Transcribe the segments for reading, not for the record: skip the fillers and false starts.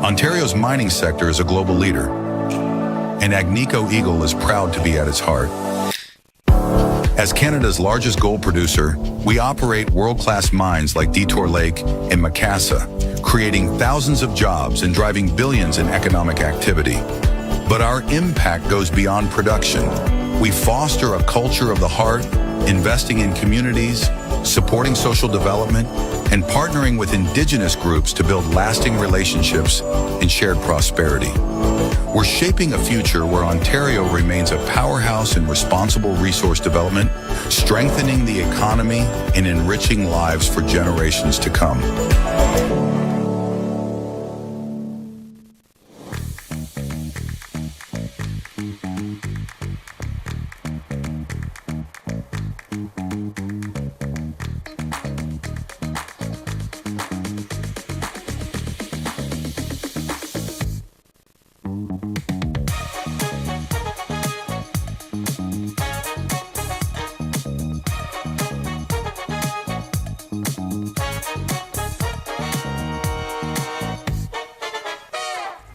Ontario's mining sector is a global leader, and Agnico Eagle is proud to be at its heart. As Canada's largest gold producer, we operate world-class mines like Detour Lake and Macassa, creating thousands of jobs and driving billions in economic activity. But our impact goes beyond production. We foster a culture of the heart, investing in communities, supporting social development, and partnering with Indigenous groups to build lasting relationships and shared prosperity. We're shaping a future where Ontario remains a powerhouse in responsible resource development, strengthening the economy and enriching lives for generations to come.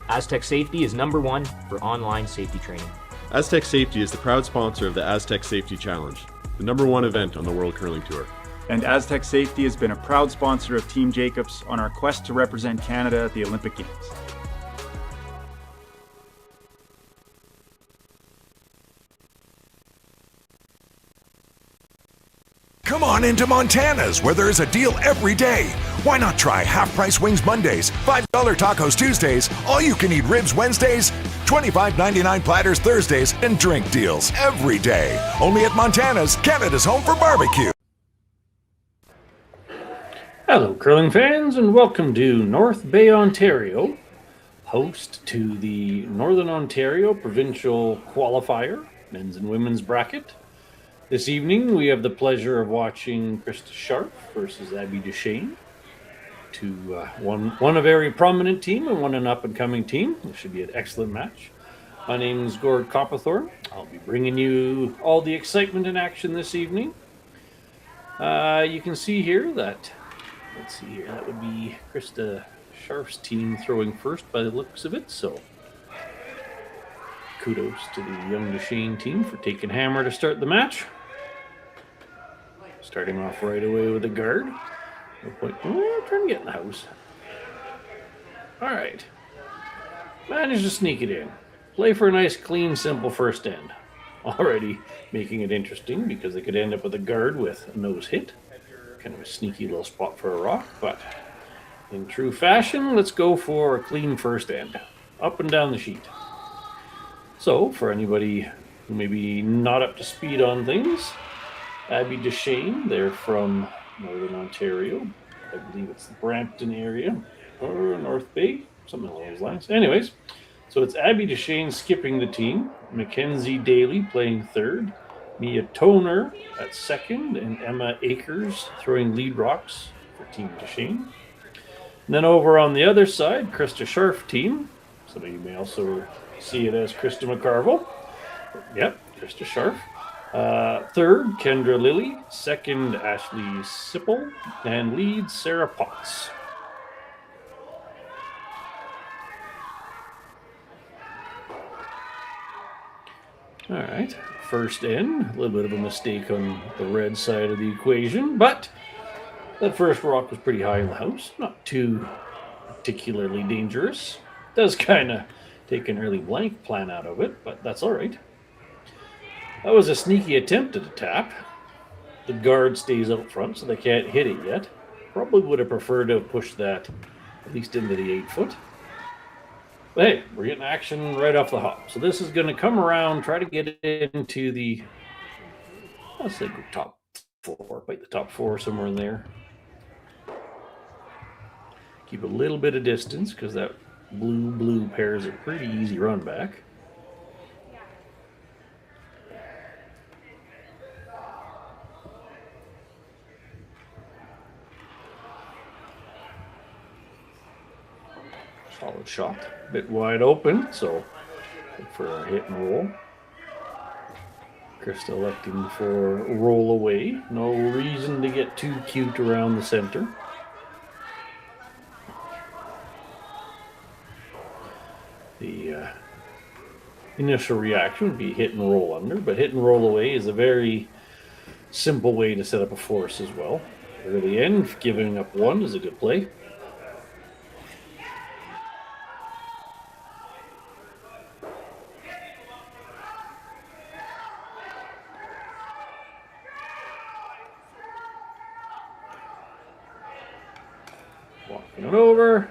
Aztec Safety is #1 for online safety training. Aztec Safety is the proud sponsor of the Aztec Safety Challenge, the #1 event on the World Curling Tour. And Aztec Safety has been a proud sponsor of Team Jacobs on our quest to represent Canada at the Olympic Games. Come on into Montana's, where there is a deal every day. Why not try half-price wings Mondays, $5 tacos Tuesdays, all-you-can-eat ribs Wednesdays, $25.99 platters Thursdays, and drink deals every day. Only at Montana's, Canada's home for barbecue. Hello, curling fans, and welcome to North Bay, Ontario, host to the Northern Ontario Provincial Qualifier, men's and women's bracket. This evening, we have the pleasure of watching Krista Scharf versus Abby Deschene. One a very prominent team and one an up-and-coming team. This should be an excellent match. My name is Gord Copperthorne. I'll be bringing you all the excitement and action this evening. You can see here that, that would be Krista Scharf's team throwing first by the looks of it, so kudos to the young Deschene team for taking hammer to start the match. Starting off right away with a guard. No point. Oh, trying to get in the house. All right. Managed to sneak it in. Play for a nice, clean, simple first end. Already making it interesting because they could end up with a guard with a nose hit. Kind of a sneaky little spot for a rock, but in true fashion, let's go for a clean first end. Up and down the sheet. So, for anybody who may be not up to speed on things, Abby Deschene, they're from Northern Ontario. I believe it's the Brampton area, or North Bay, something along those lines. Anyways, so it's Abby Deschene skipping the team, Mackenzie Daly playing third, Mia Toner at second, and Emma Akers throwing lead rocks for Team Deschene. And then over on the other side, Krista Scharf team. Some of you may also see it as Krista McCarville. Yep, Krista Scharf. Third, Kendra Lilly. Second, Ashley Sipple. And lead, Sarah Potts. All right, first end. A little bit of a mistake on the red side of the equation, but that first rock was pretty high in the house. Not too particularly dangerous. Does kind of take an early blank plan out of it, but that's all right. That was a sneaky attempt at a tap. The guard stays out front, so they can't hit it yet. Probably would have preferred to have pushed that at least into the 8-foot. But hey, we're getting action right off the hop. So this is going to come around, try to get it into the, let's say top 4, bite the top 4 somewhere in there. Keep a little bit of distance because that blue pair is a pretty easy run back. Solid shot, a bit wide open, so look for a hit and roll. Krista electing for roll away. No reason to get too cute around the center. the initial reaction would be hit and roll under, but hit and roll away is a very simple way to set up a force as well. Early end, giving up 1 is a good play. Walking it over.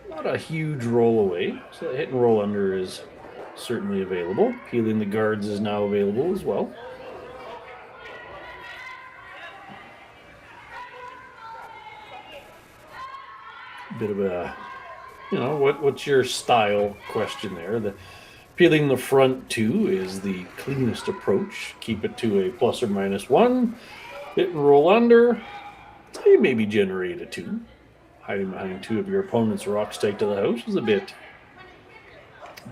Not a huge roll away, so the hit and roll under is certainly available. Peeling the guards is now available as well. Bit of a, what's your style question there? The peeling the front 2 is the cleanest approach. Keep it to a plus or minus 1. Hit and roll under. So you maybe generate a 2. Hiding behind 2 of your opponent's rock stake to the house is a bit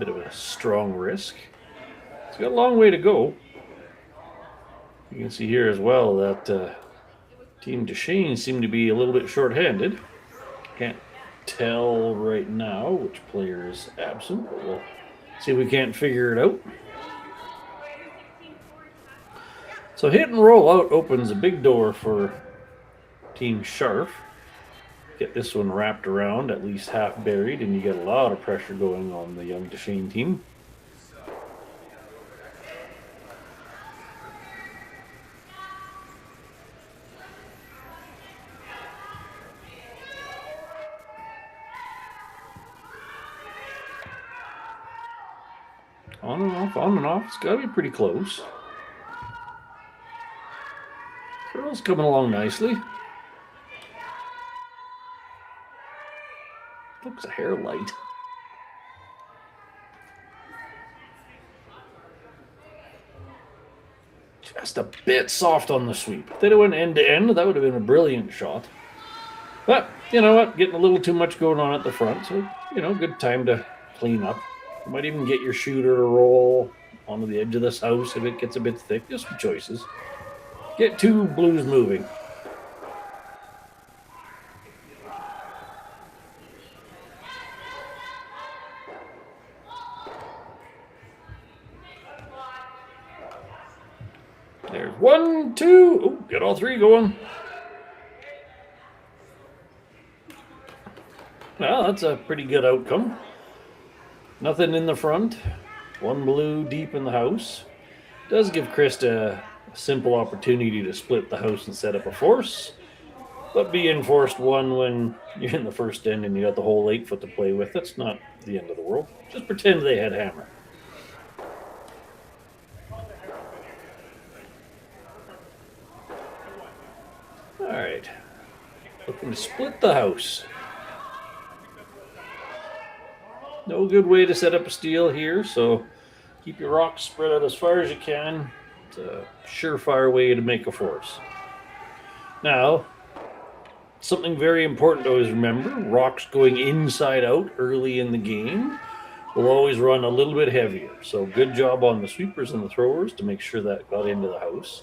of a strong risk. It's got a long way to go. You can see here as well that Team Deschene seemed to be a little bit short-handed. Can't tell right now which player is absent, but we'll see if we can't figure it out. So hit and roll out opens a big door for Team Scharf. Get this one wrapped around, at least half buried, and you get a lot of pressure going on the young Deschene team. On and off, on and off. It's got to be pretty close. Curl's coming along nicely. Looks a hair light. Just a bit soft on the sweep. If they'd have went end to end, that would have been a brilliant shot. But, you know what? Getting a little too much going on at the front. So, good time to clean up. You might even get your shooter to roll onto the edge of this house if it gets a bit thick. Just some choices. Get 2 blues moving. There's 1, 2. Ooh, get all 3 going. Well, that's a pretty good outcome. Nothing in the front. 1 blue deep in the house. Does give Krista a simple opportunity to split the house and set up a force. But being forced 1 when you're in the first end and you got the whole 8 foot to play with, that's not the end of the world. Just pretend they had hammer. Alright. Looking to split the house. No good way to set up a steal here, so keep your rocks spread out as far as you can. It's a surefire way to make a force. Now, something very important to always remember, rocks going inside out early in the game will always run a little bit heavier. So good job on the sweepers and the throwers to make sure that got into the house.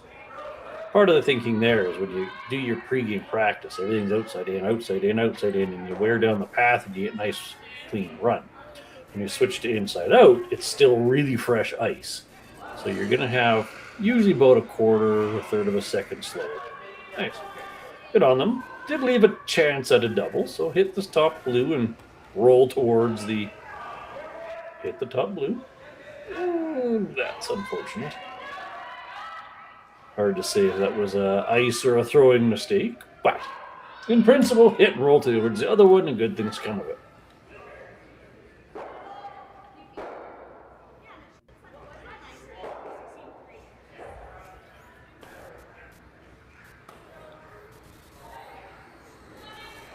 Part of the thinking there is when you do your pregame practice, everything's outside in, outside in, outside in, and you wear down the path and you get a nice clean run. When you switch to inside out, it's still really fresh ice. So you're going to have usually about a quarter, a third of a second slower. Nice. Good on them. Did leave a chance at a double, so hit this top blue and roll towards the... Hit the top blue. That's unfortunate. Hard to say if that was a ice or a throwing mistake, but in principle, hit and roll towards the other one and good things come of it.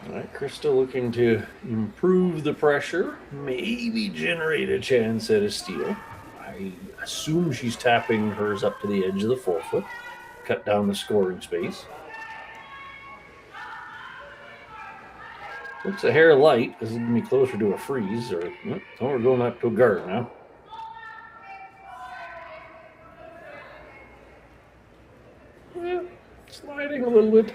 All right, Krista looking to improve the pressure, maybe generate a chance at a steal. I assume she's tapping hers up to the edge of the 4 foot, cut down the scoring space. Looks a hair light. This is going to be closer to a freeze, or oh, we're going up to a guard now. Yeah, sliding a little bit.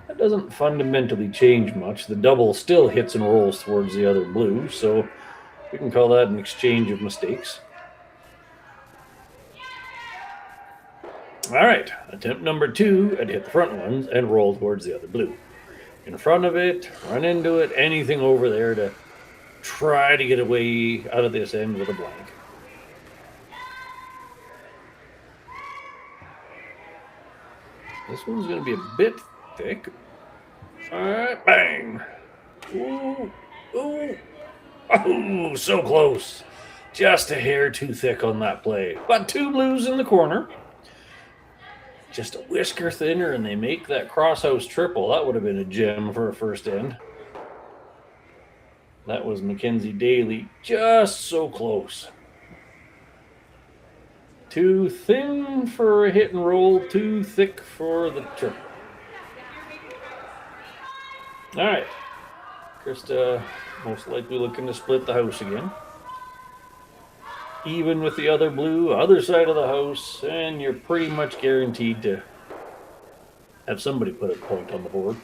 That Doesn't fundamentally change much. The double still hits and rolls towards the other blue, so we can call that an exchange of mistakes. All right, attempt number 2, I'd hit the front ones and roll towards the other blue. In front of it, run into it, anything over there to try to get away out of this end with a blank. This one's going to be a bit thick. All right, bang. Ooh, ooh. Oh, so close. Just a hair too thick on that play. But 2 blues in the corner. Just a whisker thinner, and they make that crosshouse triple. That would have been a gem for a first end. That was Mackenzie Daly. Just so close. Too thin for a hit and roll, too thick for the triple. All right. Krista most likely looking to split the house again. Even with the other blue, other side of the house, and you're pretty much guaranteed to have somebody put a point on the board.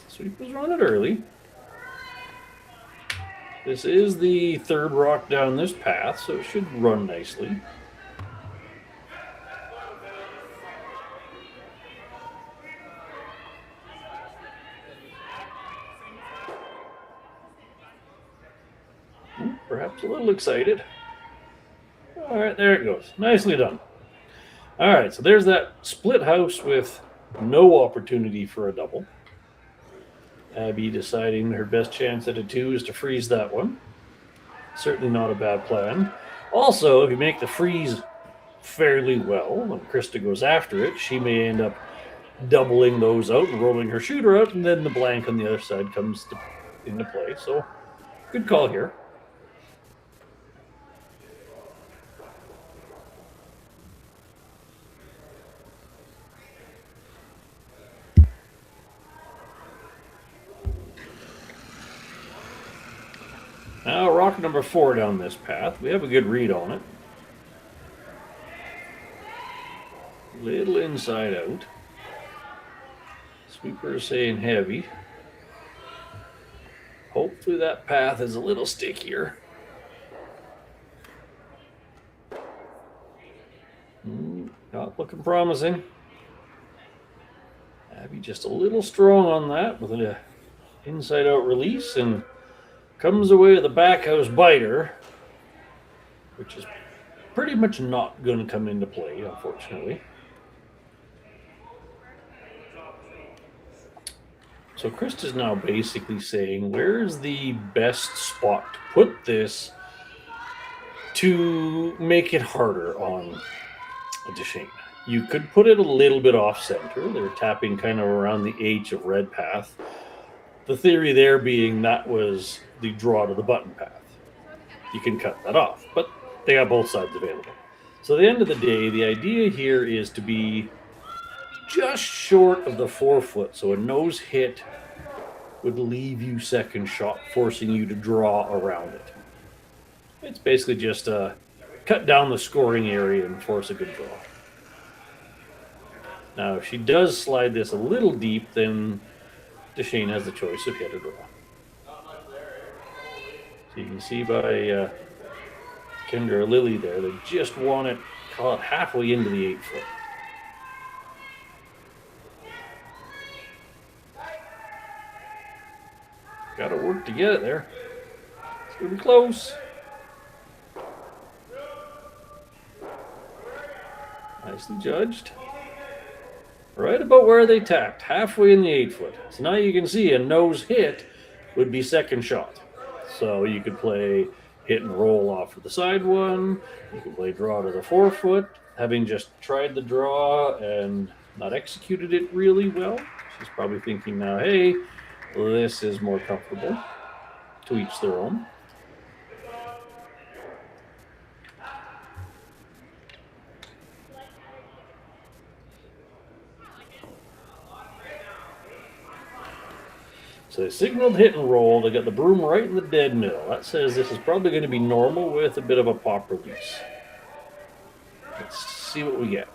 Sweep was running early. This is the 3rd rock down this path, so it should run nicely. Perhaps a little excited. All right, there it goes. Nicely done. All right, so there's that split house with no opportunity for a double. Abby deciding her best chance at a 2 is to freeze that one. Certainly not a bad plan. Also, if you make the freeze fairly well, when Krista goes after it, she may end up doubling those out and rolling her shooter out, and then the blank on the other side comes into play. So, good call here. Now, rock number 4 down this path. We have a good read on it. Little inside out. Sweeper is saying heavy. Hopefully that path is a little stickier. Not looking promising. Abby just a little strong on that with an inside out release, and comes away with a backhouse biter, which is pretty much not going to come into play, unfortunately. So Krista's now basically saying, where's the best spot to put this to make it harder on Deschene? You could put it a little bit off center. They're tapping kind of around the edge of red path. The theory there being that was the draw to the button path. You can cut that off, but they got both sides available. So at the end of the day, the idea here is to be just short of the 4 foot. So a nose hit would leave you second shot, forcing you to draw around it. It's basically just cut down the scoring area and force a good draw. Now, if she does slide this a little deep, then Deschene has the choice of hit or draw. So you can see by Kendra Lilly there, they just want it, call it halfway into the 8 foot. Got to work to get it there. It's going to be close. Nicely judged. Right about where they tapped, halfway in the 8 foot. So now you can see a nose hit would be second shot. So you could play hit and roll off of the side one. You could play draw to the 4 foot. Having just tried the draw and not executed it really well, she's probably thinking now, hey, this is more comfortable. To each their own. So they signaled hit and roll. They got the broom right in the dead middle. That says this is probably going to be normal with a bit of a pop release. see what we get.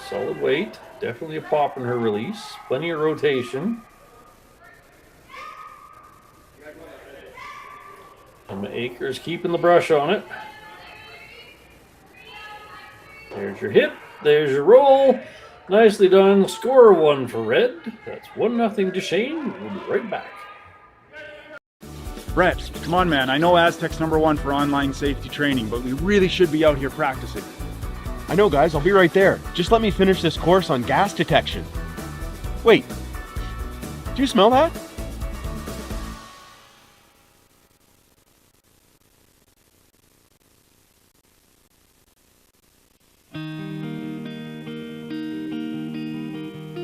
Solid weight. Definitely a pop in her release. Plenty of rotation. Emma Akers keeping the brush on it. There's your hit. There's your roll. Nicely done. Score 1 for red. That's 1-0 Deschene. We'll be right back. Brett, come on, man. I know Aztec's #1 for online safety training, but we really should be out here practicing. I know, guys. I'll be right there. Just let me finish this course on gas detection. Wait. Do you smell that?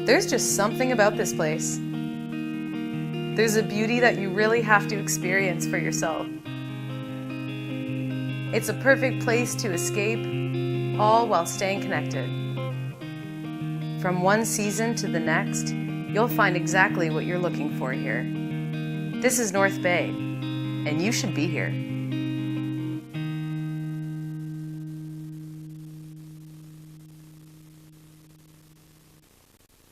There's just something about this place. There's a beauty that you really have to experience for yourself. It's a perfect place to escape, all while staying connected. From one season to the next, you'll find exactly what you're looking for here. This is North Bay, and you should be here.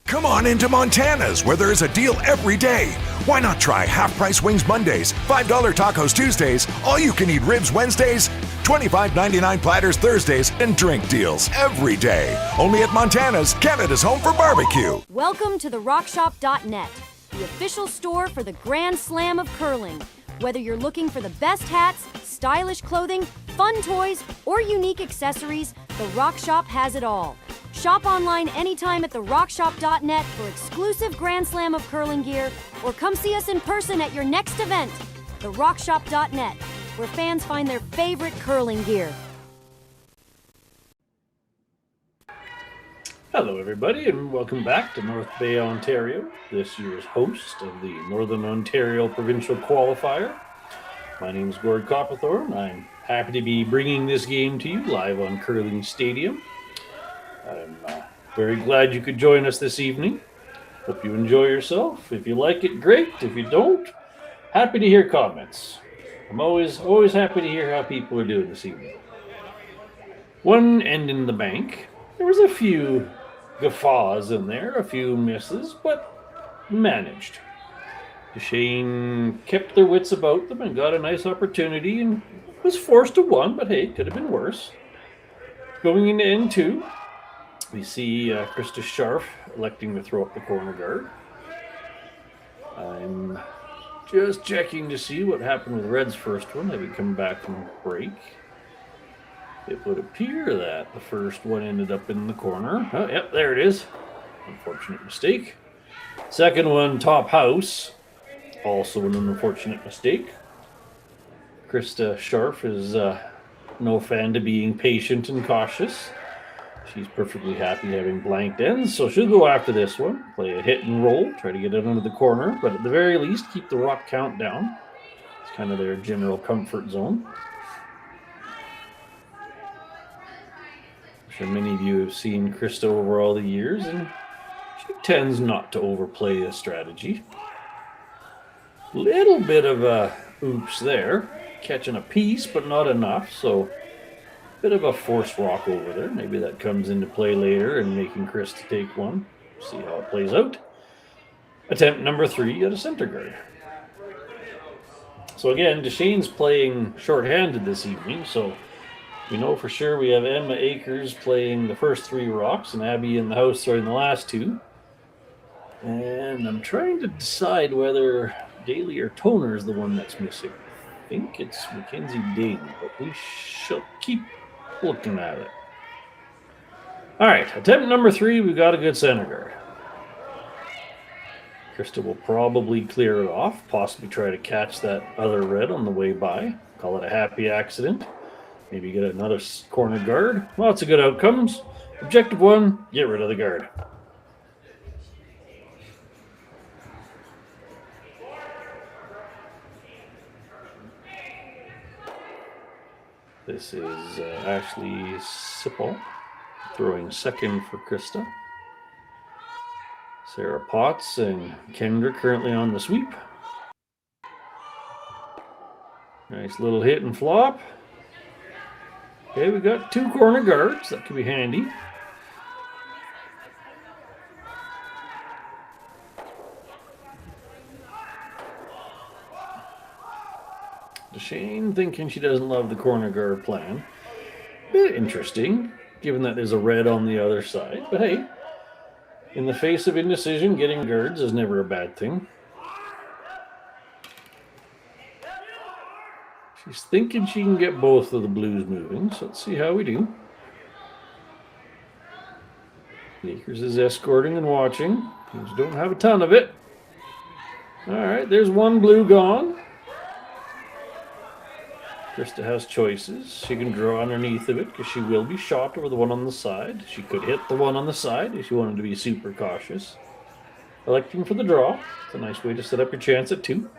Come on into Montana's, where there's a deal every day. Why not try half-price wings Mondays, $5 tacos Tuesdays, all-you-can-eat ribs Wednesdays, $25.99 platters Thursdays, and drink deals every day. Only at Montana's, Canada's home for barbecue. Welcome to the rockshop.net, the official store for the Grand Slam of curling. Whether you're looking for the best hats, stylish clothing, fun toys, or unique accessories, the Rock Shop has it all. Shop online anytime at therockshop.net for exclusive Grand Slam of curling gear, or come see us in person at your next event. Therockshop.net, where fans find their favorite curling gear. Hello, everybody, and welcome back to North Bay, Ontario, this year's host of the Northern Ontario Provincial Qualifier. My name is Gord Copperthorne. I'm happy to be bringing this game to you live on Curling Stadium. I'm very glad you could join us this evening. Hope you enjoy yourself. If you like it, great. If you don't, happy to hear comments. I'm always happy to hear how people are doing this evening. One end in the bank. There was a few guffaws in there, a few misses, but managed. Deschene kept their wits about them and got a nice opportunity and was forced to one, but hey, could have been worse. Going into end 2, we see Krista Scharf electing to throw up the corner guard. I'm just checking to see what happened with Red's first one. Have he come back from break? It would appear that the first one ended up in the corner. Oh, yep, there it is. Unfortunate mistake. Second one, top house. Also an unfortunate mistake. Krista Scharf is no fan to being patient and cautious. She's perfectly happy having blanked ends, so she'll go after this one. Play a hit and roll, try to get it under the corner, but at the very least, keep the rock count down. It's kind of their general comfort zone. I'm sure many of you have seen Krista over all the years, and she tends not to overplay a strategy. Little bit of a oops there. Catching a piece, but not enough, so bit of a forced rock over there. Maybe that comes into play later and making Krista take one. See how it plays out. Attempt number 3 at a center guard. So again, Deschene's playing shorthanded this evening, so we know for sure we have Emma Akers playing the first 3 rocks and Abby in the house throwing the last 2. And I'm trying to decide whether Daly or Toner is the one that's missing. I think it's Mackenzie Daly, but we shall keep looking at it. All right, attempt number 3, we've got a good center guard. Krista will probably clear it off, possibly try to catch that other red on the way by. Call it a happy accident. Maybe get another corner guard. Lots of good outcomes. Objective 1, get rid of the guard. This is Ashley Sipple throwing second for Krista. Sarah Potts and Kendra currently on the sweep. Nice little hit and flop. Okay, we got 2 corner guards. That could be handy. Deschene thinking she doesn't love the corner guard plan. Bit interesting, given that there's a red on the other side. But hey, in the face of indecision, getting guards is never a bad thing. She's thinking she can get both of the blues moving, so let's see how we do. Sneakers is escorting and watching. Teams don't have a ton of it. All right, there's 1 blue gone. Krista has choices. She can draw underneath of it because she will be shot over the one on the side. She could hit the one on the side if she wanted to be super cautious. Electing for the draw. It's a nice way to set up your chance at 2.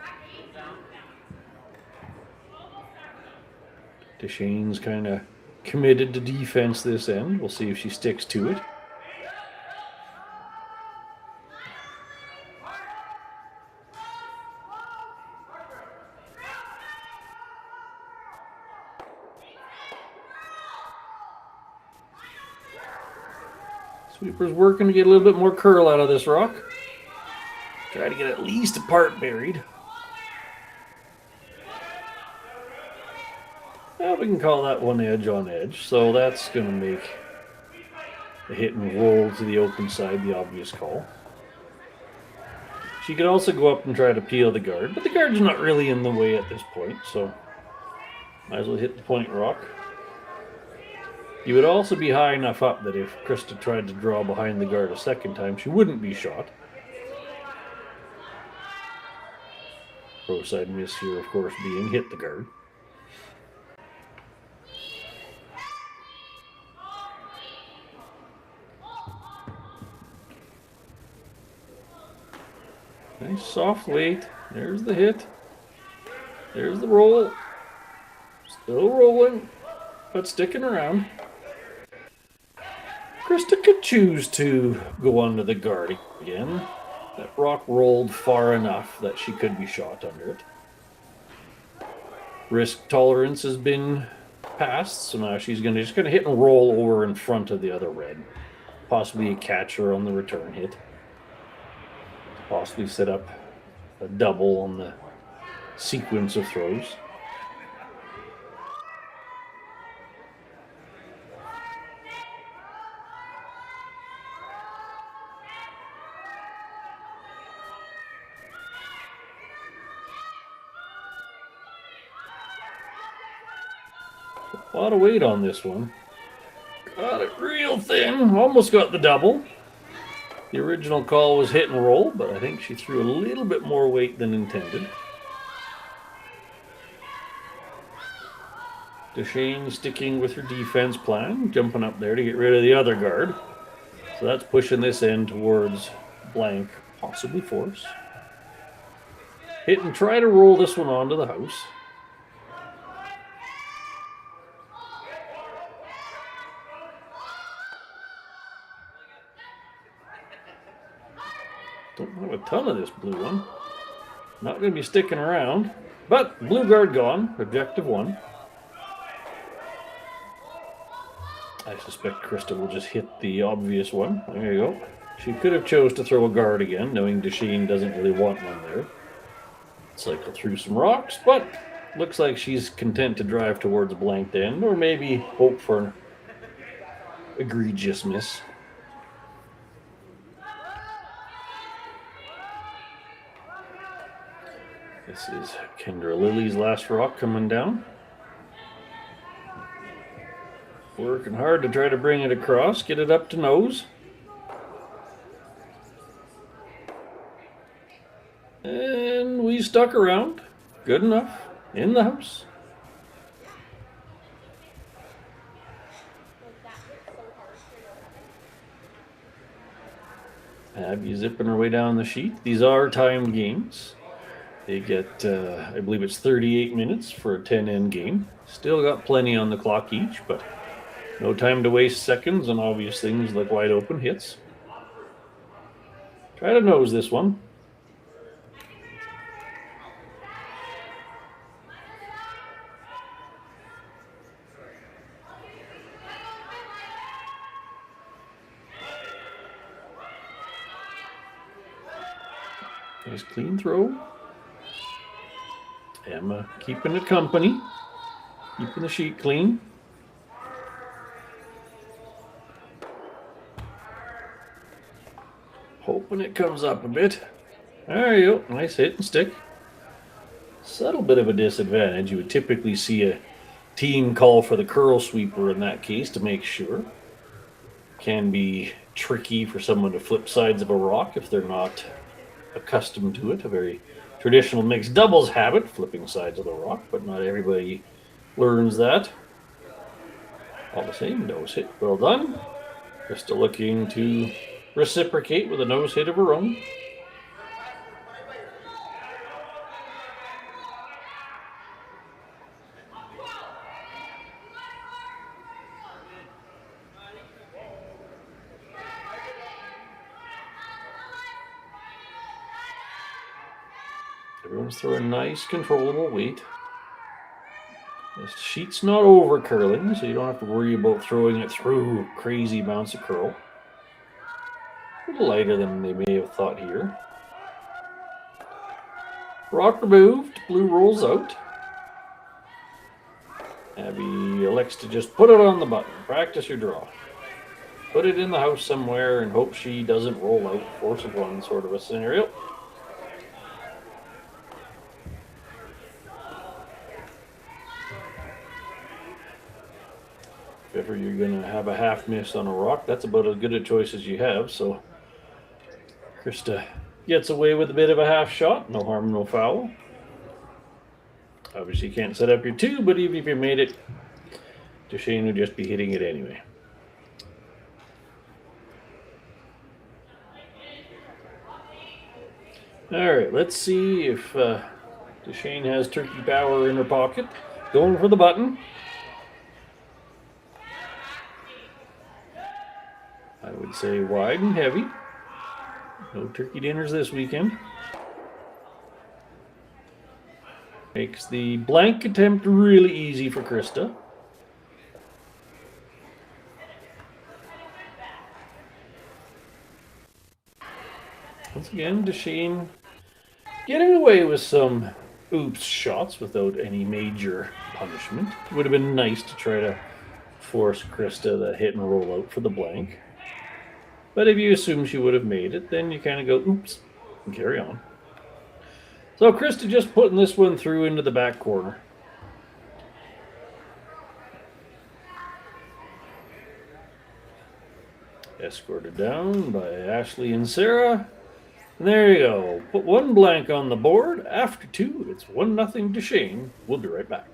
Deschane's kind of committed to defense this end. We'll see if she sticks to it. Sweeper's working to get a little bit more curl out of this rock. Try to get at least a part buried. Well, we can call that one edge on edge. So that's going to make the hit and roll to the open side the obvious call. She could also go up and try to peel the guard, but the guard's not really in the way at this point, so might as well hit the point rock. You would also be high enough up that if Krista tried to draw behind the guard a second time, she wouldn't be shot. Pro side miss here, of course, being hit the guard. Nice soft weight. There's the hit. There's the roll. Still rolling, but sticking around. Krista could choose to go under the guard again. That rock rolled far enough that she could be shot under it. Risk tolerance has been passed, so now she's just gonna hit and roll over in front of the other red. Possibly a catcher on the return hit. Possibly set up a double on the sequence of throws. A lot of weight on this one. Got it real thin. Almost got the double. The original call was hit and roll, but I think she threw a little bit more weight than intended. Deschene sticking with her defense plan, jumping up there to get rid of the other guard. So that's pushing this end towards blank, possibly force. Hit and try to roll this one onto the house. Don't have a ton of this blue one. Not going to be sticking around. But blue guard gone. Objective 1. I suspect Krista will just hit the obvious one. There you go. She could have chose to throw a guard again, knowing Deschene doesn't really want one there. Cycle through some rocks, but looks like she's content to drive towards a blanked end, or maybe hope for an egregious miss. This is Kendra Lily's last rock coming down. Working hard to try to bring it across, get it up to nose. And we stuck around. Good enough. In the house. Abby zipping her way down the sheet. These are timed games. They get, I believe it's 38 minutes for a 10-end game. Still got plenty on the clock each, but no time to waste seconds on obvious things like wide open hits. Try to nose this one. Nice clean throw. Emma keeping it company. Keeping the sheet clean. Hoping it comes up a bit. There you go. Nice hit and stick. Subtle bit of a disadvantage. You would typically see a team call for the curl sweeper in that case to make sure. Can be tricky for someone to flip sides of a rock if they're not accustomed to it. A very traditional mixed doubles habit, flipping sides of the rock, but not everybody learns that. All the same, nose hit. Well done. Krista looking to reciprocate with a nose hit of her own. Everyone's throwing nice, controllable weight. The sheet's not over curling, so you don't have to worry about throwing it through crazy amounts of curl. A little lighter than they may have thought here. Rock removed, blue rolls out. Abby elects to just put it on the button. Practice your draw. Put it in the house somewhere and hope she doesn't roll out. Force of one sort of a scenario. If ever you're going to have a half miss on a rock, that's about as good a choice as you have. So Krista gets away with a bit of a half shot. No harm, no foul. Obviously you can't set up your two, but even if you made it, Deschene would just be hitting it anyway. All right, let's see if Deschene has turkey power in her pocket. Going for the button. I would say wide and heavy. No turkey dinners this weekend. Makes the blank attempt really easy for Krista. Once again, Deschene getting away with some oops shots without any major punishment. It would have been nice to try to force Krista to hit and roll out for the blank. But if you assume she would have made it, then you kind of go, oops, and carry on. So Krista just putting this one through into the back corner. Escorted down by Ashley and Sarah. And there you go. Put one blank on the board. After two, it's 1-0 Deschene. We'll be right back.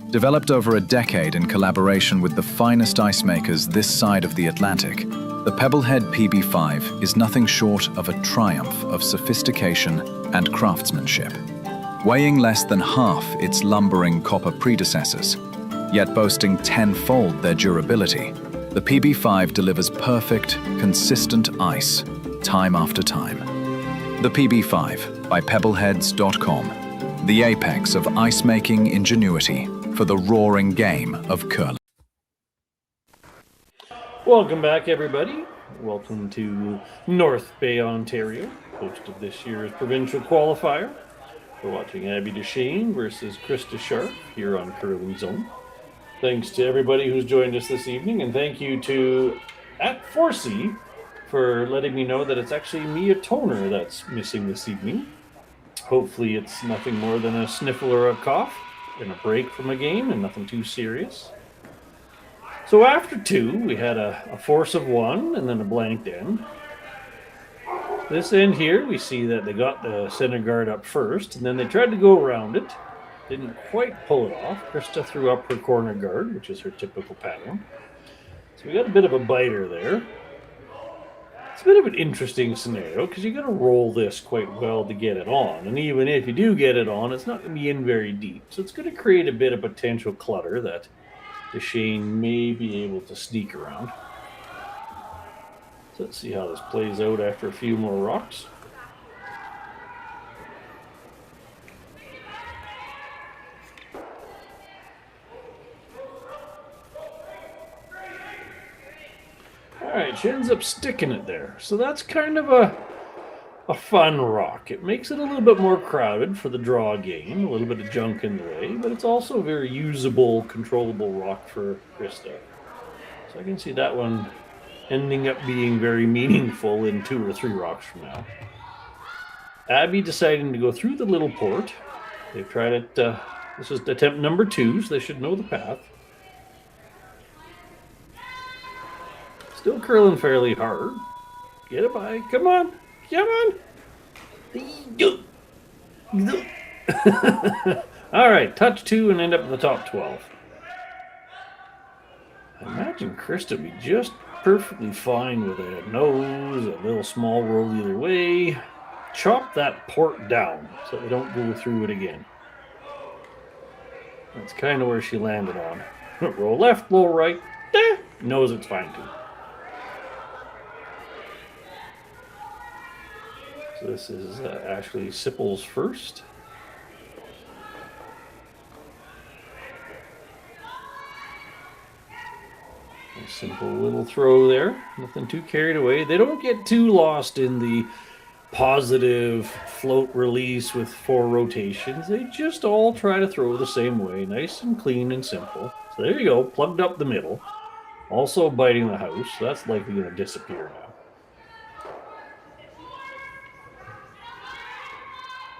Developed over a decade in collaboration with the finest ice makers this side of the Atlantic, the Pebblehead PB5 is nothing short of a triumph of sophistication and craftsmanship. Weighing less than half its lumbering copper predecessors, yet boasting tenfold their durability, the PB5 delivers perfect, consistent ice, time after time. The PB5 by Pebbleheads.com, the apex of ice-making ingenuity for the roaring game of curling. Welcome back, everybody. Welcome to North Bay, Ontario, host of this year's provincial qualifier. We're watching Abby Deschene versus Krista Scharf here on Curling Zone. Thanks to everybody who's joined us this evening, and thank you to @4C for letting me know that it's actually Mia Toner that's missing this evening. Hopefully it's nothing more than a sniffle or a cough and a break from a game and nothing too serious. So after 2, we had a force of 1 and then a blanked end. This end here, we see that they got the center guard up first, and then they tried to go around it. Didn't quite pull it off. Krista threw up her corner guard, which is her typical pattern. So we got a bit of a biter there. It's a bit of an interesting scenario because you got to roll this quite well to get it on. And even if you do get it on, it's not going to be in very deep. So it's going to create a bit of potential clutter that Deschene may be able to sneak around. So let's see how this plays out after a few more rocks. Alright, she ends up sticking it there. So that's kind of a fun rock. It makes it a little bit more crowded for the draw game. A little bit of junk in the way, but it's also a very usable, controllable rock for Krista. So I can see that one ending up being very meaningful in 2 or 3 rocks from now. Abby deciding to go through the little port. They've tried it. This is attempt number 2, so they should know the path. Still curling fairly hard. Get it by. Come on. Come on. All right. Touch 2 and end up in the top 12. I imagine Krista would be just perfectly fine with a nose, a little small roll either way. Chop that port down so they don't go through it again. That's kind of where she landed on. Roll left, roll right. Knows it's fine too. This is Ashley Sipples first. A simple little throw there. Nothing too carried away. They don't get too lost in the positive float release with 4 rotations. They just all try to throw the same way. Nice and clean and simple. So there you go. Plugged up the middle. Also biting the house. So that's likely going to disappear now.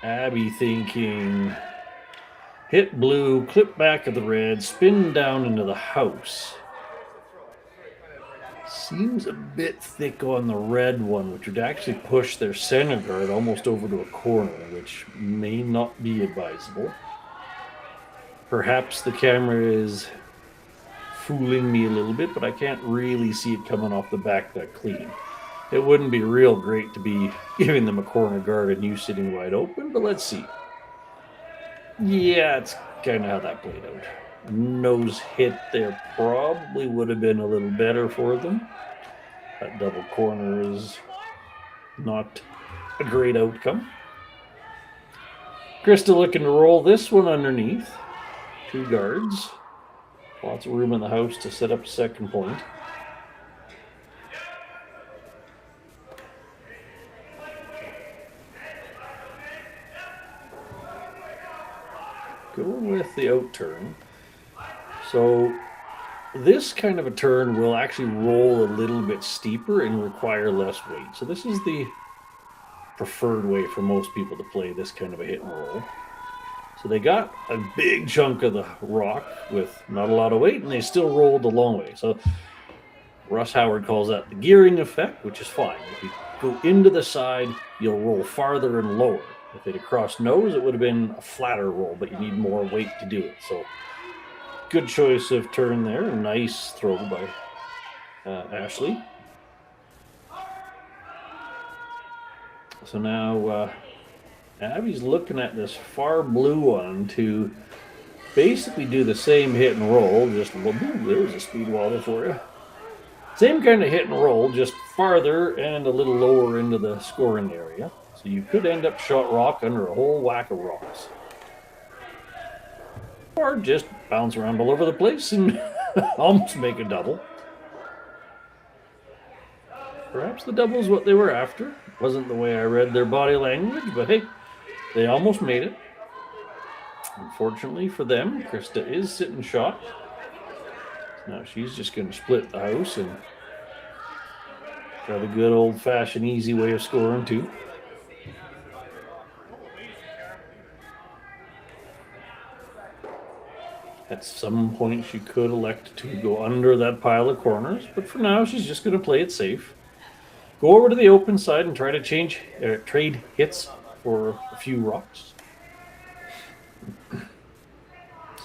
Abby thinking, hit blue, clip back of the red, spin down into the house. Seems a bit thick on the red one, which would actually push their center guard almost over to a corner, which may not be advisable. Perhaps the camera is fooling me a little bit, but I can't really see it coming off the back that clean. It wouldn't be real great to be giving them a corner guard and you sitting wide open, but let's see. Yeah, it's kind of how that played out. Nose hit there probably would have been a little better for them. That double corner is not a great outcome. Krista looking to roll this one underneath. 2 guards. Lots of room in the house to set up a second point. Going with the out turn. So this kind of a turn will actually roll a little bit steeper and require less weight. So this is the preferred way for most people to play this kind of a hit and roll. So they got a big chunk of the rock with not a lot of weight, and they still rolled a long way. So Russ Howard calls that the gearing effect, which is fine. If you go into the side, you'll roll farther and lower. If they'd have crossed nose, it would have been a flatter roll, but you need more weight to do it. So good choice of turn there. Nice throw by Ashley. So now Abby's looking at this far blue one to basically do the same hit and roll. Just there's a speed water for you. Same kind of hit and roll, just farther and a little lower into the scoring area. So you could end up shot rock under a whole whack of rocks. Or just bounce around all over the place and almost make a double. Perhaps the double is what they were after. Wasn't the way I read their body language, but hey, they almost made it. Unfortunately for them, Krista is sitting shot. Now she's just going to split the house and try the good old-fashioned easy way of scoring too. At some point she could elect to go under that pile of corners, but for now she's just going to play it safe. Go over to the open side and try to trade hits for a few rocks.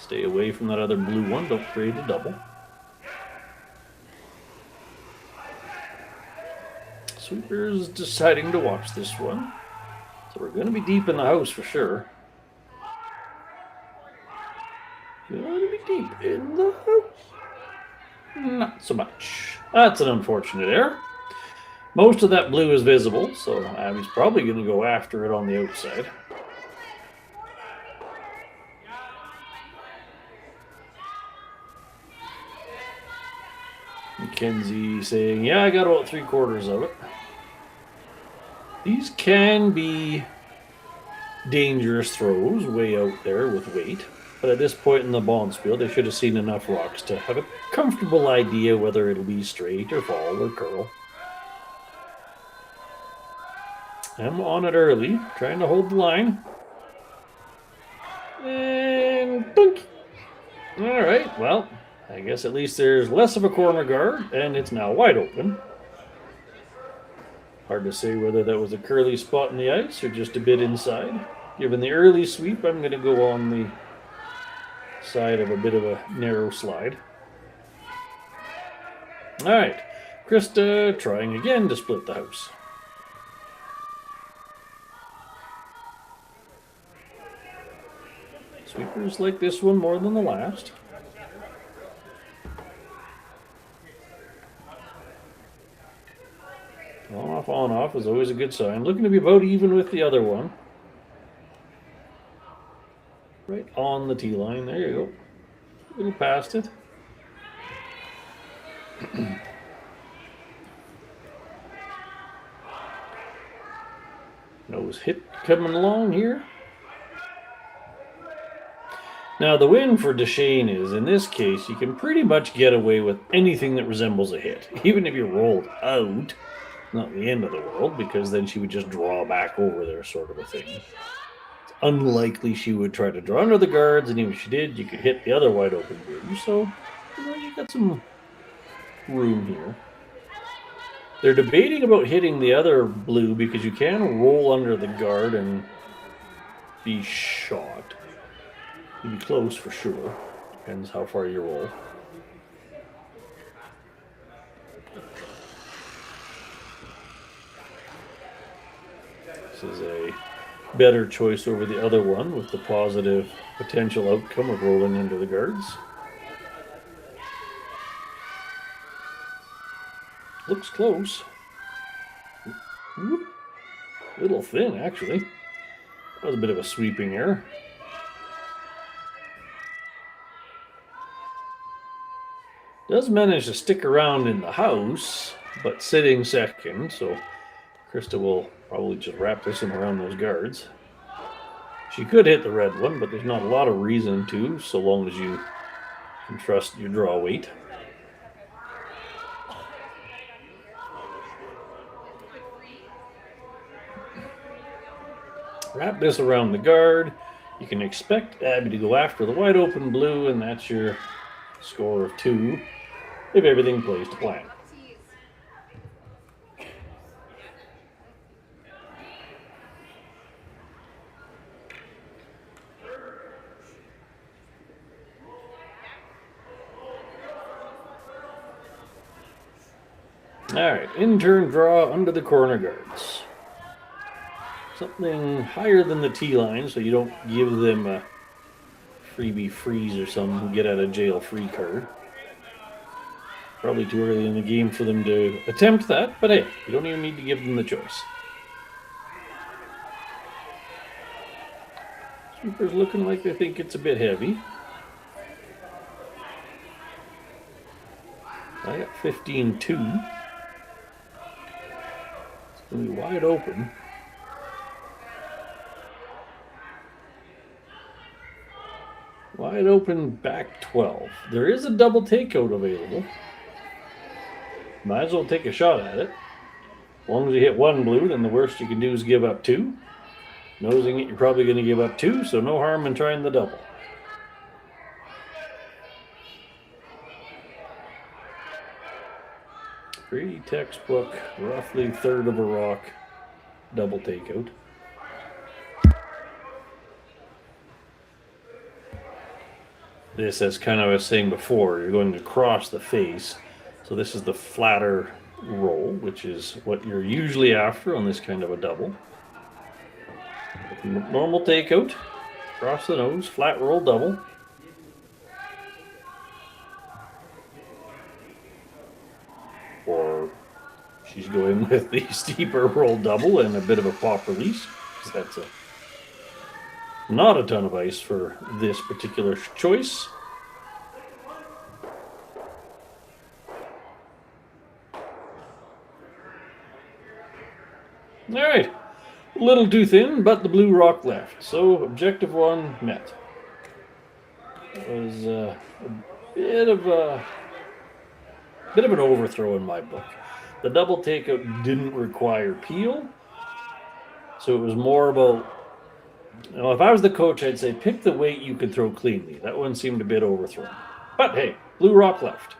Stay away from that other blue one, don't create a double. Sweeper's deciding to watch this one. So we're going to be deep in the house for sure. Going to be deep in the house. Not so much. That's an unfortunate error. Most of that blue is visible, so Abby's probably going to go after it on the outside. Mackenzie saying, yeah, I got about 3/4 of it. These can be dangerous throws way out there with weight, but at this point in the bonspiel, they should have seen enough rocks to have a comfortable idea whether it'll be straight or fall or curl. I'm on it early, trying to hold the line. And dunk! Alright, well, I guess at least there's less of a corner guard, and it's now wide open. Hard to say whether that was a curly spot in the ice or just a bit inside. Given the early sweep, I'm going to go on the side of a bit of a narrow slide. Alright, Krista trying again to split the house. Sweepers like this one more than the last. On off is always a good sign. Looking to be about even with the other one. Right on the tee line. There you go. A little past it. Nose hit coming along here. Now the win for Deschene is, in this case, you can pretty much get away with anything that resembles a hit. Even if you rolled out, not the end of the world, because then she would just draw back over there, sort of a thing. It's unlikely she would try to draw under the guards, and even if she did, you could hit the other wide open blue. So, you got some room here. They're debating about hitting the other blue because you can roll under the guard and be shot. You'd be close for sure. Depends how far you roll. This is a better choice over the other one with the positive potential outcome of rolling under the guards. Looks close. Whoop. Little thin, actually. That was a bit of a sweeping error. Does manage to stick around in the house, but sitting second, so Krista will probably just wrap this one around those guards. She could hit the red one, but there's not a lot of reason to, so long as you can trust your draw weight. Wrap this around the guard. You can expect Abby to go after the wide open blue, and that's your score of 2 if everything plays to plan. Alright, in-turn draw under the corner guards. Something higher than the tee line so you don't give them a freebie freeze or some get out of jail free card. Probably too early in the game for them to attempt that, but hey, you don't even need to give them the choice. Sweeper's looking like they think it's a bit heavy. I got 15-2. It's going to be wide open. Wide open back 12. There is a double takeout available. Might as well take a shot at it. As long as you hit one blue, then the worst you can do is give up 2. Nosing it, you're probably going to give up 2, so no harm in trying the double. Pretty textbook, roughly third of a rock, double takeout. This, as kind of I was saying before, you're going to cross the face. So this is the flatter roll, which is what you're usually after on this kind of a double. Normal takeout, cross the nose, flat roll double. Or she's going with the steeper roll double and a bit of a pop release. That's not a ton of ice for this particular choice. All right, a little too thin, but the blue rock left. So objective 1 met. It was a bit of an overthrow in my book. The double takeout didn't require peel, so it was more about, if I was the coach, I'd say pick the weight you can throw cleanly. That one seemed a bit overthrown. But hey, blue rock left.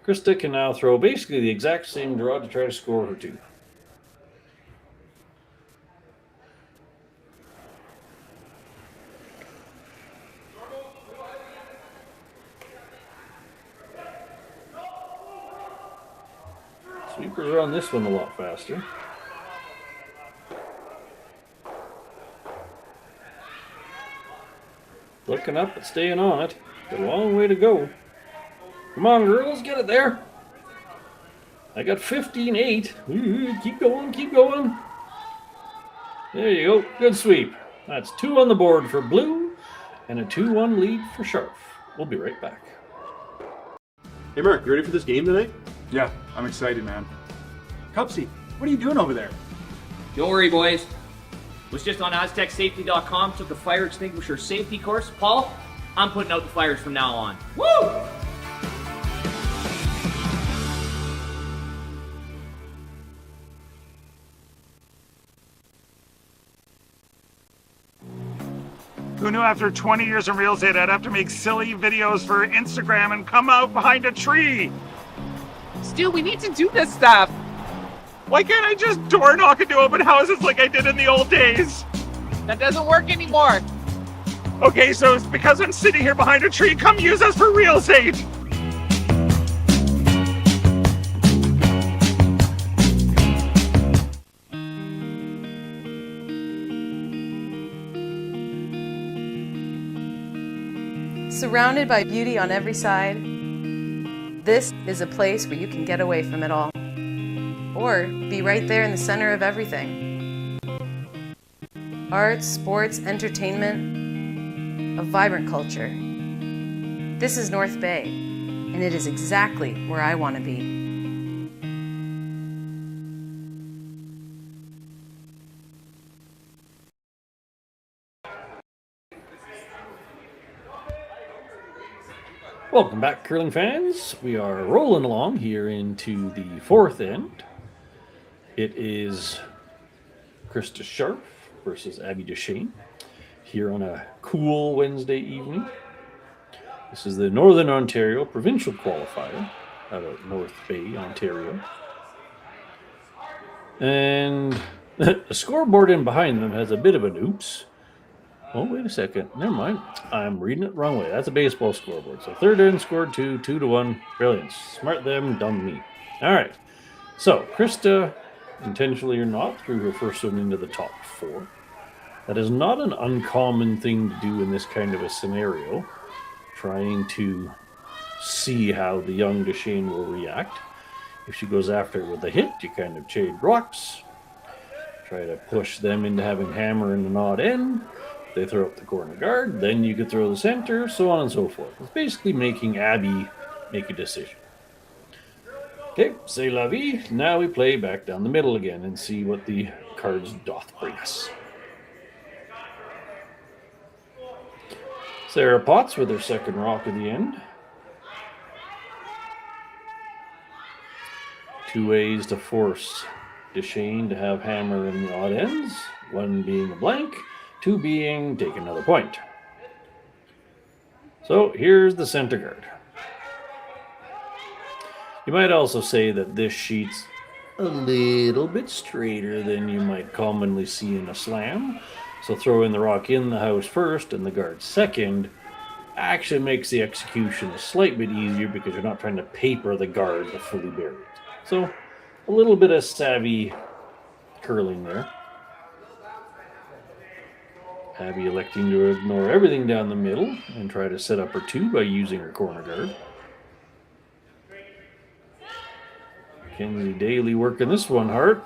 Krista can now throw basically the exact same draw to try to score her 2. Sweepers are on this one a lot faster. Looking up but staying on it. Got a long way to go. Come on, girls, get it there. I got 15-8. Keep going, keep going. There you go. Good sweep. That's 2 on the board for blue and a 2-1 lead for Scharf. We'll be right back. Hey Mark, you ready for this game tonight? Yeah, I'm excited, man. Cupsy, what are you doing over there? Don't worry, boys. Was just on AztecSafety.com, took a fire extinguisher safety course. Paul, I'm putting out the fires from now on. Woo! Who knew after 20 years in real estate I'd have to make silly videos for Instagram and come out behind a tree? Stu, we need to do this stuff. Why can't I just door knock into open houses like I did in the old days? That doesn't work anymore. Okay, so it's because I'm sitting here behind a tree. Come use us for real estate. Surrounded by beauty on every side, this is a place where you can get away from it all, or be right there in the center of everything. Arts, sports, entertainment, a vibrant culture. This is North Bay, and it is exactly where I want to be. Welcome back, curling fans. We are rolling along here into the 4th end. It is Krista Scharf versus Abby Deschene here on a cool Wednesday evening. This is the Northern Ontario Provincial Qualifier out of North Bay, Ontario. And the scoreboard in behind them has a bit of an oops. Oh, wait a second. Never mind. I'm reading it the wrong way. That's a baseball scoreboard. So 3rd end scored 2, 2-1. Brilliant. Smart them, dumb me. All right. So Krista, intentionally or not, threw her first one into the top 4. That is not an uncommon thing to do in this kind of a scenario. Trying to see how the young Deschene will react. If she goes after it with a hit, you kind of trade rocks. Try to push them into having hammer in an odd end. They throw up the corner guard, then you could throw the center, so on and so forth. It's basically making Abby make a decision. Okay, c'est la vie. Now we play back down the middle again and see what the cards doth bring us. Sarah Potts with her second rock at the end. 2 ways to force Deschene to have hammer in the odd ends. 1 being a blank, 2 being take another point. So here's the center guard. You might also say that this sheet's a little bit straighter than you might commonly see in a slam. So throwing the rock in the house first and the guard second actually makes the execution a slight bit easier because you're not trying to paper the guard to fully bury it. So a little bit of savvy curling there. Abby electing to ignore everything down the middle and try to set up her 2 by using her corner guard. Kenzie Daly working this one hard.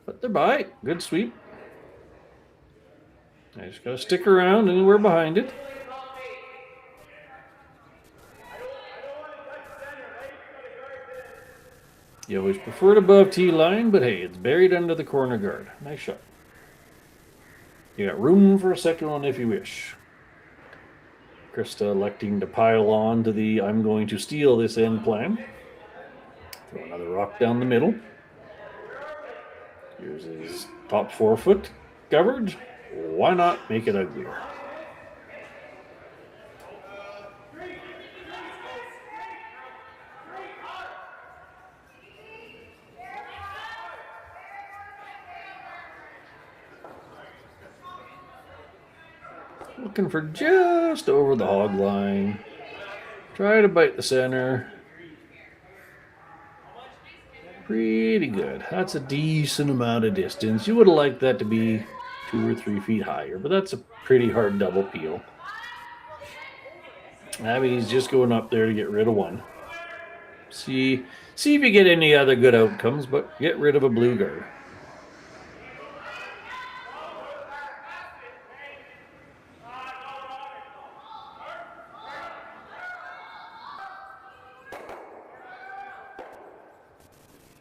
But they're by. Good sweep. I just got to stick around anywhere behind it. You always prefer it above T-line, but hey, it's buried under the corner guard. Nice shot. You got room for a second one if you wish. Krista electing to pile on to the I'm going to steal this end plan. Throw another rock down the middle. Here's his top 4-foot covered. Why not make it uglier? Looking for just over the hog line. Try to bite the center. Pretty good. That's a decent amount of distance. You would have liked that to be 2 or 3 feet higher, but that's a pretty hard double peel. Abby's just going up there to get rid of 1. See if you get any other good outcomes, but get rid of a blue guard.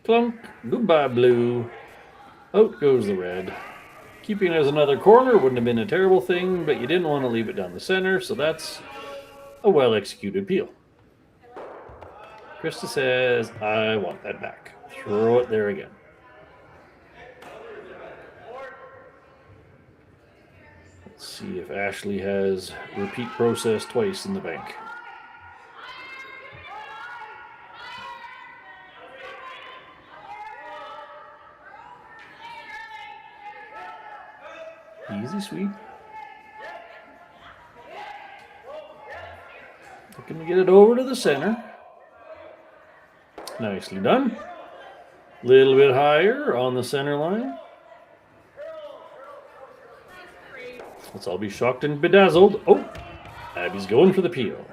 Clunk. Goodbye, blue. Out goes the red. Keeping it as another corner wouldn't have been a terrible thing, but you didn't want to leave it down the center, so that's a well-executed peel. Krista says, I want that back. Throw it there again. Let's see if Ashley has repeat process twice in the bank. Easy sweep. Looking to get it over to the center. Nicely done. Little bit higher on the center line. Let's all be shocked and bedazzled. Oh, Abby's going for the peel.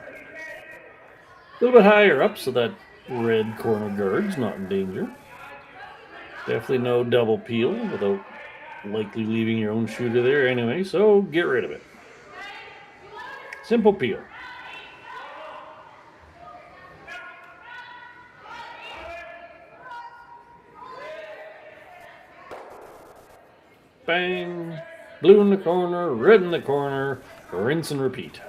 A little bit higher up so that red corner guard's not in danger. Definitely no double peel without likely leaving your own shooter there anyway, so get rid of it. Simple peel. Bang. Blue in the corner, red in the corner, rinse and repeat.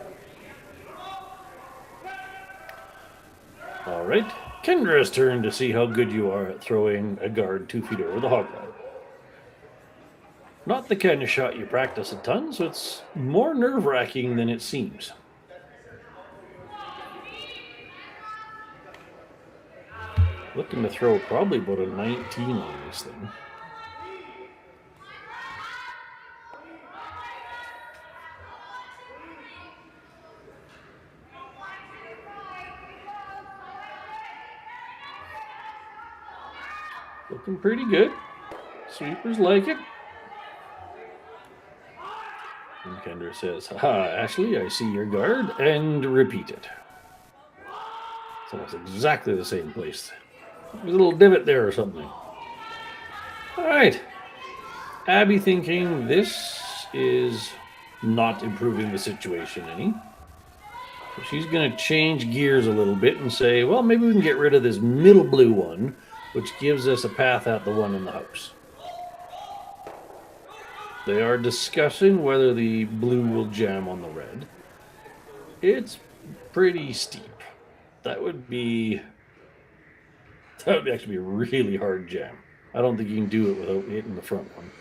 All right, Kendra's turn to see how good you are at throwing a guard 2 feet over the hog line. Not the kind of shot you practice a ton, so it's more nerve-wracking than it seems. Looking to throw probably about a 19 on this thing. Looking pretty good. Sweepers like it. And Kendra says, haha, Ashley, I see your guard, and repeat it. It's almost exactly the same place. There's a little divot there or something. All right. Abby thinking this is not improving the situation any. So she's going to change gears a little bit and say, well, maybe we can get rid of this middle blue one, which gives us a path out the one in the house. They are discussing whether the blue will jam on the red. It's pretty steep. That would actually be a really hard jam. I don't think you can do it without hitting the front one.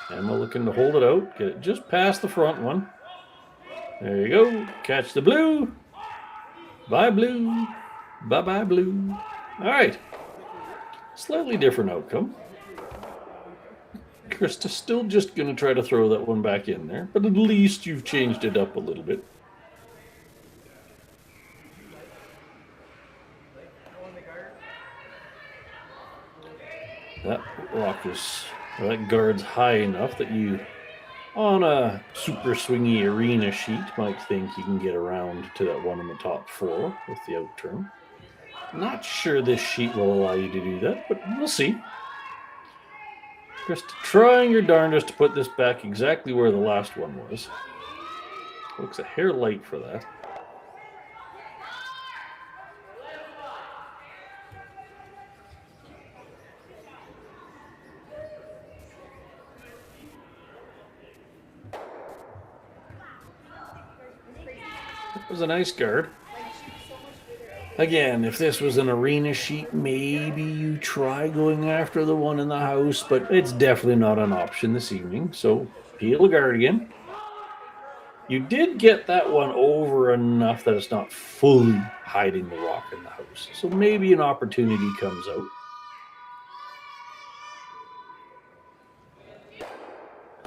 Emma looking to hold it out, get it just past the front one. There you go. Catch the blue. Bye, blue. Bye-bye, blue. All right. Slightly different outcome. Krista's still just going to try to throw that one back in there, but at least you've changed it up a little bit. That guard's high enough that you, on a super swingy arena sheet, might think you can get around to that one in the top four with the outturn. Not sure this sheet will allow you to do that, but we'll see. Krista trying your darndest to put this back exactly where the last one was. Looks a hair light for that. That was a nice guard. Again, if this was an arena sheet, maybe you try going after the one in the house, but it's definitely not an option this evening. So peel the guard again. You did get that one over enough that it's not fully hiding the rock in the house. So maybe an opportunity comes out.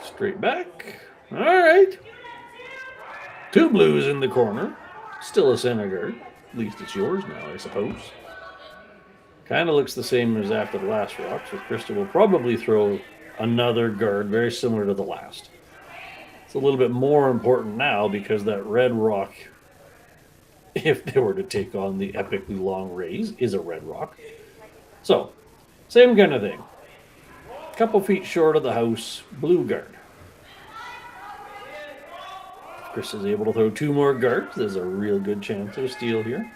Straight back. All right. Two blues in the corner. Still a center guard. At least it's yours now, I suppose. Kind of looks the same as after the last rock, so Krista will probably throw another guard very similar to the last. It's a little bit more important now because that red rock, if they were to take on the epically long raise, is a red rock. So, same kind of thing. Couple feet short of the house, blue guard. Chris is able to throw two more guards. There's a real good chance of a steal here.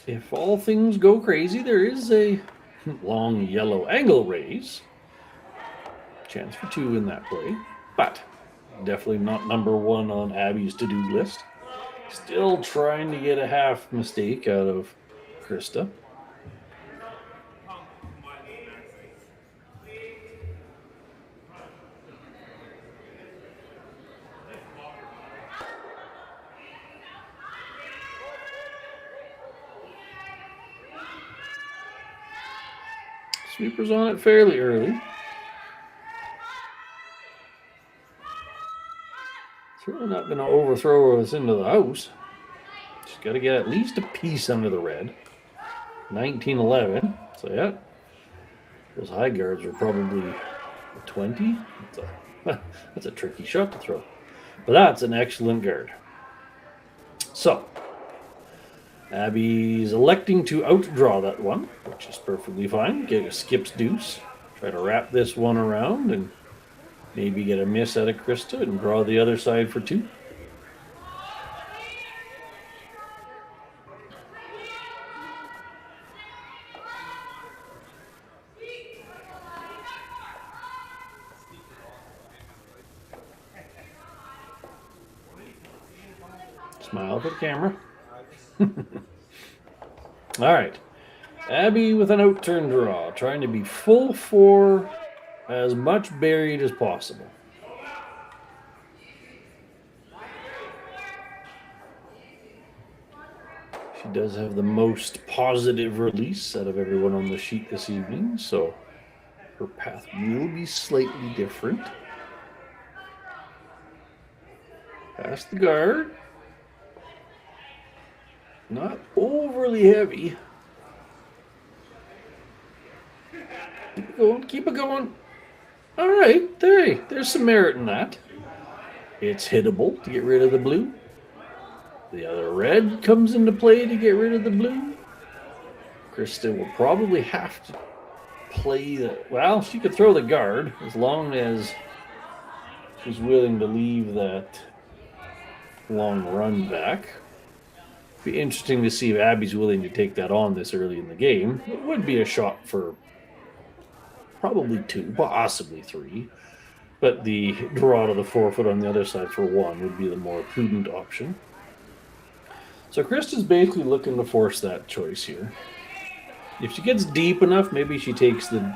If all things go crazy, there is a long yellow angle raise. Chance for two in that play, but definitely not number one on Abby's to-do list. Still trying to get a half mistake out of Krista. Sweeper's on it fairly early. Certainly not going to overthrow us into the house. Just got to get at least a piece under the red. 1911. So yeah, those high guards are probably 20. That's a tricky shot to throw. But that's an excellent guard. So, Abby's electing to outdraw that one, which is perfectly fine. Get a skips deuce. Try to wrap this one around and maybe get a miss out of Krista and draw the other side for two. Smile for the camera. All right. Abby with an outturn draw, trying to be full for as much buried as possible. She does have the most positive release out of everyone on the sheet this evening, so her path will be slightly different. Past the guard. Not overly heavy. Keep it going, keep it going. All right, there's some merit in that. It's hittable to get rid of the blue. The other red comes into play to get rid of the blue. Krista will probably have to play the... Well, she could throw the guard as long as she's willing to leave that long run back. Be interesting to see if Abby's willing to take that on this early in the game. It would be a shot for probably 2, possibly 3. But the draw to the 4-foot on the other side for 1 would be the more prudent option. So Krista's basically looking to force that choice here. If she gets deep enough, maybe she takes the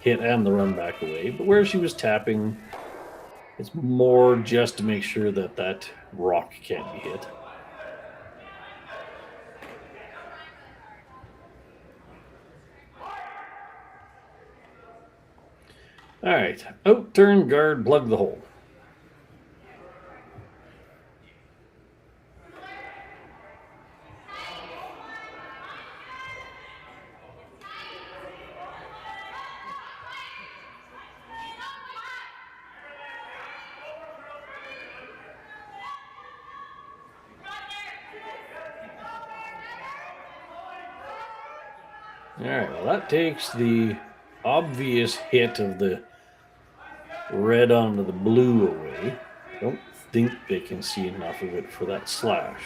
hit and the run back away. But where she was tapping, it's more just to make sure that that rock can't be hit. All right, out, turn, guard, plug the hole. All right, well, that takes the obvious hit of the red onto the blue away. I don't think they can see enough of it for that slash.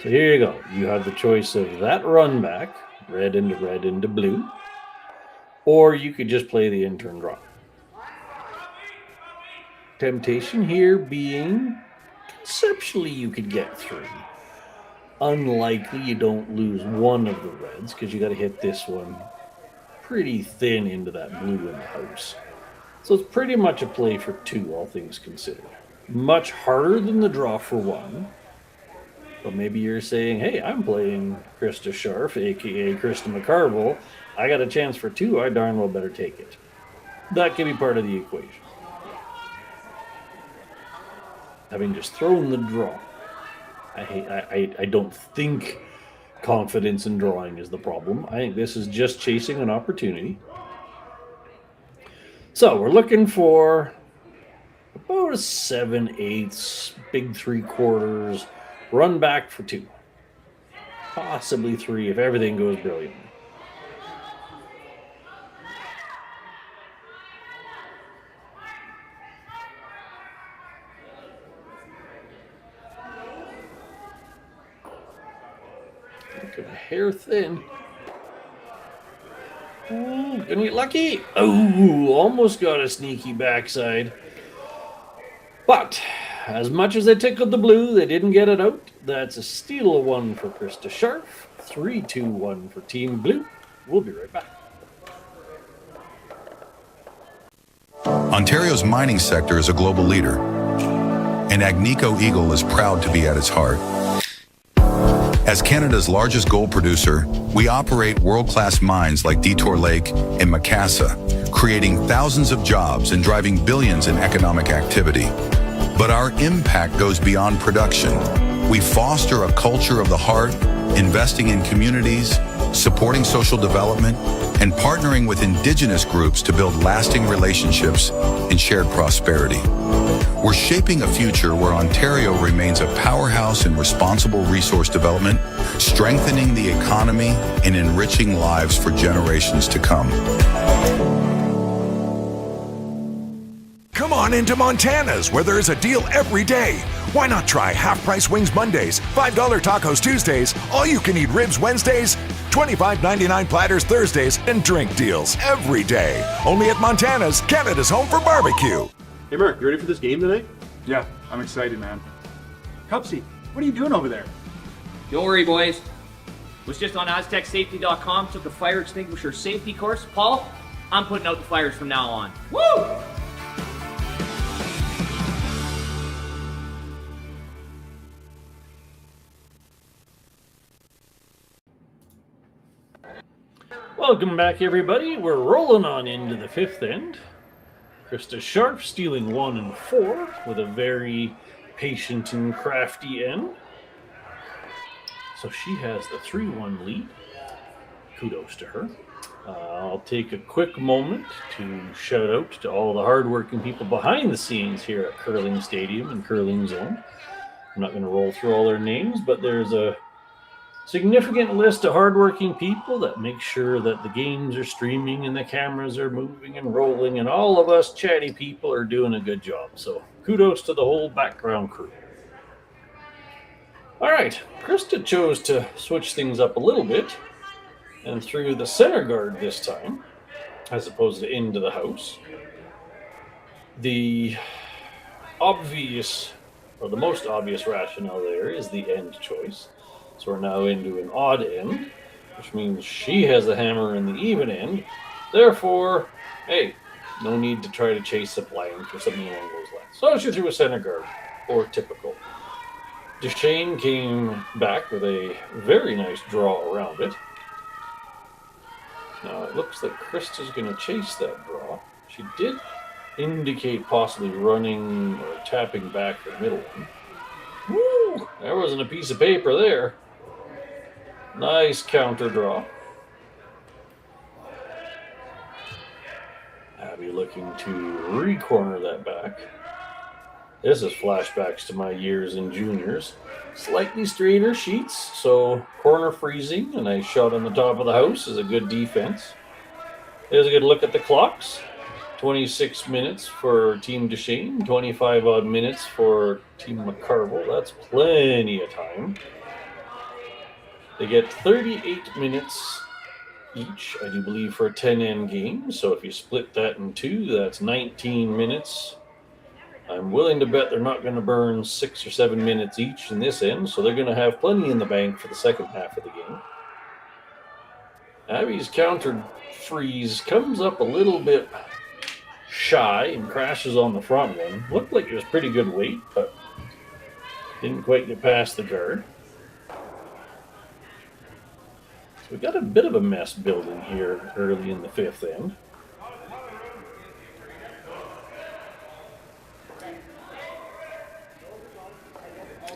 So here you go. You have the choice of that run back, red into blue, or you could just play the in-turn draw. Temptation here being conceptually you could get 3. Unlikely you don't lose one of the reds because you got to hit this one pretty thin into that blue in the house. So it's pretty much a play for 2, all things considered. Much harder than the draw for 1. But maybe you're saying, hey, I'm playing Krista Scharf, a.k.a. Krista McCarville. I got a chance for 2. I darn well better take it. That can be part of the equation. Having just thrown the draw. I don't think confidence in drawing is the problem. I think this is just chasing an opportunity. So we're looking for about a 7/8, big 3/4, run back for 2. Possibly 3 if everything goes brilliantly. Looking a hair thin. Ooh, gonna get lucky. Oh, almost got a sneaky backside. But as much as they tickled the blue, they didn't get it out. That's a steal of 1 for Krista Scharf. 3-2-1 for Team Blue. We'll be right back. Ontario's mining sector is a global leader, and Agnico Eagle is proud to be at its heart. As Canada's largest gold producer, we operate world-class mines like Detour Lake and Macassa, creating thousands of jobs and driving billions in economic activity. But our impact goes beyond production. We foster a culture of the heart, investing in communities, supporting social development, and partnering with Indigenous groups to build lasting relationships and shared prosperity. We're shaping a future where Ontario remains a powerhouse in responsible resource development, strengthening the economy and enriching lives for generations to come. Come on into Montana's, where there's a deal every day. Why not try half-price wings Mondays, $5 tacos Tuesdays, all-you-can-eat ribs Wednesdays, $25.99 platters Thursdays, and drink deals every day. Only at Montana's, Canada's home for barbecue. Hey Mark, you ready for this game tonight? Yeah, I'm excited, man. Cupsy, what are you doing over there? Don't worry, boys. Was just on AztecSafety.com, took a fire extinguisher safety course. Paul, I'm putting out the fires from now on. Woo! Welcome back, everybody. We're rolling on into the 5th end. Krista Scharf stealing 1 and 4 with a very patient and crafty end. So she has the 3-1 lead. Kudos to her. I'll take a quick moment to shout out to all the hardworking people behind the scenes here at Curling Stadium and Curling Zone. I'm not going to roll through all their names, but there's a significant list of hardworking people that make sure that the games are streaming and the cameras are moving and rolling, and all of us chatty people are doing a good job. So kudos to the whole background crew. All right, Krista chose to switch things up a little bit and threw the center guard this time, as opposed to into the house. The obvious, or the most obvious rationale there is the end choice. So we're now into an odd end, which means she has the hammer in the even end. Therefore, hey, no need to try to chase up line for something along those lines. So she threw a center guard, or typical. Deschene came back with a very nice draw around it. Now it looks like Krista's going to chase that draw. She did indicate possibly running or tapping back the middle one. Woo! There wasn't a piece of paper there. Nice counter draw. Abby looking to re-corner that back. This is flashbacks to my years in juniors. Slightly straighter sheets, so corner freezing, and a shot on the top of the house is a good defense. There's a good look at the clocks. 26 minutes for Team Deschene, 25 odd minutes for Team McCarville. That's plenty of time. They get 38 minutes each, I do believe, for a 10-end game. So if you split that in two, that's 19 minutes. I'm willing to bet they're not going to burn 6 or 7 minutes each in this end, so they're going to have plenty in the bank for the second half of the game. Abby's counter freeze comes up a little bit shy and crashes on the front one. Looked like it was pretty good weight, but didn't quite get past the guard. So we got a bit of a mess building here early in the fifth end.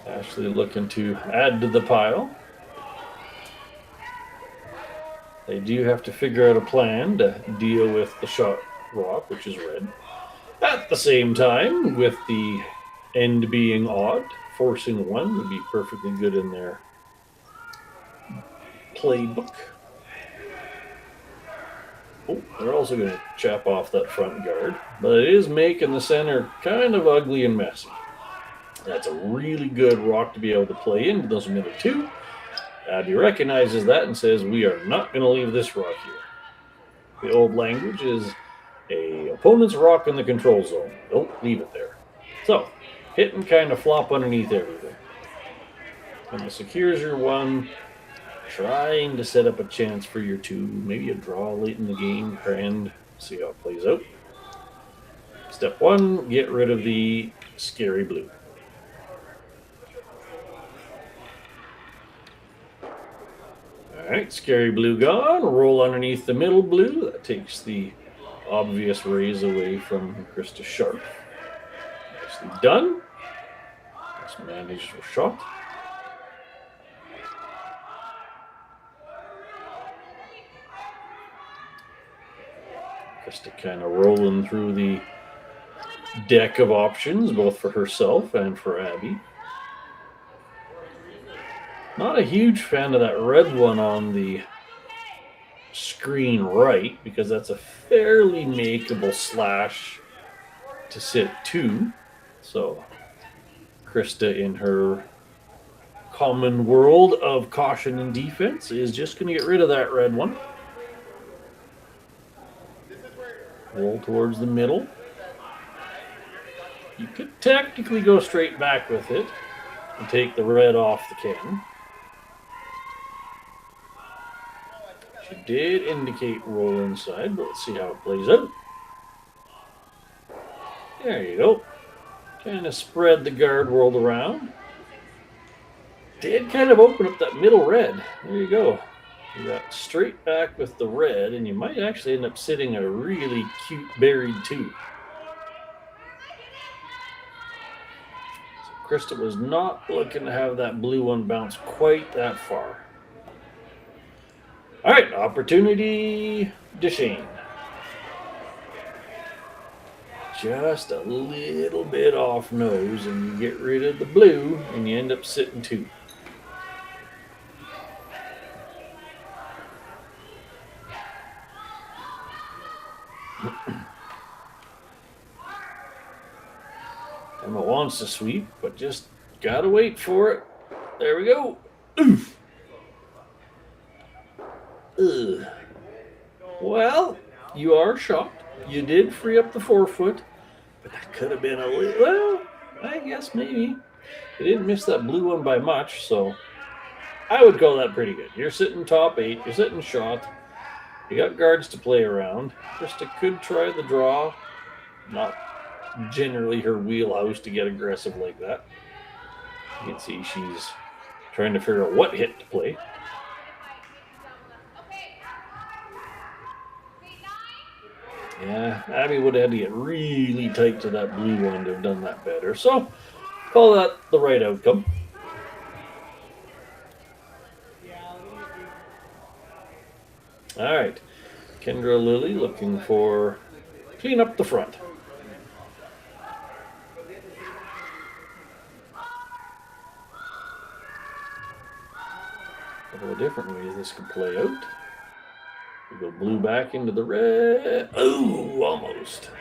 Ashley looking to add to the pile. They do have to figure out a plan to deal with the shot rock, which is red. At the same time, with the end being odd, forcing one would be perfectly good in their playbook. Oh, they're also going to chop off that front guard, but it is making the center kind of ugly and messy. That's a really good rock to be able to play into those middle two. Abby recognizes that and says, we are not going to leave this rock here. The old language is a opponent's rock in the control zone. Don't leave it there. So, hit and kind of flop underneath everything. When it secures your one, trying to set up a chance for your two. Maybe a draw late in the game, and see how it plays out. Step one, get rid of the scary blue. Alright, scary blue gone. Roll underneath the middle blue. That takes the obvious raise away from Krista Scharf. Nicely done. Let's manage the shot. Krista kind of rolling through the deck of options, both for herself and for Abby. Not a huge fan of that red one on the screen right, because that's a fairly makeable slash to sit two. So Krista, in her common world of caution and defense, is just going to get rid of that red one. Roll towards the middle. You could technically go straight back with it and take the red off the can. She did indicate roll inside, but let's see how it plays out. There you go. Kind of spread the guard world around. Did kind of open up that middle red. There you go. You got straight back with the red, and you might actually end up sitting a really cute buried two. So Krista was not looking to have that blue one bounce quite that far. All right, opportunity, Deschene. Just a little bit off nose, and you get rid of the blue, and you end up sitting two. Emma wants to sweep, but just gotta wait for it. There we go. Oof. Ugh. Well, you are shocked. You did free up the forefoot, but that could have been a little, well, I guess maybe. You didn't miss that blue one by much, so I would call that pretty good. You're sitting top 8, you're sitting shot, you got guards to play around. Krista could try the draw, not generally her wheelhouse to get aggressive like that. You can see she's trying to figure out what hit to play. Yeah, Abby would have had to get really tight to that blue one to have done that better. So, call that the right outcome. All right. Kendra Lilly looking for clean up the front. A couple of different ways this could play out. We go blue back into the red. Oh, almost.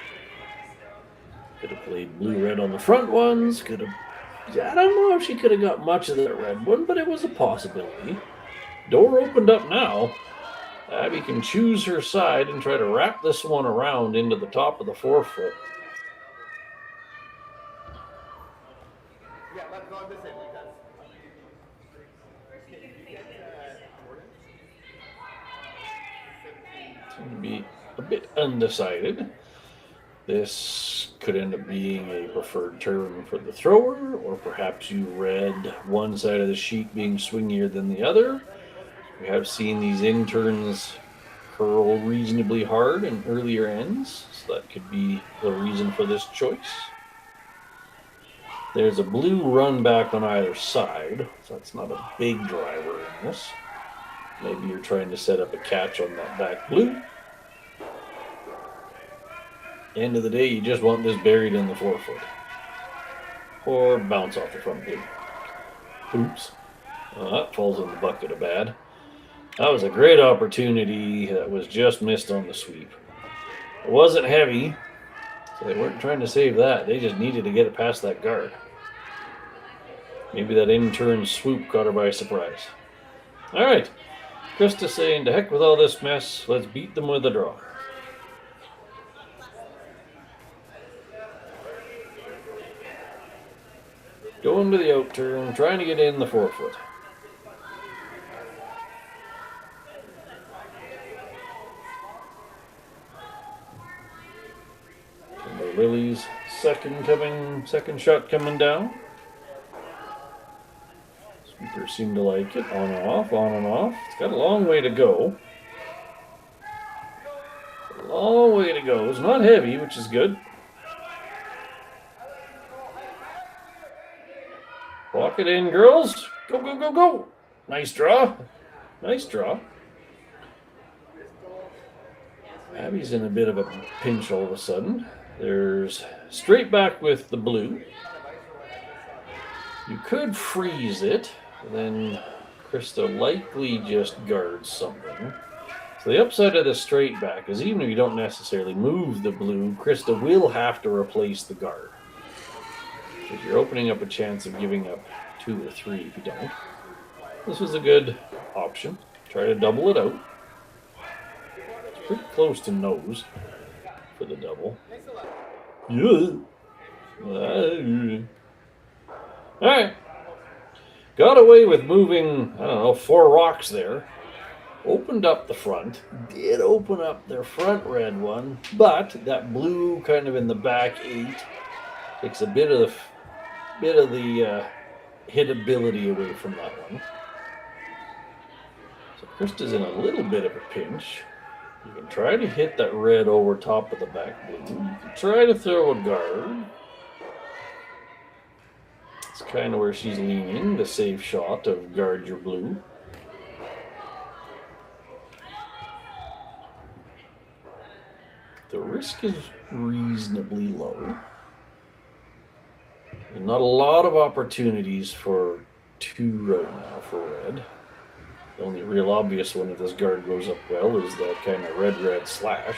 Could have played blue-red on the front ones. Could have. I don't know if she could have got much of that red one, but it was a possibility. Door opened up now. Abby can choose her side and try to wrap this one around into the top of the forefoot. Seem to be a bit undecided. This could end up being a preferred turn for the thrower, or perhaps you read one side of the sheet being swingier than the other. We have seen these interns curl reasonably hard in earlier ends, so that could be the reason for this choice. There's a blue run back on either side, so that's not a big driver in this. Maybe you're trying to set up a catch on that back blue. End of the day, you just want this buried in the forefoot. Or bounce off the front blue. Oops. Well, that falls in the bucket of bad. That was a great opportunity that was just missed on the sweep. It wasn't heavy, so they weren't trying to save that. They just needed to get it past that guard. Maybe that in-turn swoop caught her by surprise. All right. Krista saying, to heck with all this mess. Let's beat them with a draw. Going to the out turn, trying to get in the forefoot. Lily's second shot coming down. Sweepers seem to like it. On and off, on and off. It's got a long way to go. A long way to go. It's not heavy, which is good. Walk it in, girls. Go, go, go, go. Nice draw. Nice draw. Abby's in a bit of a pinch all of a sudden. There's straight back with the blue. You could freeze it, then Krista likely just guards something. So the upside of the straight back is even if you don't necessarily move the blue, Krista will have to replace the guard. Because you're opening up a chance of giving up 2 or 3 if you don't. This was a good option. Try to double it out. It's pretty close to nose for the double. Yeah. Alright. Got away with moving, 4 rocks there. Opened up the front. Did open up their front red one, but that blue kind of in the back 8 takes a bit of the hitability away from that one. So Krista's in a little bit of a pinch. You can try to hit that red over top of the back blue. You can try to throw a guard. It's kind of where she's leaning, the safe shot of guard your blue. The risk is reasonably low. There's not a lot of opportunities for 2 right now for red. The only real obvious one if this guard goes up well is that kind of red-red slash.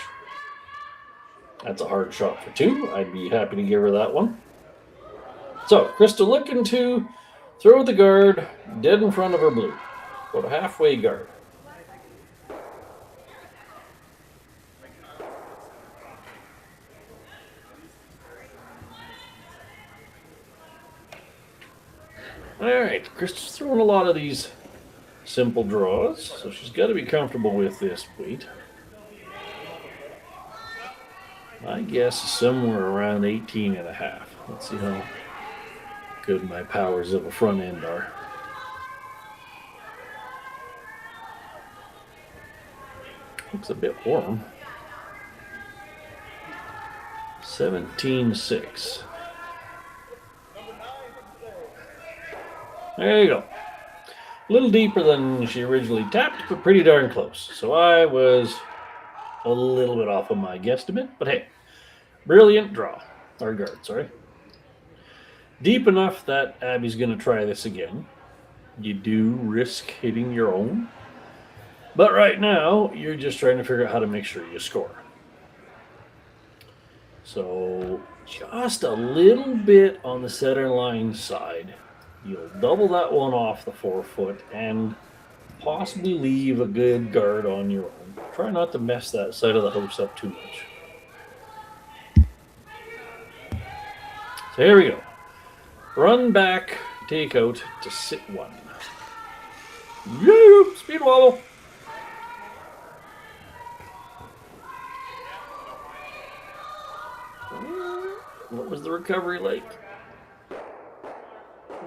That's a hard shot for 2. I'd be happy to give her that one. So, Krista looking to throw the guard dead in front of her blue. About a halfway guard. Alright, Krista's throwing a lot of these simple draws, so she's got to be comfortable with this weight. My guess is somewhere around 18.5. Let's see how good my powers of a front end are. Looks a bit warm. 17.6. There you go. A little deeper than she originally tapped, but pretty darn close. So I was a little bit off of my guesstimate, but hey, brilliant draw. Or guard, sorry. Deep enough that Abby's going to try this again. You do risk hitting your own. But right now, you're just trying to figure out how to make sure you score. So, just a little bit on the center line side. You'll double that one off the 4-foot and possibly leave a good guard on your own. Try not to mess that side of the house up too much. So here we go. Run back, take out to sit 1. Yeah, speed wobble. What was the recovery like?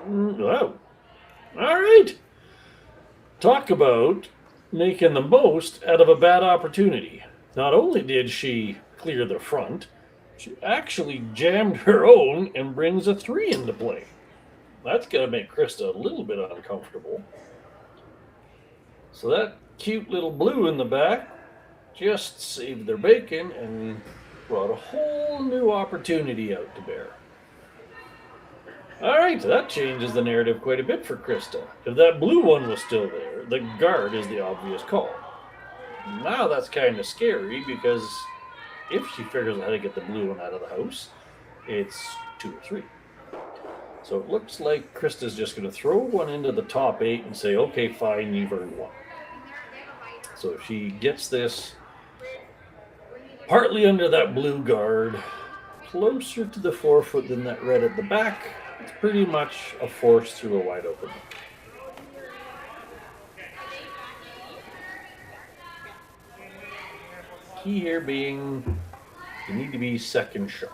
Wow. All right. Talk about making the most out of a bad opportunity. Not only did she clear the front, she actually jammed her own and brings a 3 into play. That's going to make Krista a little bit uncomfortable. So that cute little blue in the back just saved their bacon and brought a whole new opportunity out to bear. All right, that changes the narrative quite a bit for Krista. If that blue one was still there, the guard is the obvious call. Now that's kind of scary because if she figures out how to get the blue one out of the house, it's 2 or 3. So it looks like Krista's just going to throw one into the top 8 and say, okay, fine, you've earned 1. So if she gets this partly under that blue guard, closer to the 4-foot than that red at the back, it's pretty much a force through a wide open. Key here being you need to be second shot.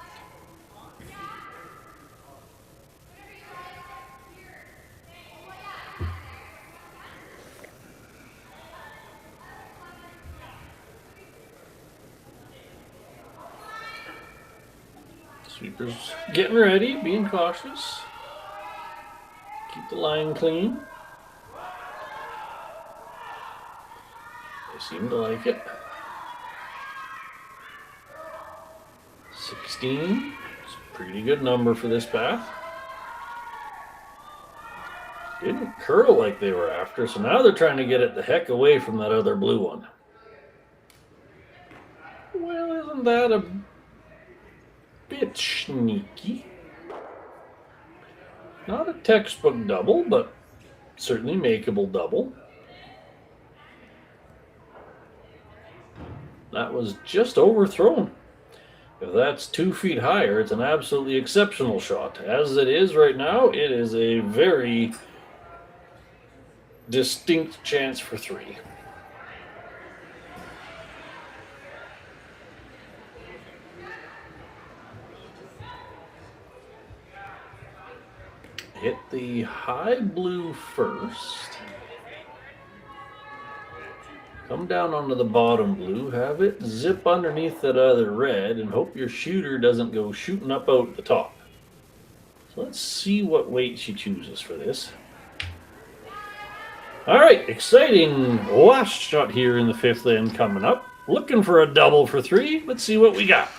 Sweeper's getting ready, being cautious. Keep the line clean. They seem to like it. 16. It's a pretty good number for this path. Didn't curl like they were after, so now they're trying to get it the heck away from that other blue one. Well, isn't that a bit sneaky? Not a textbook double, but certainly makeable double. That was just overthrown. If that's 2 feet higher, it's an absolutely exceptional shot. As it is right now, it is a very distinct chance for 3. Hit the high blue first. Come down onto the bottom blue, have it zip underneath that other red, and hope your shooter doesn't go shooting up out the top. So let's see what weight she chooses for this. All right, exciting last shot here in the 5th end coming up. Looking for a double for 3. Let's see what we got.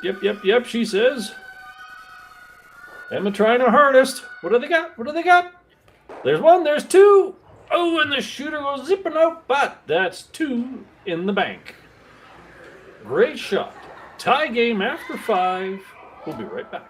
Yep, she says. Emma trying her hardest. What do they got? There's 1, there's 2. Oh, and the shooter was zipping out, but that's 2 in the bank. Great shot. Tie game after 5. We'll be right back.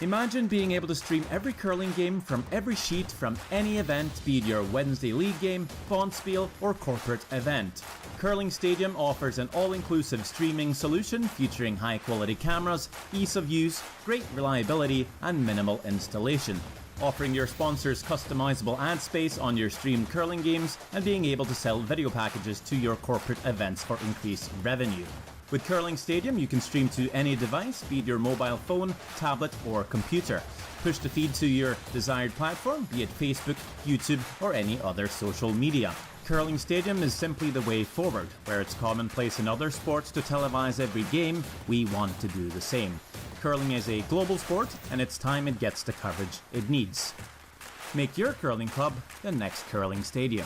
Imagine being able to stream every curling game from every sheet from any event, be it your Wednesday league game, Bonspiel, or corporate event. Curling Stadium offers an all-inclusive streaming solution featuring high-quality cameras, ease of use, great reliability, and minimal installation. Offering your sponsors customizable ad space on your streamed curling games and being able to sell video packages to your corporate events for increased revenue. With Curling Stadium, you can stream to any device, be it your mobile phone, tablet, or computer. Push the feed to your desired platform, be it Facebook, YouTube, or any other social media. Curling Stadium is simply the way forward. Where it's commonplace in other sports to televise every game, we want to do the same. Curling is a global sport, and it's time it gets the coverage it needs. Make your curling club the next Curling Stadium.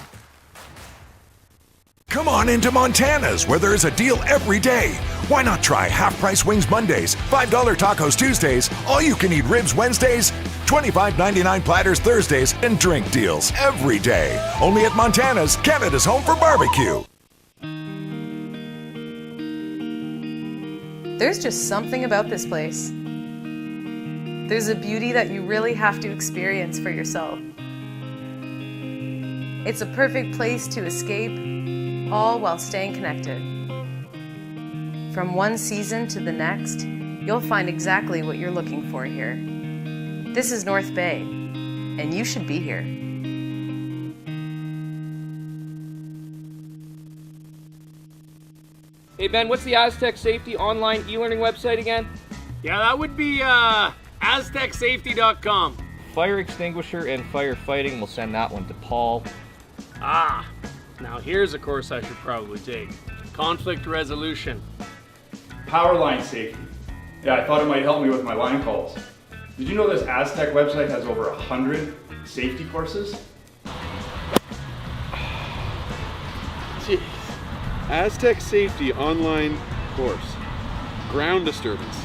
Come on into Montana's, where there is a deal every day. Why not try half-price wings Mondays, $5 tacos Tuesdays, all-you-can-eat ribs Wednesdays, $25.99 platters Thursdays, and drink deals every day. Only at Montana's, Canada's home for barbecue. There's just something about this place. There's a beauty that you really have to experience for yourself. It's a perfect place to escape, all while staying connected. From one season to the next, you'll find exactly what you're looking for here. This is North Bay, and you should be here. Hey Ben, what's the Aztec Safety online e-learning website again? Yeah, that would be aztecsafety.com. Fire extinguisher and firefighting, we'll send that one to Paul. Ah, now here's a course I should probably take. Conflict resolution. Power line safety. Yeah, I thought it might help me with my line calls. Did you know this Aztec website has over 100 safety courses? Jeez. Aztec Safety online course. Ground disturbance.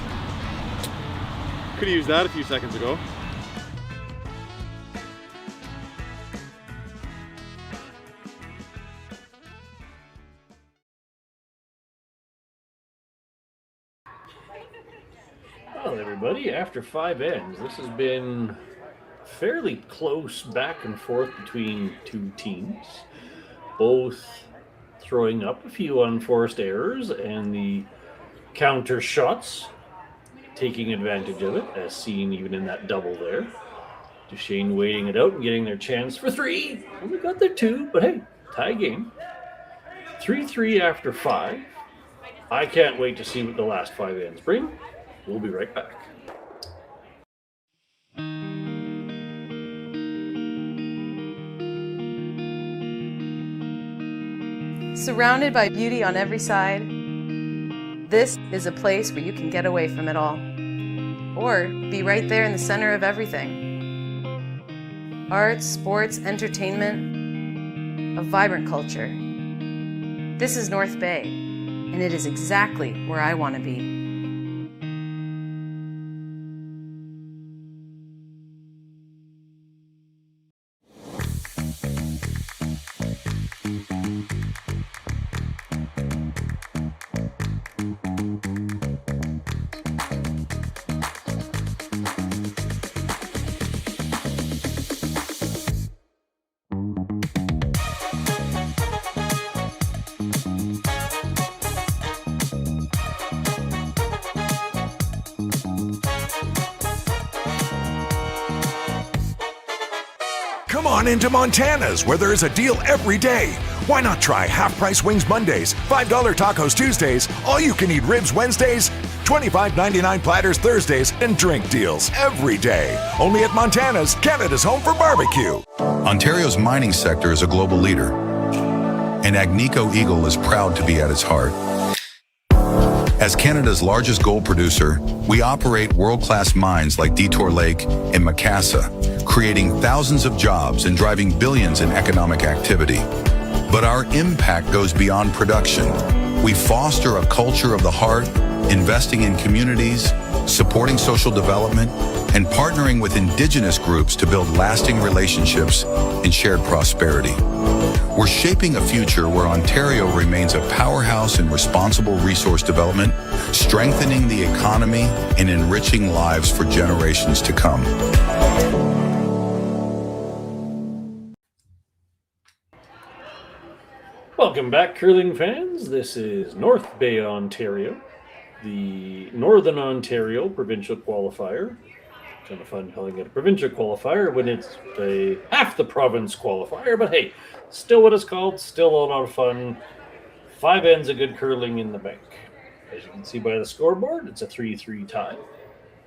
Could have used that a few seconds ago. Well, everybody, after 5 ends, this has been fairly close back and forth between 2 teams, both throwing up a few unforced errors and the counter shots taking advantage of it, as seen even in that double there. Deschene waiting it out and getting their chance for 3. Only got their 2, but hey, tie game. 3-3 after 5. I can't wait to see what the last 5 ends bring. We'll be right back. Surrounded by beauty on every side, this is a place where you can get away from it all, or be right there in the center of everything. Arts, sports, entertainment, a vibrant culture. This is North Bay, and it is exactly where I want to be. Come on into Montana's, where there is a deal every day. Why not try half-price wings Mondays, $5 tacos Tuesdays, all-you-can-eat ribs Wednesdays, $25.99 platters Thursdays, and drink deals every day. Only at Montana's, Canada's home for barbecue. Ontario's mining sector is a global leader, and Agnico Eagle is proud to be at its heart. As Canada's largest gold producer, we operate world-class mines like Detour Lake and Macassa, creating thousands of jobs and driving billions in economic activity. But our impact goes beyond production. We foster a culture of the heart, investing in communities, supporting supporting social development, and partnering with Indigenous groups to build lasting relationships and shared prosperity. We're shaping a future where Ontario remains a powerhouse in responsible resource development, strengthening the economy and enriching lives for generations to come. Welcome back, curling fans. This is North Bay, Ontario, the Northern Ontario Provincial Qualifier. Kind of fun calling it a provincial qualifier when it's a half the province qualifier, but hey, still what it's called, still a lot of fun. 5 ends of good curling in the bank. As you can see by the scoreboard, it's a 3-3 tie.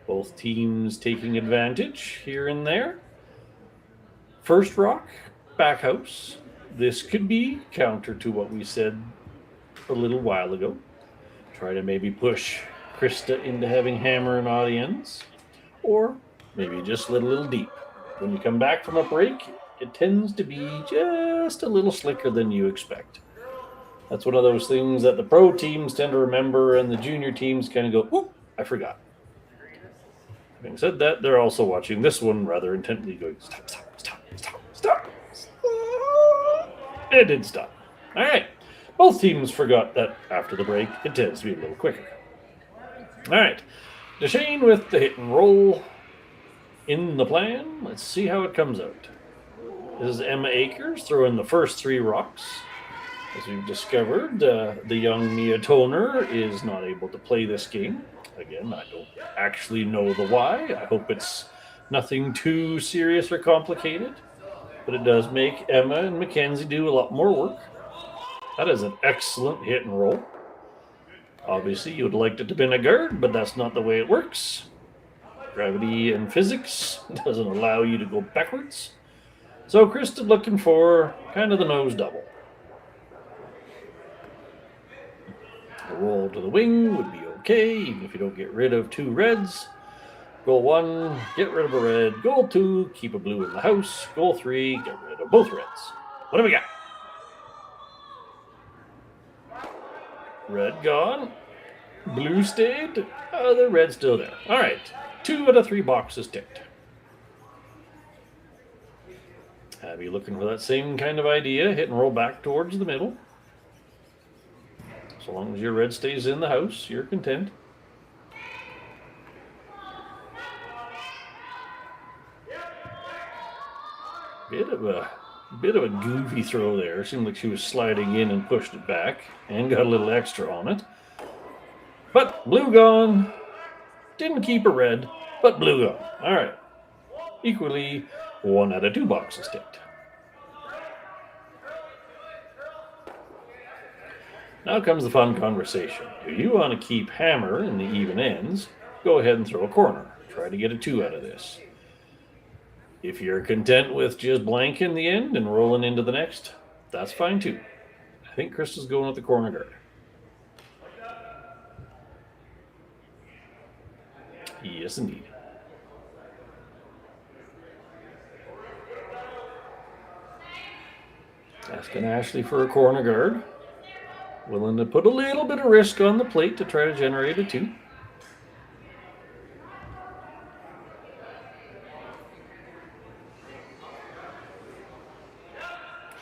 Both teams taking advantage here and there. First rock, back house. This could be counter to what we said a little while ago. Try to maybe push Krista into having hammer and audience, or maybe just let a little deep. When you come back from a break, it tends to be just a little slicker than you expect. That's one of those things that the pro teams tend to remember and the junior teams kind of go, "Oop, I forgot." Having said that, they're also watching this one rather intently going, "Stop, stop, stop, stop, stop, stop." It did stop. All right. Both teams forgot that after the break, it tends to be a little quicker. All right. Deschene with the hit and roll in the plan. Let's see how it comes out. This is Emma Akers throwing the first 3 rocks. As we've discovered, the young Neotoner is not able to play this game. Again, I don't actually know the why. I hope it's nothing too serious or complicated. But it does make Emma and Mackenzie do a lot more work. That is an excellent hit and roll. Obviously, you would like it to have been a guard, but that's not the way it works. Gravity and physics doesn't allow you to go backwards. So Krista looking for kind of the nose double. A roll to the wing would be okay, even if you don't get rid of 2 reds. Goal 1, get rid of a red. Goal 2, keep a blue in the house. Goal 3, get rid of both reds. What do we got? Red gone. Blue stayed. The red's still there. All right. 2 out of 3 boxes ticked. Abby looking for that same kind of idea. Hit and roll back towards the middle. So long as your red stays in the house, you're content. Bit of a goofy throw there. Seemed like she was sliding in and pushed it back and got a little extra on it. But blue gone. Didn't keep a red, but blue gone. All right. Equally, 1 out of 2 boxes ticked. Now comes the fun conversation. If you want to keep hammer in the even ends, go ahead and throw a corner. Try to get a 2 out of this. If you're content with just blank in the end and rolling into the next, that's fine too. I think Krista's going with the corner guard. Yes, indeed. Asking Ashley for a corner guard. Willing to put a little bit of risk on the plate to try to generate a 2.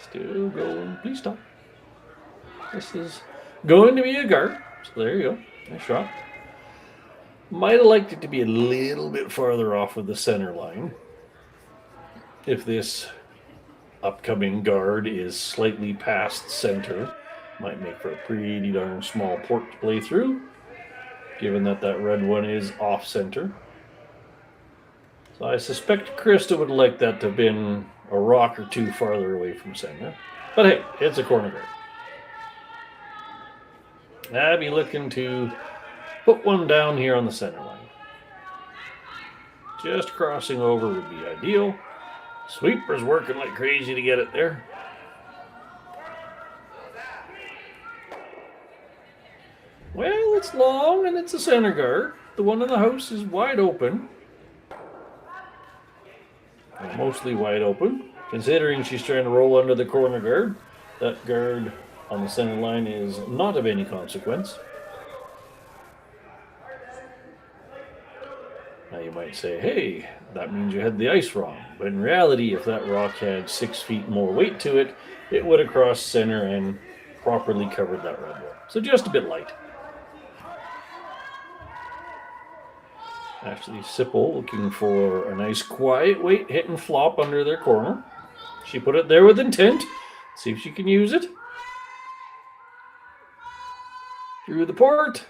Still going. Please stop. This is going to be a guard. So there you go. Nice shot. Might have liked it to be a little bit farther off of the center line. If this upcoming guard is slightly past center, might make for a pretty darn small port to play through, given that that red one is off center. So I suspect Krista would like that to have been a rock or 2 farther away from center. But hey, it's a corner guard. Abby looking to put one down here on the center line. Just crossing over would be ideal. Sweeper's working like crazy to get it there. Well, it's long and it's a center guard. The one in the house is wide open. Mostly wide open. Considering she's trying to roll under the corner guard, that guard on the center line is not of any consequence. Now you might say, hey, that means you had the ice wrong. But in reality, if that rock had 6 feet more weight to it, it would have crossed center and properly covered that red wall. So just a bit light. Ashley Sipple looking for a nice quiet weight hit and flop under their corner. She put it there with intent. See if she can use it. Through the port.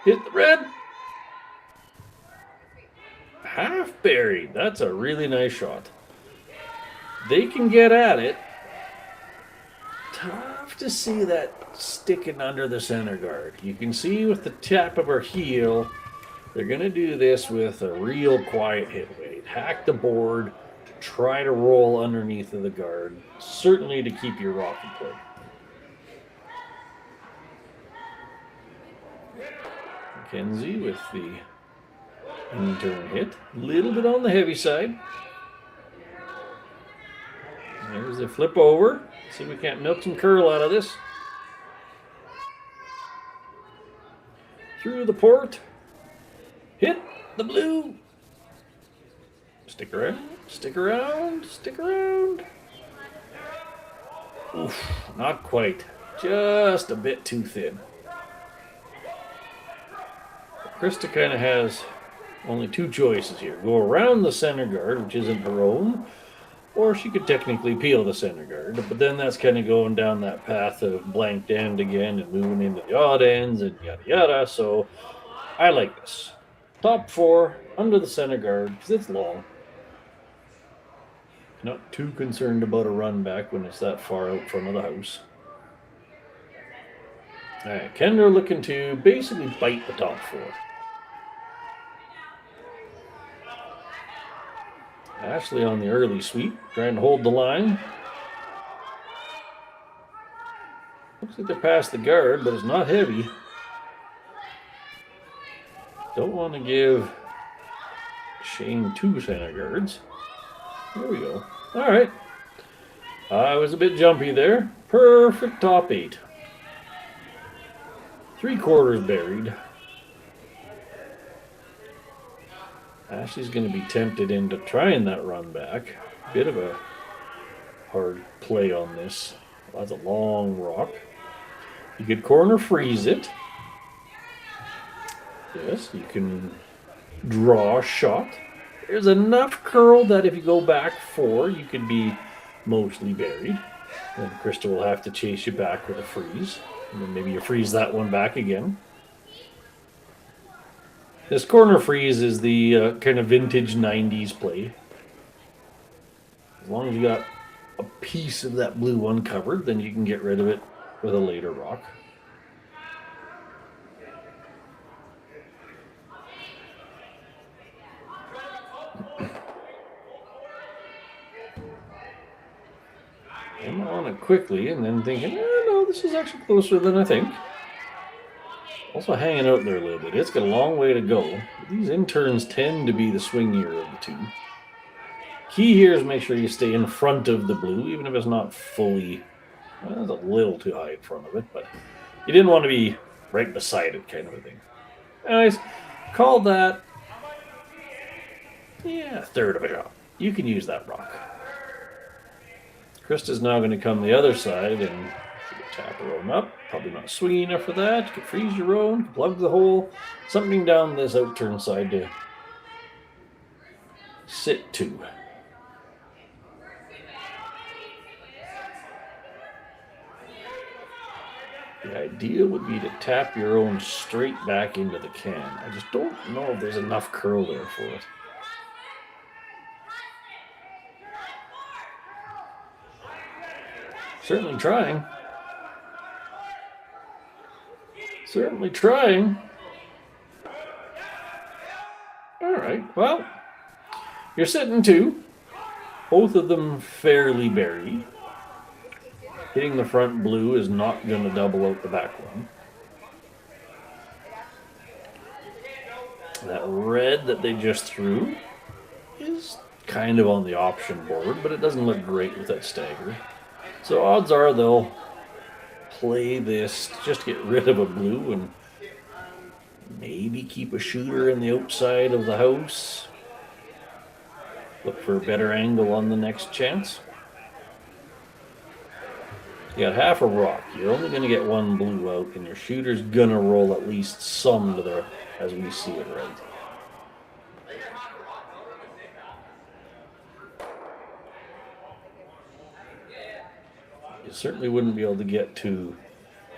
Hit the red. Half buried. That's a really nice shot. They can get at it. Tough to see that sticking under the center guard. You can see with the tap of her heel, they're going to do this with a real quiet hit weight. Hack the board to try to roll underneath of the guard. Certainly to keep your rock in play. Mackenzie with the in-turn hit. A little bit on the heavy side. There's the flip over. See if we can't milk some curl out of this. Through the port. Hit the blue. Stick around, stick around, stick around. Oof, not quite. Just a bit too thin. Krista kind of has only two choices here. Go around the center guard, which isn't her own, or she could technically peel the center guard, but then that's kind of going down that path of blanked end again and moving into the odd ends and yada yada, so I like this. Top four, under the center guard, because it's long. Not too concerned about a run back when it's that far out front of the house. Alright, Kendra looking to basically bite the top four. Ashley on the early sweep, trying to hold the line. Looks like they're past the guard, but it's not heavy. Don't want to give Shane two center guards. There we go. All right. I was a bit jumpy there. Perfect top eight. 3/4 buried. Ashley's going to be tempted into trying that run back. Bit of a hard play on this. Well, that's a long rock. You could corner freeze it. Yes, you can draw a shot. There's enough curl that if you go back 4, you could be mostly buried. Then Krista will have to chase you back with a freeze. And then maybe you freeze that one back again. This corner freeze is the kind of vintage 90s play. As long as you got a piece of that blue uncovered, then you can get rid of it with a later rock. I'm on it quickly and then thinking, no, this is actually closer than I think. Also hanging out there a little bit. It's got a long way to go. These interns tend to be the swingier of the two. Key here is make sure you stay in front of the blue, even if it's not fully, well, it's a little too high in front of it, but you didn't want to be right beside it kind of a thing. Anyways, call that, yeah, a third of a shot. You can use that rock. Krista's now going to come the other side and tap her own up. Probably not swingy enough for that. You can freeze your own, plug the hole. Something down this outturn side to sit to. The idea would be to tap your own straight back into the can. I just don't know if there's enough curl there for it. Certainly trying. Certainly trying. All right, well, you're sitting two. Both of them fairly buried. Hitting the front blue is not going to double out the back one. That red that they just threw is kind of on the option board, but it doesn't look great with that stagger. So odds are they'll play this just to get rid of a blue and Maybe keep a shooter in the outside of the house. Look for a better angle on the next chance. You got half a rock. You're only going to get one blue out, and your shooter's going to roll at least some to the, as we see it right. You certainly wouldn't be able to get to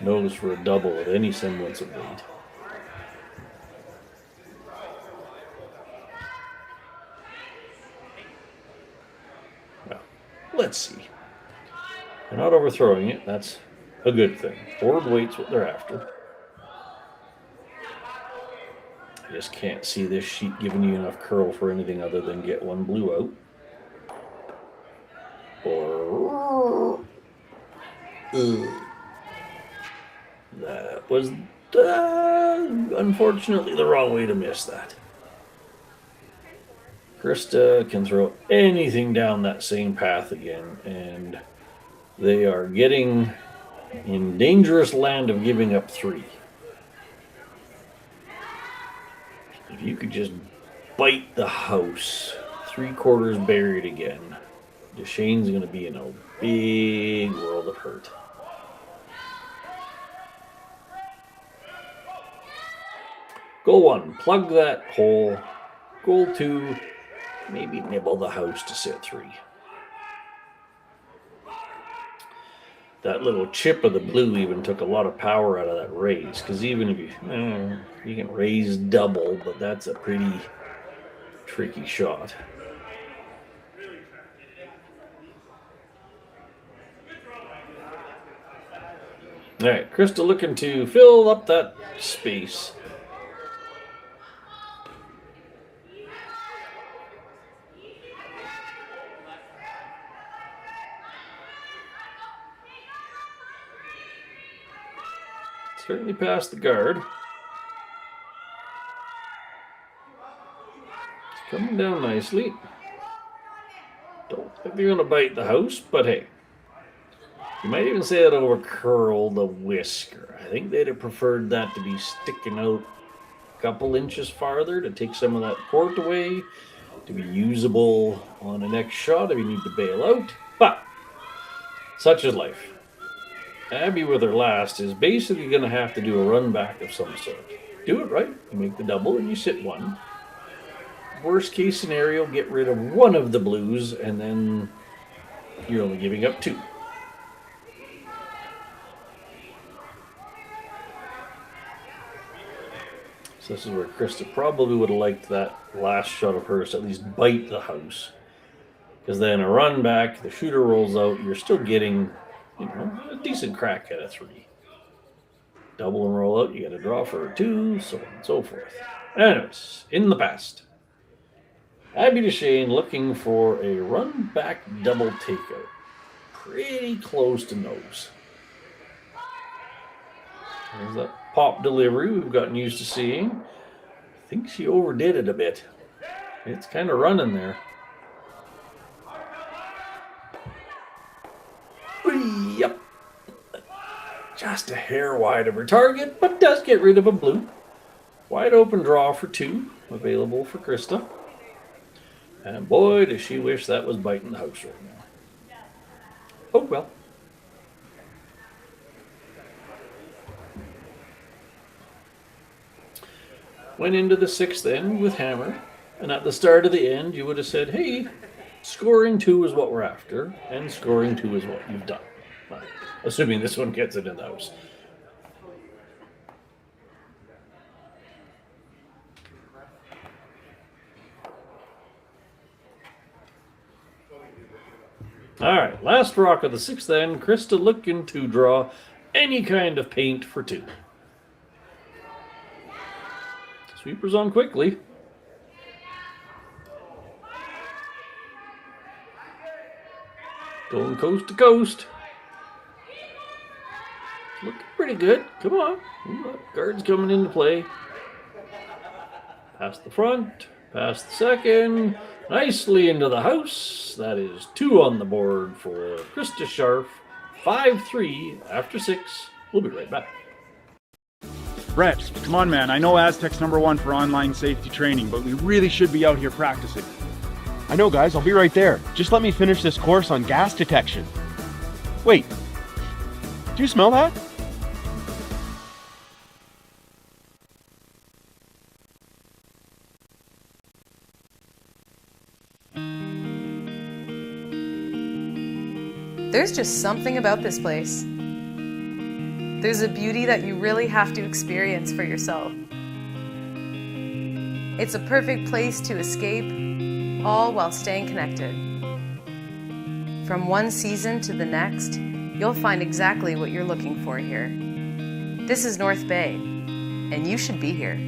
nose for a double with any semblance of weight. Well, let's see. They're not overthrowing it. That's a good thing. Forward weight's what they're after. I just can't see this sheet giving you enough curl for anything other than get one blue out. Or that was unfortunately the wrong way to miss that. Krista can throw anything down that same path again, and they are getting in dangerous land of giving up 3. If you could just bite the house, 3/4 buried again, Deschane's going to be in a big world of hurt. Goal 1, plug that hole. Goal 2, maybe nibble the house to sit 3. That little chip of the blue even took a lot of power out of that raise, because even if you can raise double, but that's a pretty tricky shot. All right, Krista looking to fill up that space. Certainly past the guard. It's coming down nicely. Don't think they're going to bite the house, but hey. You might even say that over curl the whisker. I think they'd have preferred that to be sticking out a couple inches farther to take some of that port away, to be usable on the next shot if you need to bail out. But such is life. Abby with her last is basically going to have to do a run back of some sort. Do it right. You make the double and you sit 1. Worst case scenario, get rid of one of the blues and then you're only giving up 2. So this is where Krista probably would have liked that last shot of hers to at least bite the house. Because then a run back, the shooter rolls out, you're still getting, a decent crack at a 3. Double and roll out, you get a draw for a 2, so on and so forth. Anyways, in the past, Abby Deschene looking for a run back double takeout. Pretty close to nose. There's that pop delivery we've gotten used to seeing. I think she overdid it a bit. It's kind of running there. Yep. Just a hair wide of her target, but does get rid of a blue. Wide open draw for 2, available for Krista. And boy, does she wish that was biting the house right now. Oh well. Went into the 6th end with hammer, and at the start of the end, you would have said, hey, scoring 2 is what we're after, and scoring 2 is what you've done. Well, assuming this one gets it in the house. All right, last rock of the 6th end, Krista looking to draw any kind of paint for 2. Sweepers on quickly. Going coast to coast. Looking pretty good. Come on. Ooh, guard's coming into play. Past the front. Past the second. Nicely into the house. That is 2 on the board for Krista Scharf. 5-3 after 6. We'll be right back. Brett, come on, man. I know Aztec's #1 for online safety training, but we really should be out here practicing. I know, guys. I'll be right there. Just let me finish this course on gas detection. Wait. Do you smell that? There's just something about this place. There's a beauty that you really have to experience for yourself. It's a perfect place to escape, all while staying connected. From one season to the next, you'll find exactly what you're looking for here. This is North Bay, and you should be here.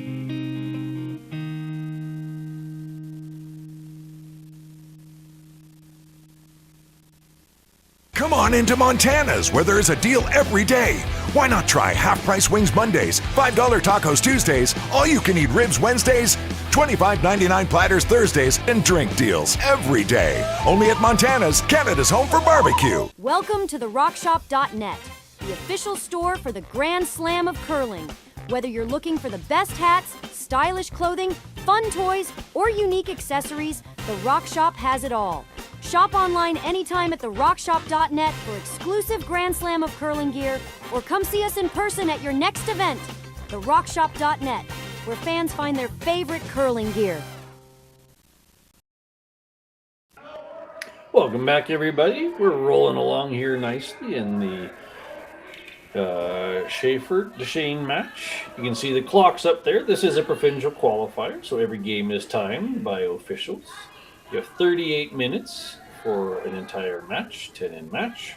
Come on into Montana's, where there is a deal every day. Why not try half-price wings Mondays, $5 tacos Tuesdays, all-you-can-eat ribs Wednesdays, $25.99 platters Thursdays, and drink deals every day. Only at Montana's, Canada's home for barbecue. Welcome to the rockshop.net, the official store for the Grand Slam of curling. Whether you're looking for the best hats, stylish clothing, fun toys, or unique accessories, the Rock Shop has it all. Shop online anytime at therockshop.net for exclusive Grand Slam of curling gear, or come see us in person at your next event. Therockshop.net, where fans find their favorite curling gear. Welcome back, everybody. We're rolling along here nicely in the Deschene match. You can see the clocks up there. This is a provincial qualifier, so every game is timed by officials. You have 38 minutes for an entire match, 10-in match.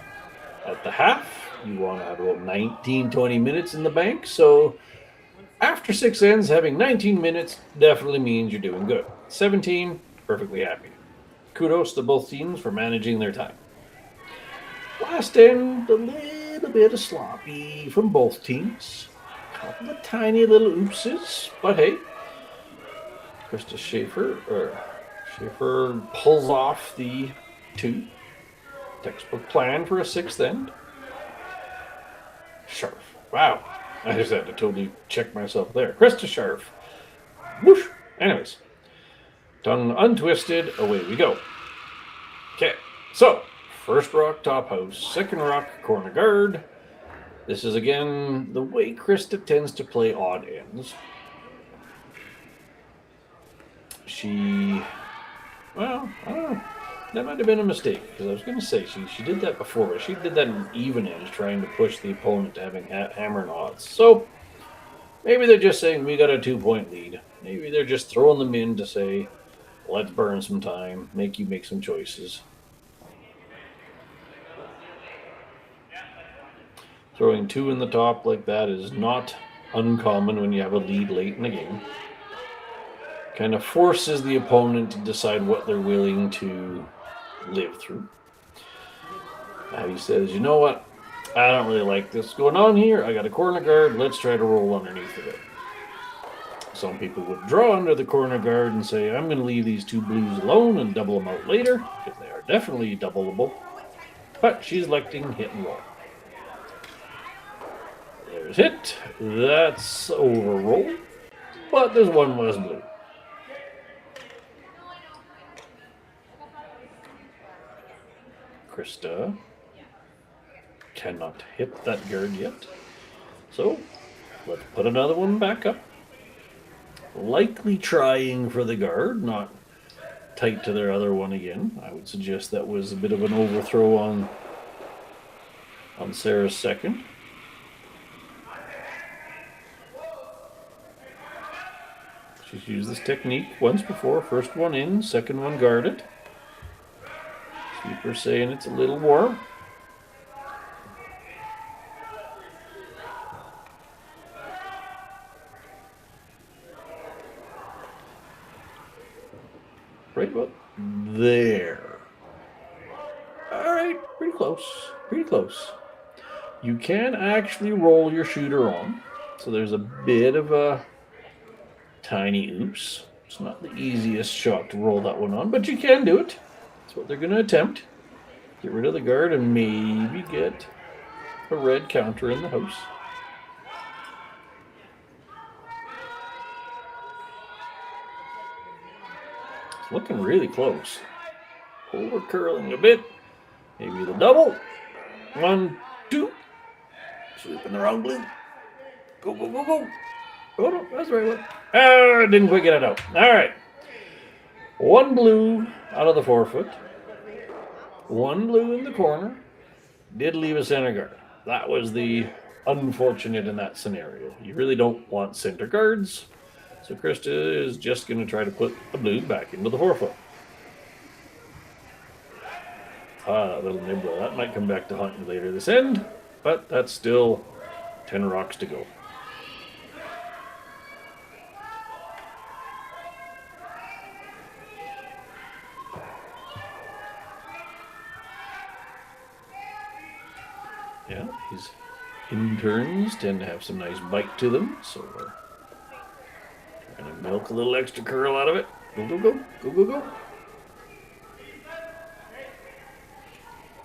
At the half, you want to have about 19-20 minutes in the bank, so after 6 ends, having 19 minutes definitely means you're doing good. 17, perfectly happy. Kudos to both teams for managing their time. Last end, a little bit of sloppy from both teams. A couple of tiny little oopses, but hey, Krista Schaefer pulls off the 2. Textbook plan for a 6th end. Scharf. Wow. I just had to totally check myself there. Krista Scharf. Whoosh. Anyways. Tongue untwisted. Away we go. Okay. So, first rock, top house. Second rock, corner guard. This is, again, the way Krista tends to play odd ends. Well, I don't know. That might have been a mistake, because I was going to say she did that before, but she did that in even ends, trying to push the opponent to having hammer odds. So maybe they're just saying we got a 2-point lead. Maybe they're just throwing them in to say, let's burn some time, make you make some choices. Throwing 2 in the top like that is not uncommon when you have a lead late in the game. Kind of forces the opponent to decide what they're willing to live through. Now he says, you know what? I don't really like this going on here. I got a corner guard. Let's try to roll underneath of it. Some people would draw under the corner guard and say, I'm going to leave these 2 blues alone and double them out later, because they are definitely doubleable. But she's electing hit and roll. There's hit. That's overroll. But there's 1 less blue. Krista cannot hit that guard yet. So, let's put another one back up. Likely trying for the guard, not tight to their other one again. I would suggest that was a bit of an overthrow on Sarah's second. She's used this technique once before. First one in, second one guarded. Keeper saying it's a little warm. Right about there. All right, pretty close. Pretty close. You can actually roll your shooter on. So there's a bit of a tiny oops. It's not the easiest shot to roll that one on, but you can do it. That's what they're going to attempt. Get rid of the guard and maybe get a red counter in the house. Looking really close. Over curling a bit. Maybe the double. 1, 2. Sweeping the wrong blue. Go, go, go, go. Oh, no, that's the right one. Ah, didn't quite get it out. All right. 1 blue out of the 4-foot. 1 blue in the corner. Did leave a center guard. That was the unfortunate in that scenario. You really don't want center guards. So Krista is just going to try to put the blue back into the 4-foot. That little nibbler. That might come back to haunt you later this end, but that's still 10 rocks to go. Yeah, these interns tend to have some nice bite to them, so we're trying to milk a little extra curl out of it. Go, go, go, go, go, go.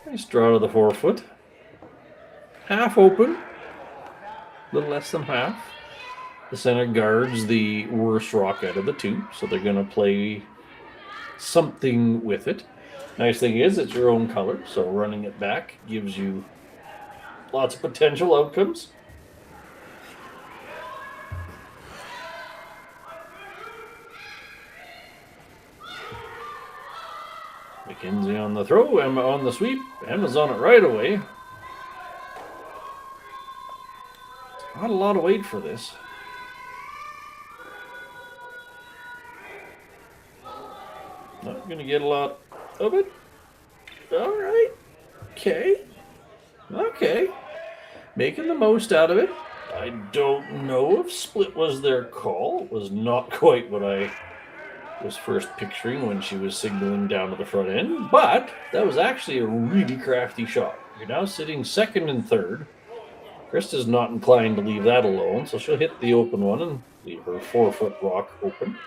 Nice draw to the 4-foot. Half open. A little less than half. The center guards the worst rock out of the 2, so they're going to play something with it. Nice thing is it's your own color, so running it back gives you lots of potential outcomes. McKenzie on the throw, Emma on the sweep. Emma's on it right away. Not a lot of weight for this. Not going to get a lot of it. All right. Okay. Okay. Making the most out of it. I don't know if split was their call. It was not quite what I was first picturing when she was signaling down to the front end, but that was actually a really crafty shot. You're now sitting second and third. Krista's not inclined to leave that alone, so she'll hit the open one and leave her 4-foot rock open.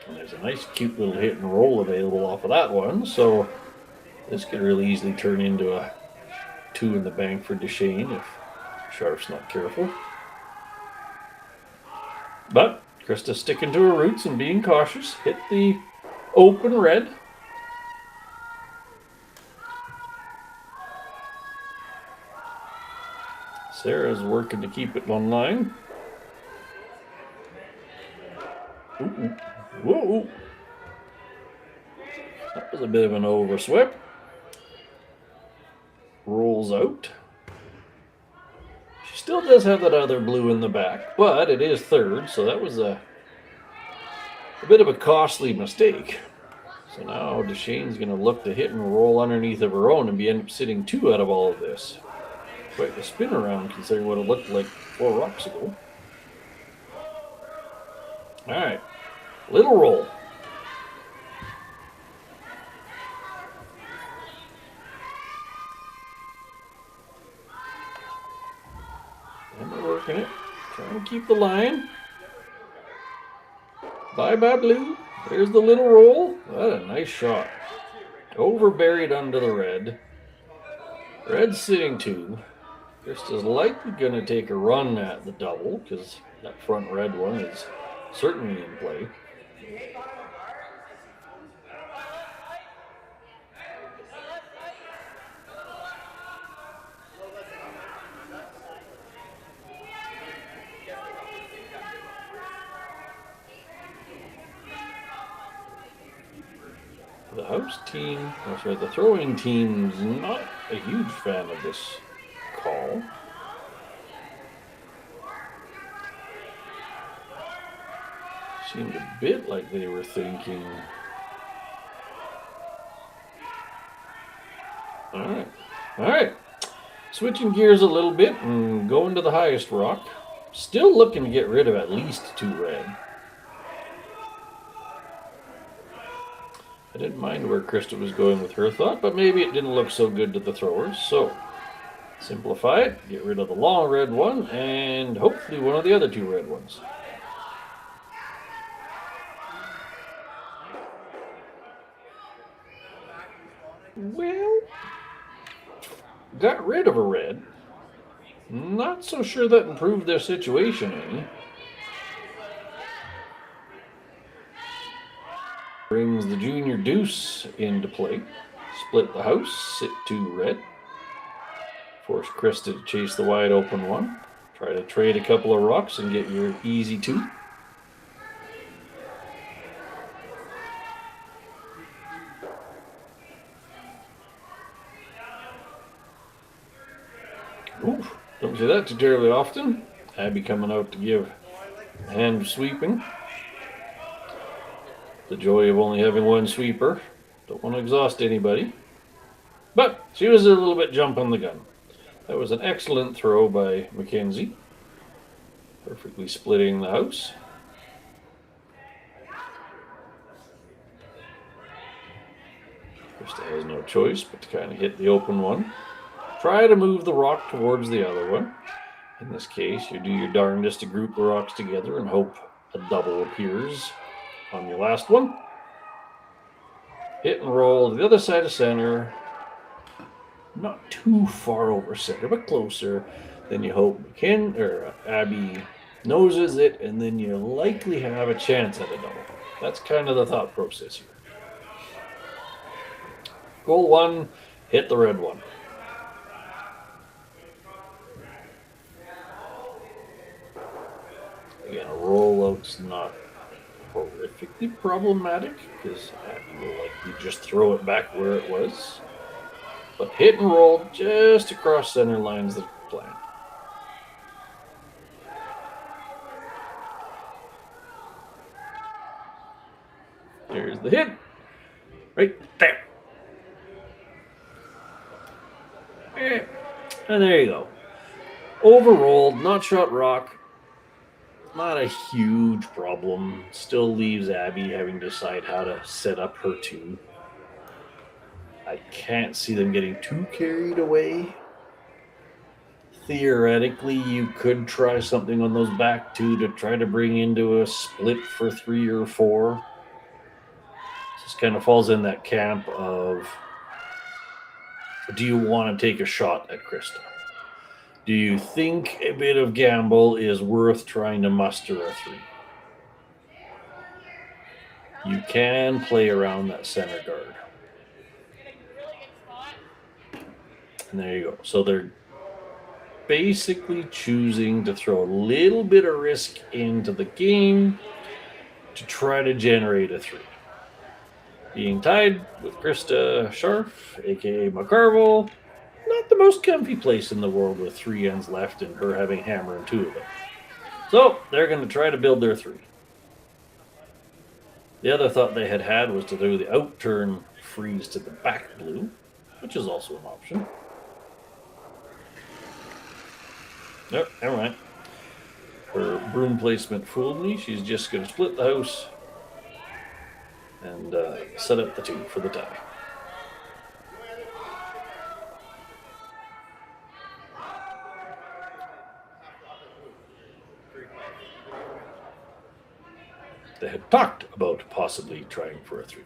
And there's a nice cute little hit and roll available off of that one, so this could really easily turn into a 2 in the bank for Deschene if Scharf's not careful. But Krista sticking to her roots and being cautious. Hit the open red. Sarah's working to keep it on line. Ooh, whoa. That was a bit of an overswip. Rolls out. She still does have that other blue in the back, but it is third, so that was a bit of a costly mistake. So now Deschane's going to look to hit and roll underneath of her own and end up sitting 2 out of all of this. Quite the spin around considering what it looked like 4 rocks ago. Alright, little roll. And we're working it. Trying to keep the line. Bye-bye blue. There's the little roll. What a nice shot. Over buried under the red. Red's sitting 2. Krista's likely going to take a run at the double because that front red one is certainly in play. The house team, the throwing team's not a huge fan of this call. Seemed a bit like they were thinking. All right. Switching gears a little bit and going to the highest rock. Still looking to get rid of at least 2 red. I didn't mind where Krista was going with her thought, but maybe it didn't look so good to the throwers. So, simplify it, get rid of the long red one, and hopefully one of the other 2 red ones. Well, got rid of a red. Not so sure that improved their situation any. Brings the junior deuce into play. Split the house, sit 2 red. Force Krista to chase the wide open one. Try to trade a couple of rocks and get your easy 2. Ooh, don't see that too terribly often. Abby coming out to give a hand of sweeping. The joy of only having one sweeper. Don't want to exhaust anybody. But she was a little bit jumping the gun. That was an excellent throw by Mackenzie. Perfectly splitting the house. Krista has no choice but to kind of hit the open one. Try to move the rock towards the other one. In this case, you do your darndest to group the rocks together and hope a double appears on your last one. Hit and roll to the other side of center. Not too far over center, but closer. Then you hope Abby noses it, and then you likely have a chance at a double. That's kind of the thought process here. Goal 1, hit the red one. Again, a rollout's not horrifically problematic because Abby will likely just throw it back where it was. But hit and roll just across center lines the plan. There's the hit. Right there. And there you go. Overrolled, not shot rock. Not a huge problem. Still leaves Abby having to decide how to set up her 2. I can't see them getting too carried away. Theoretically, you could try something on those back 2 to try to bring into a split for 3 or 4. This kind of falls in that camp of, do you want to take a shot at Krista? Do you think a bit of gamble is worth trying to muster a 3? You can play around that center guard. And there you go. So they're basically choosing to throw a little bit of risk into the game to try to generate a 3. Being tied with Krista Scharf, aka McCarville. Not the most comfy place in the world with 3 ends left and her having hammer and 2 of them. So they're going to try to build their 3. The other thought they had was to do the outturn freeze to the back blue, which is also an option. Nope, never mind. Her broom placement fooled me. She's just going to split the house and set up the 2 for the tie. They had talked about possibly trying for a 3.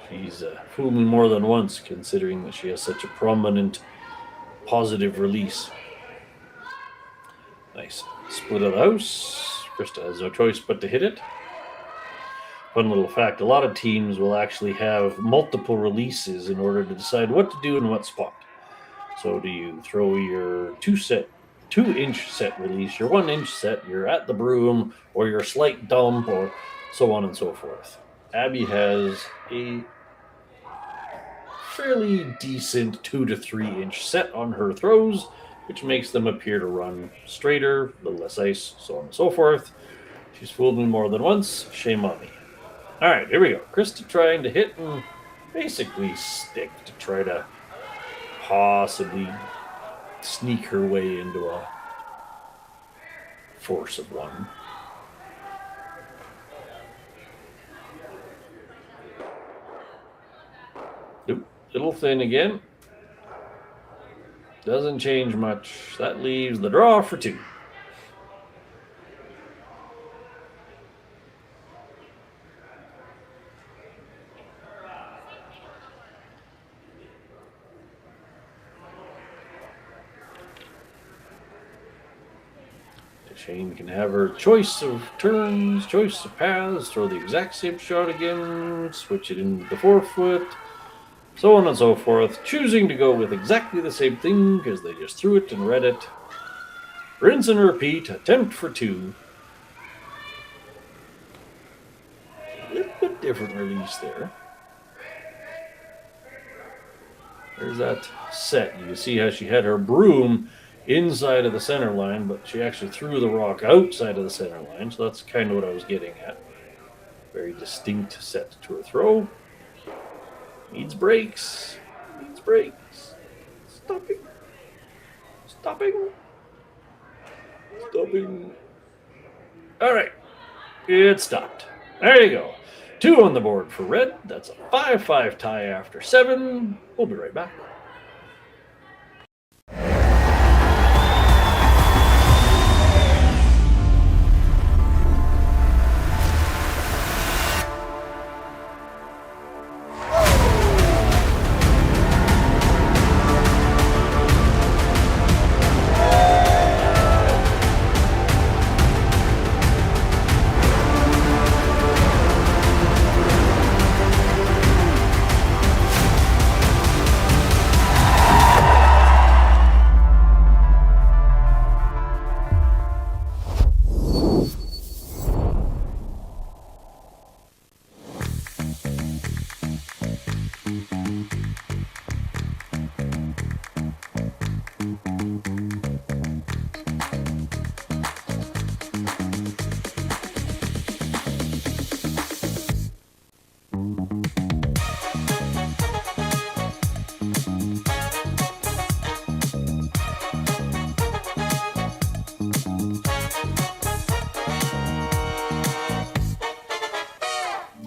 She's fooled me more than once, considering that she has such a prominent positive release. Nice. Split of the house. Krista has no choice but to hit it. Fun little fact, a lot of teams will actually have multiple releases in order to decide what to do in what spot. So do you throw your 2-inch set release, your 1-inch set, you're at the broom, or your slight dump, or so on and so forth. Abby has a fairly decent 2 to 3-inch set on her throws, which makes them appear to run straighter, a little less ice, so on and so forth. She's fooled me more than once. Shame on me. All right, here we go. Krista trying to hit and basically stick to try to possibly sneak her way into a force of 1. Nope. Little thin again. Doesn't change much. That leaves the draw for 2. Deschene can have her choice of turns, choice of paths, throw the exact same shot again, switch it into the forefoot, so on and so forth, choosing to go with exactly the same thing because they just threw it and read it. Rinse and repeat, attempt for 2. A little bit different release there. There's that set. You can see how she had her broom inside of the center line, but she actually threw the rock outside of the center line, so that's kind of what I was getting at. Very distinct set to her throw. Needs brakes. Needs brakes. Stopping. Stopping. Stopping. All right. It stopped. There you go. 2 on the board for red. That's a 5-5 tie after 7. We'll be right back.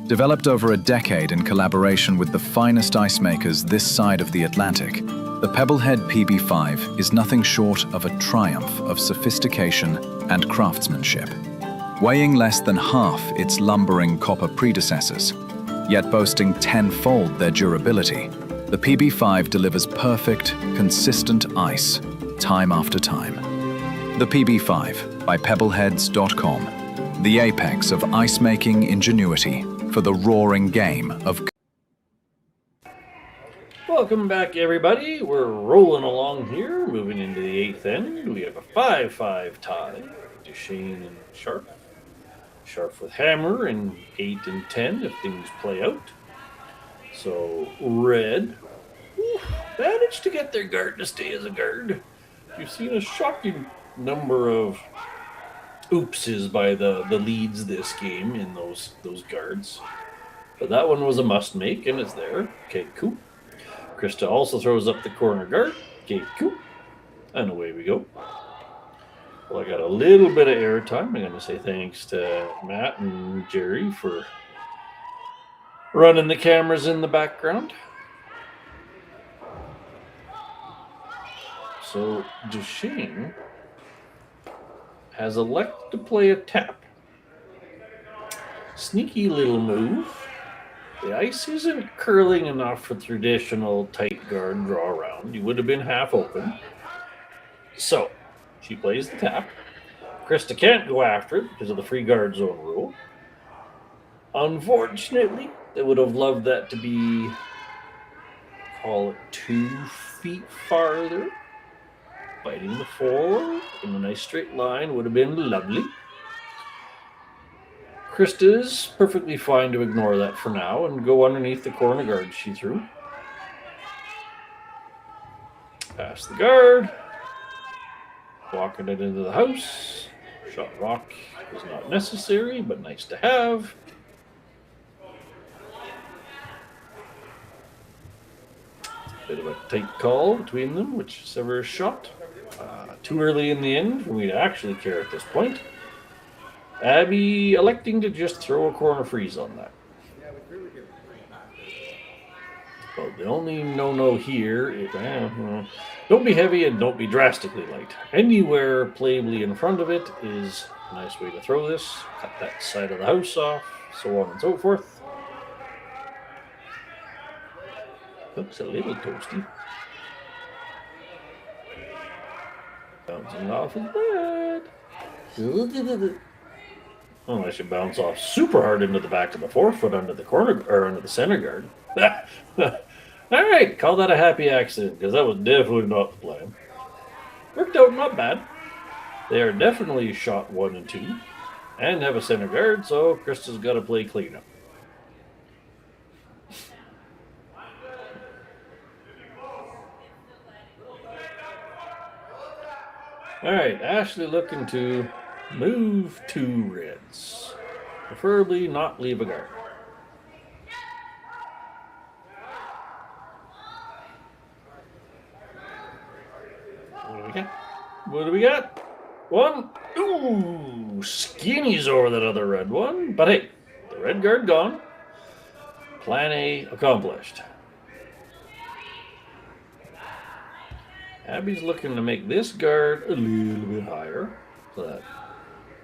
Developed over a decade in collaboration with the finest ice makers this side of the Atlantic, the Pebblehead PB5 is nothing short of a triumph of sophistication and craftsmanship. Weighing less than half its lumbering copper predecessors, yet boasting tenfold their durability, the PB5 delivers perfect, consistent ice, time after time. The PB5 by Pebbleheads.com, the apex of ice-making ingenuity for the roaring game of... Welcome back, everybody. We're rolling along here, moving into the 8th end. We have a 5-5 tie. Deschene and Scharf. Scharf with hammer and 8 and 10 if things play out. So red managed to get their guard to stay as a guard. You've seen a shocking number of oopses by the leads this game in those guards. But that one was a must make, and it's there. Okay, cool. Krista also throws up the corner guard. Okay, cool. And away we go. Well, I got a little bit of airtime. I'm going to say thanks to Matt and Jerry for running the cameras in the background. So Deschene has elected to play a tap. Sneaky little move. The ice isn't curling enough for traditional tight guard draw around. You would have been half open. So she plays the tap. Krista can't go after it because of the free guard zone rule. Unfortunately, they would have loved that to be, call it 2 feet farther. Biting the 4 in a nice straight line would have been lovely. Krista's perfectly fine to ignore that for now and go underneath the corner guard she threw. Pass the guard. Walking it into the house. Shot rock is not necessary, but nice to have. Bit of a tight call between them, whichever is shot. Too early in the end for me to actually care at this point. Abby electing to just throw a corner freeze on that. Well, the only no-no here is don't be heavy and don't be drastically light. Anywhere playably in front of it is a nice way to throw this. Cut that side of the house off, so on and so forth. Looks a little toasty. Bouncing off his bed. Oh, I should bounce off super hard into the back of the forefoot under the corner or under the center guard. All right, call that a happy accident because that was definitely not the plan. Worked out not bad. They are definitely shot 1 and 2 and have a center guard, so Krista's got to play cleanup. All right, Ashley looking to move 2 reds. Preferably not leave a guard. What do we got? What do we got? 1. Ooh, skinny's over that other red one. But hey, the red guard gone. Plan A accomplished. Abby's looking to make this guard a little bit higher, so that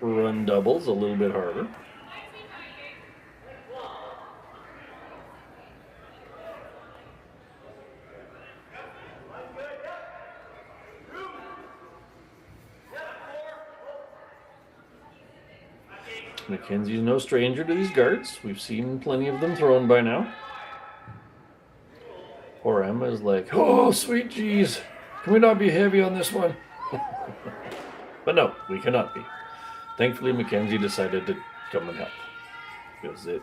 run doubles a little bit harder. Mackenzie's no stranger to these guards. We've seen plenty of them thrown by now. Poor Emma is like, oh, sweet jeez. Can we not be heavy on this one? But no, we cannot be. Thankfully, Mackenzie decided to come and help. Because it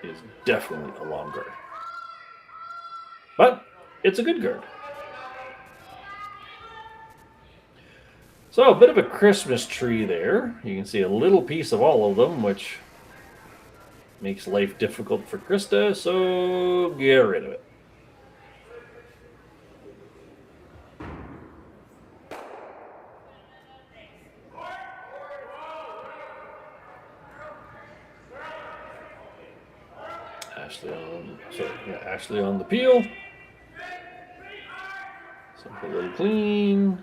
is definitely a long guard. But it's a good guard. So a bit of a Christmas tree there. You can see a little piece of all of them, which makes life difficult for Krista, so get rid of it. Ashley on the peel. Simple little clean.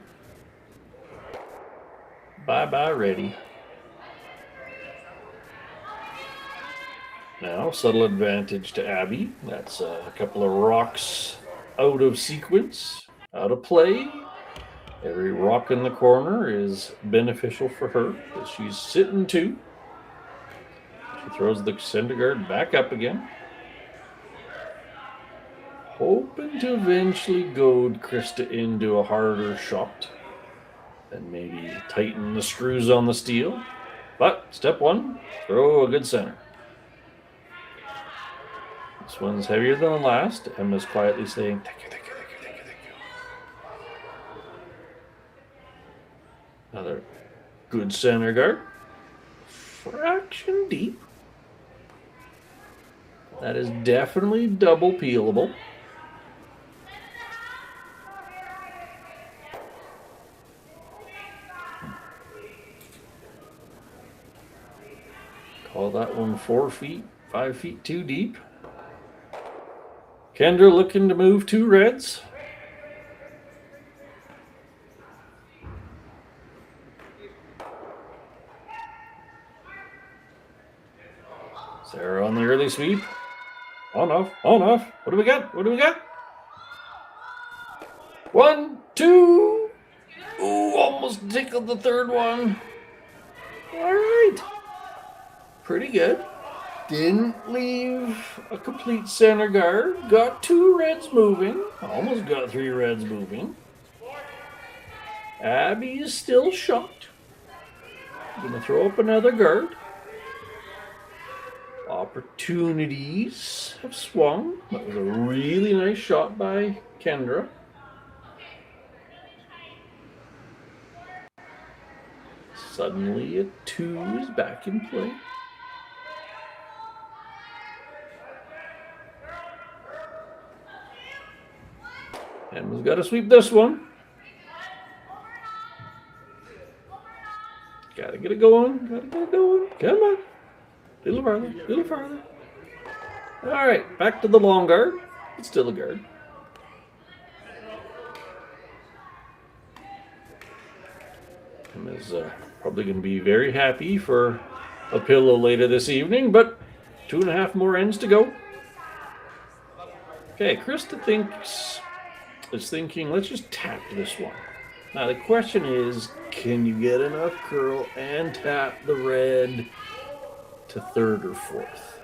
Bye-bye ready. Now, subtle advantage to Abby. That's a couple of rocks out of sequence, out of play. Every rock in the corner is beneficial for her because she's sitting 2. She throws the center guard back up again. Hoping to eventually goad Krista into a harder shot. And maybe tighten the screws on the steel. But step 1, throw a good center. This one's heavier than the last. Emma's quietly saying, thank you, thank you, thank you, thank you, thank you. Another good center guard. Fraction deep. That is definitely double peelable. Call that one 4 feet, 5 feet too deep. Kendra looking to move 2 reds. Sarah on the early sweep. On off, on off. What do we got? What do we got? 1, 2. Ooh, almost tickled the third one. All right. Pretty good. Didn't leave a complete center guard. Got 2 reds moving. Almost got 3 reds moving. Abby is still shocked. Gonna throw up another guard. Opportunities have swung. That was a really nice shot by Kendra. Suddenly a 2 is back in play. Emma's got to sweep this one. Gotta get it going. Gotta get it going. Come on. A little farther. A little farther. All right. Back to the long guard. It's still a guard. Emma's probably going to be very happy for a pillow later this evening, but 2.5 more ends to go. Okay. Krista is thinking, let's just tap this one. Now the question is, can you get enough curl and tap the red to third or fourth?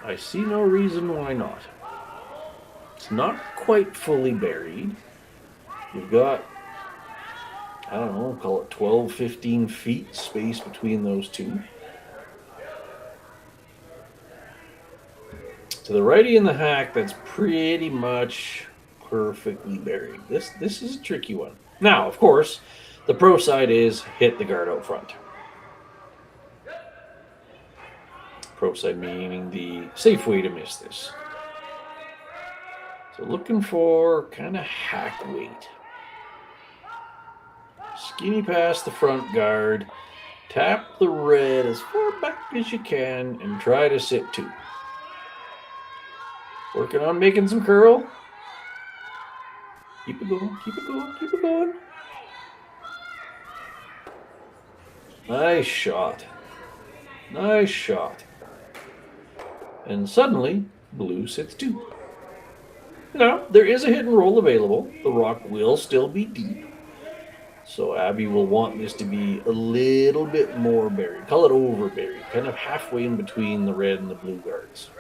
I see no reason why not. It's not quite fully buried. You've got, I don't know, call it 12, 15 feet space between those two. To the righty in the hack, that's pretty much perfectly buried. This is a tricky one. Now, of course, the pro side is hit the guard out front. Pro side meaning the safe way to miss this. So looking for kind of hack weight. Skinny past the front guard, tap the red as far back as you can, and try to sit two. Working on making some curl. Keep it going, keep it going, keep it going. Nice shot. Nice shot. And suddenly, blue sits two. Now, there is a hit and roll available. The rock will still be deep. So Abby will want this to be a little bit more buried. Call it over buried. Kind of halfway in between the red and the blue guards.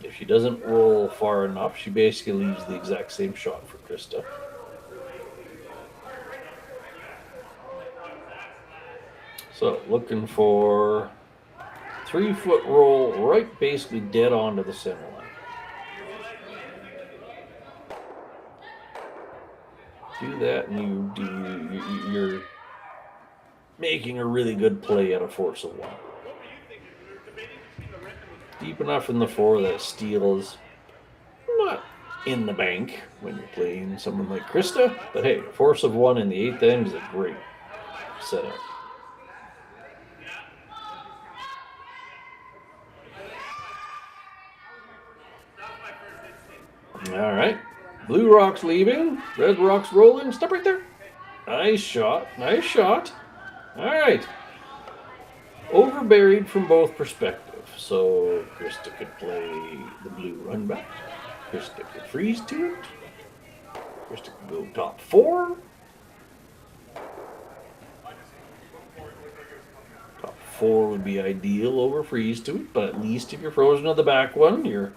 If she doesn't roll far enough, she basically leaves the exact same shot for Krista. So looking for 3-foot roll right basically dead onto the center line. Do that and you're making a really good play at a force of 1. Deep enough in the 4 that steel is not in the bank when you're playing someone like Krista, but hey, a force of 1 in the 8th end is a great setup. All right, blue rock's leaving, red rock's rolling. Stop right there. Nice shot, nice shot. All right, over buried from both perspectives. So Krista could play the blue run back. Krista could freeze to it. Krista could go top 4. Top 4 would be ideal over freeze to it, but at least if you're frozen on the back one, you're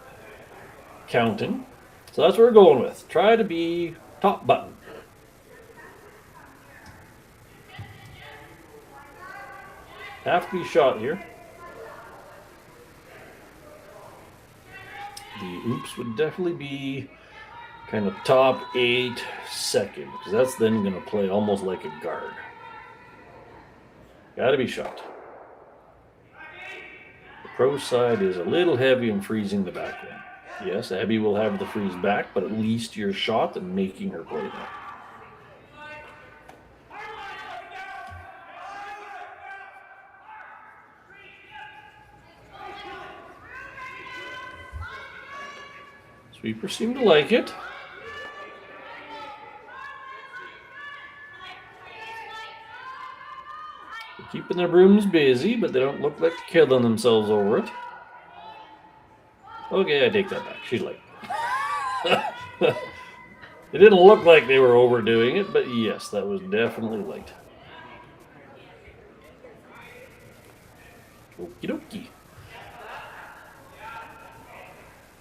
counting. So that's what we're going with. Try to be top button. Have to be shot here. The oops would definitely be kind of top 8 second, because that's then going to play almost like a guard. Got to be shot. The pro side is a little heavy in freezing the back one. Yes, Abby will have the freeze back, but at least you're shot and making her play that. Sweepers seem to like it. They're keeping their brooms busy, but they don't look like they're killing themselves over it. Okay, I take that back. She's late. It didn't look like they were overdoing it, but yes, that was definitely late. Okie dokie.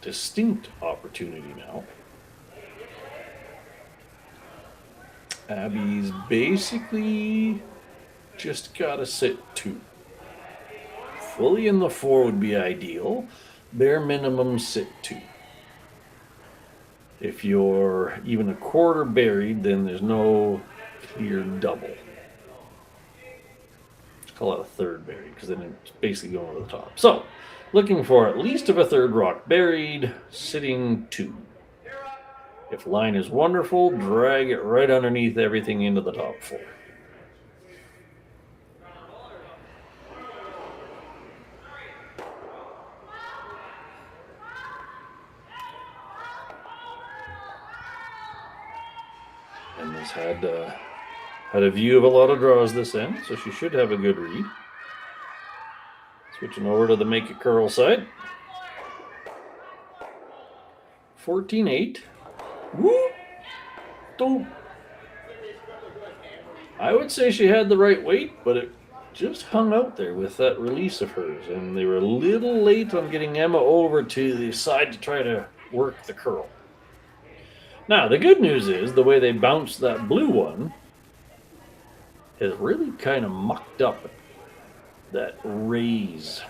Distinct opportunity now. Abby's basically just gotta sit 2. Fully in the 4 would be ideal. Bare minimum sit 2. If you're even a quarter buried, then there's no clear double. Let's call it a third buried, because then it's basically going over the top. So, looking for at least of a third rock buried, sitting 2. If line is wonderful, drag it right underneath everything into the top 4. And has had a view of a lot of draws this end, so she should have a good read. Switching over to the make it curl side. 14-8. Whoop. Don't. I would say she had the right weight, but it just hung out there with that release of hers, and they were a little late on getting Emma over to the side to try to work the curl. Now, the good news is the way they bounced that blue one has really kind of mucked up that raise.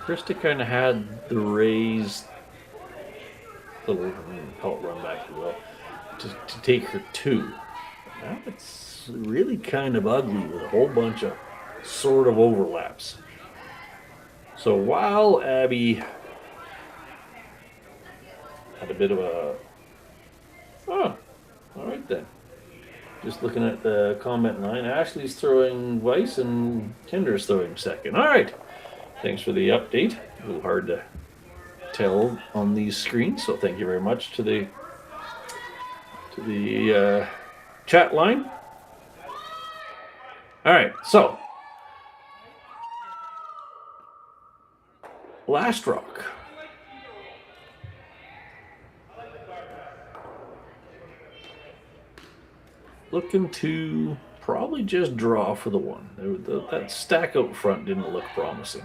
Krista kind of had the raise, little call it run back as well, to take her two. Now it's really kind of ugly with a whole bunch of sort of overlaps. So while Abby had a bit of a, all right then. Just looking at the comment line, Ashley's throwing Vice and Tinder's throwing second. All right. Thanks for the update. A little hard to tell on these screens, so thank you very much to the chat line. All right, so last rock. Looking to probably just draw for the one. That stack out front didn't look promising.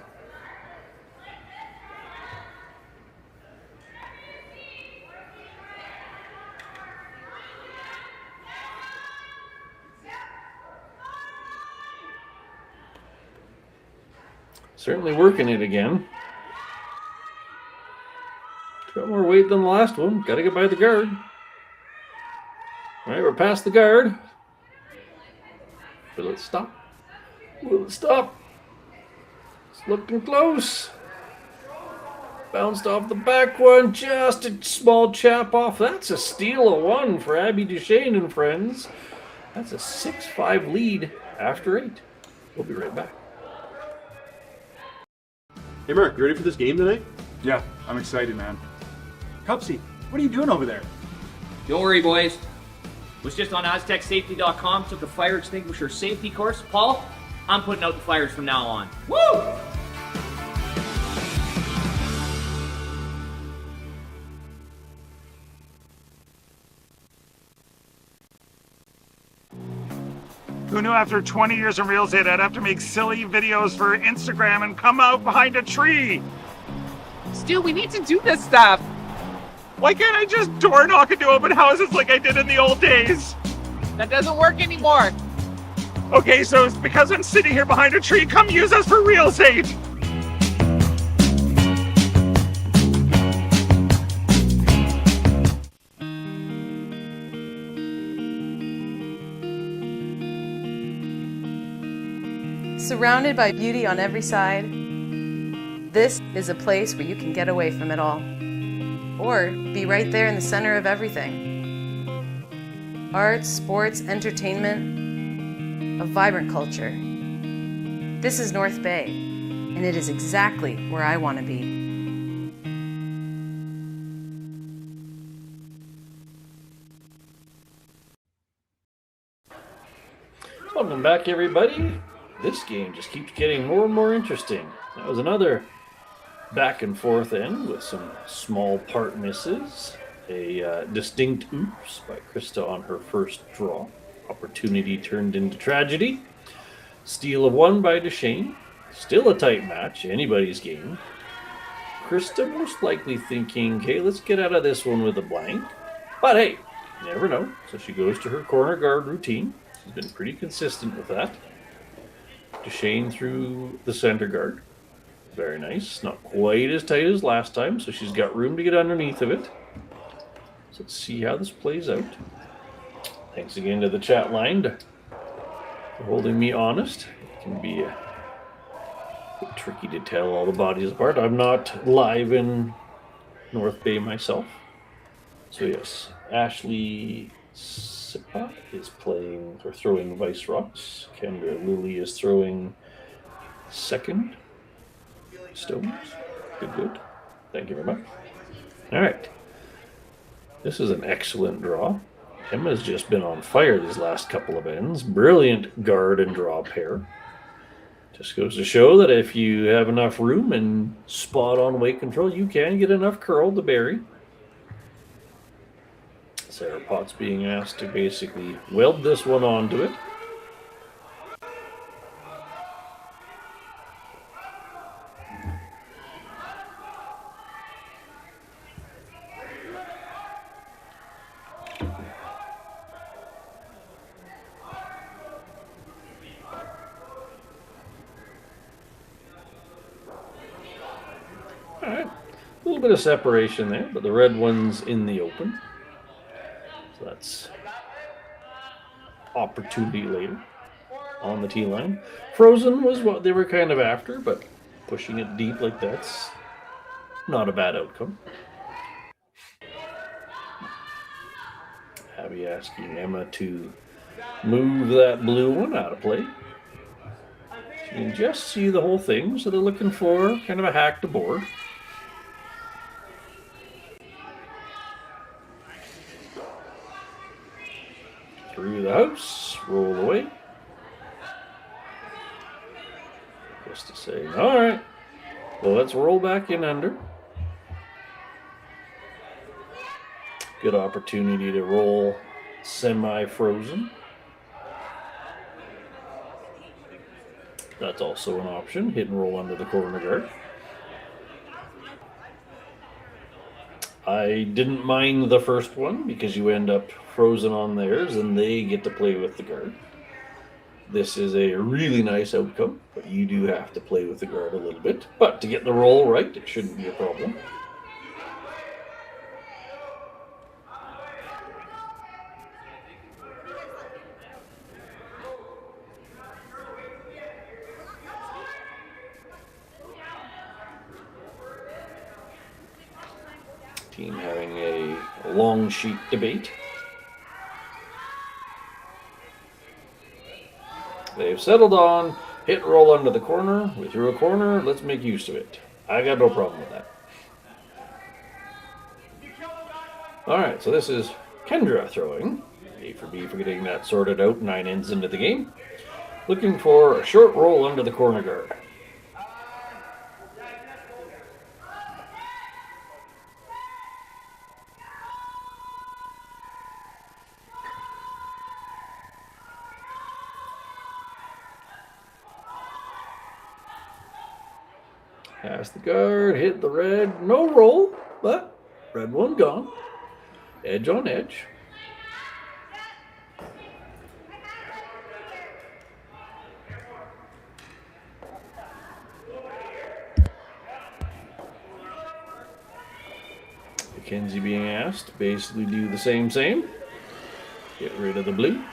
Certainly working it again. Got more weight than the last one. Got to get by the guard. All right, we're past the guard. Will it stop? Will it stop? It's looking close. Bounced off the back one. Just a small chap off. That's a steal of one for Abby Deschene and friends. That's a 6-5 lead after 8. We'll be right back. Hey Mark, you ready for this game tonight? Yeah, I'm excited, man. Cupsy, what are you doing over there? Don't worry, boys. Was just on AztecSafety.com, took a fire extinguisher safety course. Paul, I'm putting out the fires from now on. Woo! Who knew after 20 years in real estate I'd have to make silly videos for Instagram and come out behind a tree? Stu, we need to do this stuff. Why can't I just door knock into open houses like I did in the old days? That doesn't work anymore. Okay, so it's because I'm sitting here behind a tree. Come use us for real estate. Surrounded by beauty on every side, this is a place where you can get away from it all, or be right there in the center of everything. Arts, sports, entertainment, a vibrant culture. This is North Bay, and it is exactly where I want to be. Welcome back, everybody. This game just keeps getting more and more interesting. That was another back and forth end with some small part misses. A distinct oops by Krista on her first draw. Opportunity turned into tragedy. Steal of one by Deschene. Still a tight match, anybody's game. Krista most likely thinking, okay, let's get out of this one with a blank. But hey, you never know. So she goes to her corner guard routine. She's been pretty consistent with that. Deschene through the center guard. Very nice. Not quite as tight as last time, so she's got room to get underneath of it. So let's see how this plays out. Thanks again to the chat line for holding me honest. It can be a bit tricky to tell all the bodies apart. I'm not live in North Bay myself. So yes, Ashley Sipa is playing or throwing Vice Rocks. Kendra Lilly is throwing second stones. Good. Thank you very much. All right. This is an excellent draw. Emma's just been on fire these last couple of ends. Brilliant guard and draw pair. Just goes to show that if you have enough room and spot on weight control, you can get enough curl to bury. Sarah Potts being asked to basically weld this one onto it. Alright, a little bit of separation there, but the red one's in the open. So that's opportunity later on the tee line. Frozen was what they were kind of after, but pushing it deep like that's not a bad outcome. Abby asking Emma to move that blue one out of play. You can just see the whole thing, so they're looking for kind of a hack to board. Through the house, roll away. Krista saying, all right, well, let's roll back in under. Good opportunity to roll semi-frozen. That's also an option. Hit and roll under the corner guard. I didn't mind the first one because you end up frozen on theirs and they get to play with the guard. This is a really nice outcome, but you do have to play with the guard a little bit. But to get the roll right, it shouldn't be a problem. Team having a long sheet debate. They've settled on hit roll under the corner. We threw a corner. Let's make use of it. I got no problem with that. All right, so this is Kendra throwing. A for B for getting that sorted out 9 ends into the game. Looking for a short roll under the corner guard. Pass the guard, hit the red, no roll, but red one gone. Edge on edge. Mackenzie being asked to basically do the same. Get rid of the blue.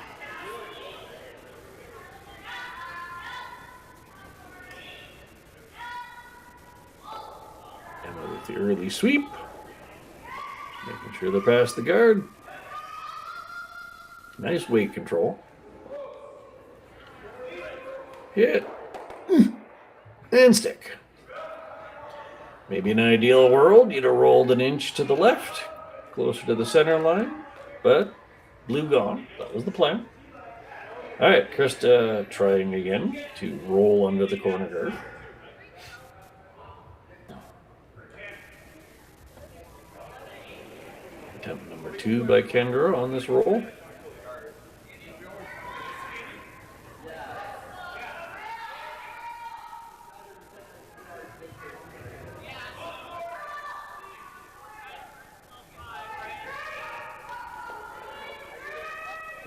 The early sweep, making sure they're past the guard. Nice weight control. Hit and stick. Maybe in an ideal world, you'd have rolled an inch to the left, closer to the center line, but blue gone. That was the plan. All right, Krista trying again to roll under the corner guard. Attempt number 2 by Kendra on this roll.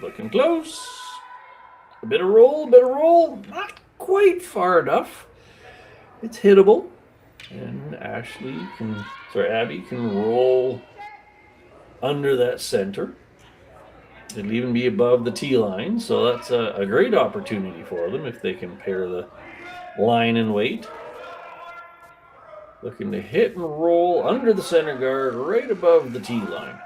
Looking close. A bit of roll. Not quite far enough. It's hittable. And Abby can roll under that center. It'll even be above the tee line, so that's a great opportunity for them if they can pair the line and weight. Looking to hit and roll under the center guard right above the tee line.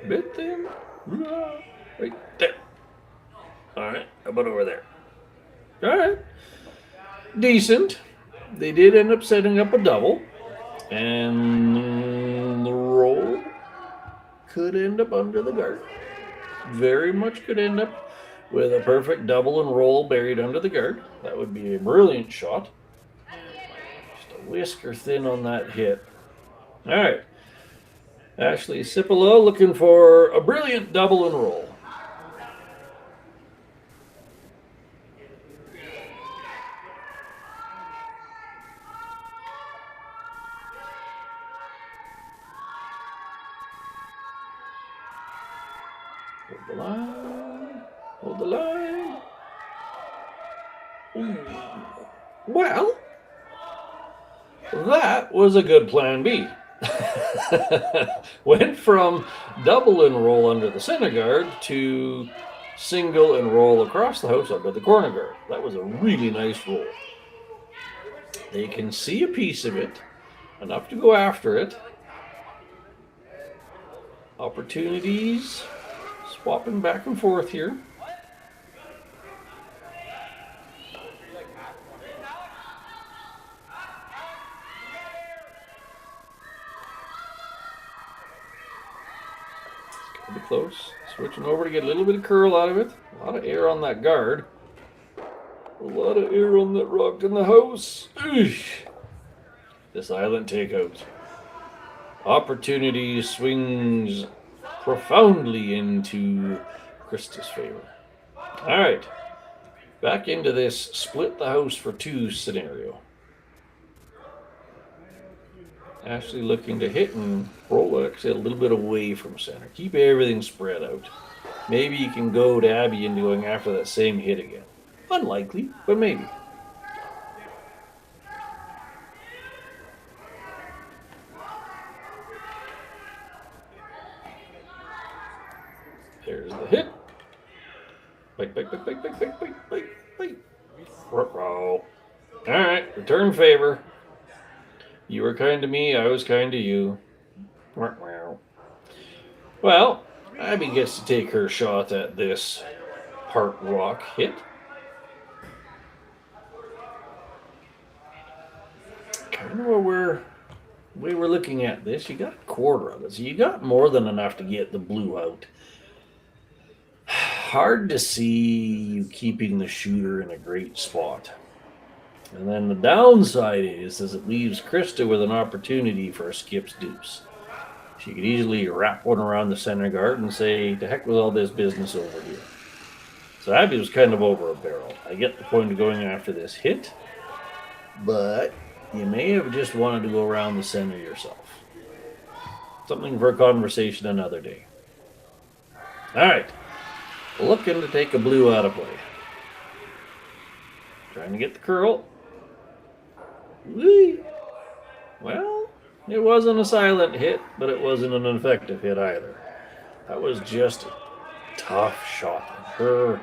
Bit thin, right there. All right, how about over there? All right, decent. They did end up setting up a double, and the could end up under the guard. Very much could end up with a perfect double and roll buried under the guard. That would be a brilliant shot. Just a whisker thin on that hit. All right. Ashley Cipolo looking for a brilliant double and roll. Hold the line. Hold the line. Ooh. Well, that was a good plan B. Went from double and roll under the center guard to single and roll across the house under the corner guard. That was a really nice roll. They can see a piece of it, enough to go after it. Opportunities, swapping back and forth here. Be close. Switching over to get a little bit of curl out of it. A lot of air on that guard. A lot of air on that rock in the house. Eesh. The silent takeout. Opportunity swings profoundly into Krista's favor. All right. Back into this split the house for two scenario. Ashley looking to hit and roll actually a little bit away from center. Keep everything spread out. Maybe you can goad Abby into going after that same hit again. Unlikely, but maybe. There's the hit. Bite, bite, bite, bite, bite, bite, bite, bite, bite. All right, return favor. You were kind to me, I was kind to you. Well, Abby gets to take her shot at this part rock hit. Kind of where we're looking at this, you got a quarter of it, so you got more than enough to get the blue out. Hard to see you keeping the shooter in a great spot. And then the downside is it leaves Krista with an opportunity for a skip's deuce. She could easily wrap one around the center guard and say, to heck with all this business over here. So Abby was kind of over a barrel. I get the point of going after this hit, but you may have just wanted to go around the center yourself. Something for a conversation another day. All right. Looking to take a blue out of play. Trying to get the curl. Whee! Well, it wasn't a silent hit, but it wasn't an effective hit either. That was just a tough shot. Her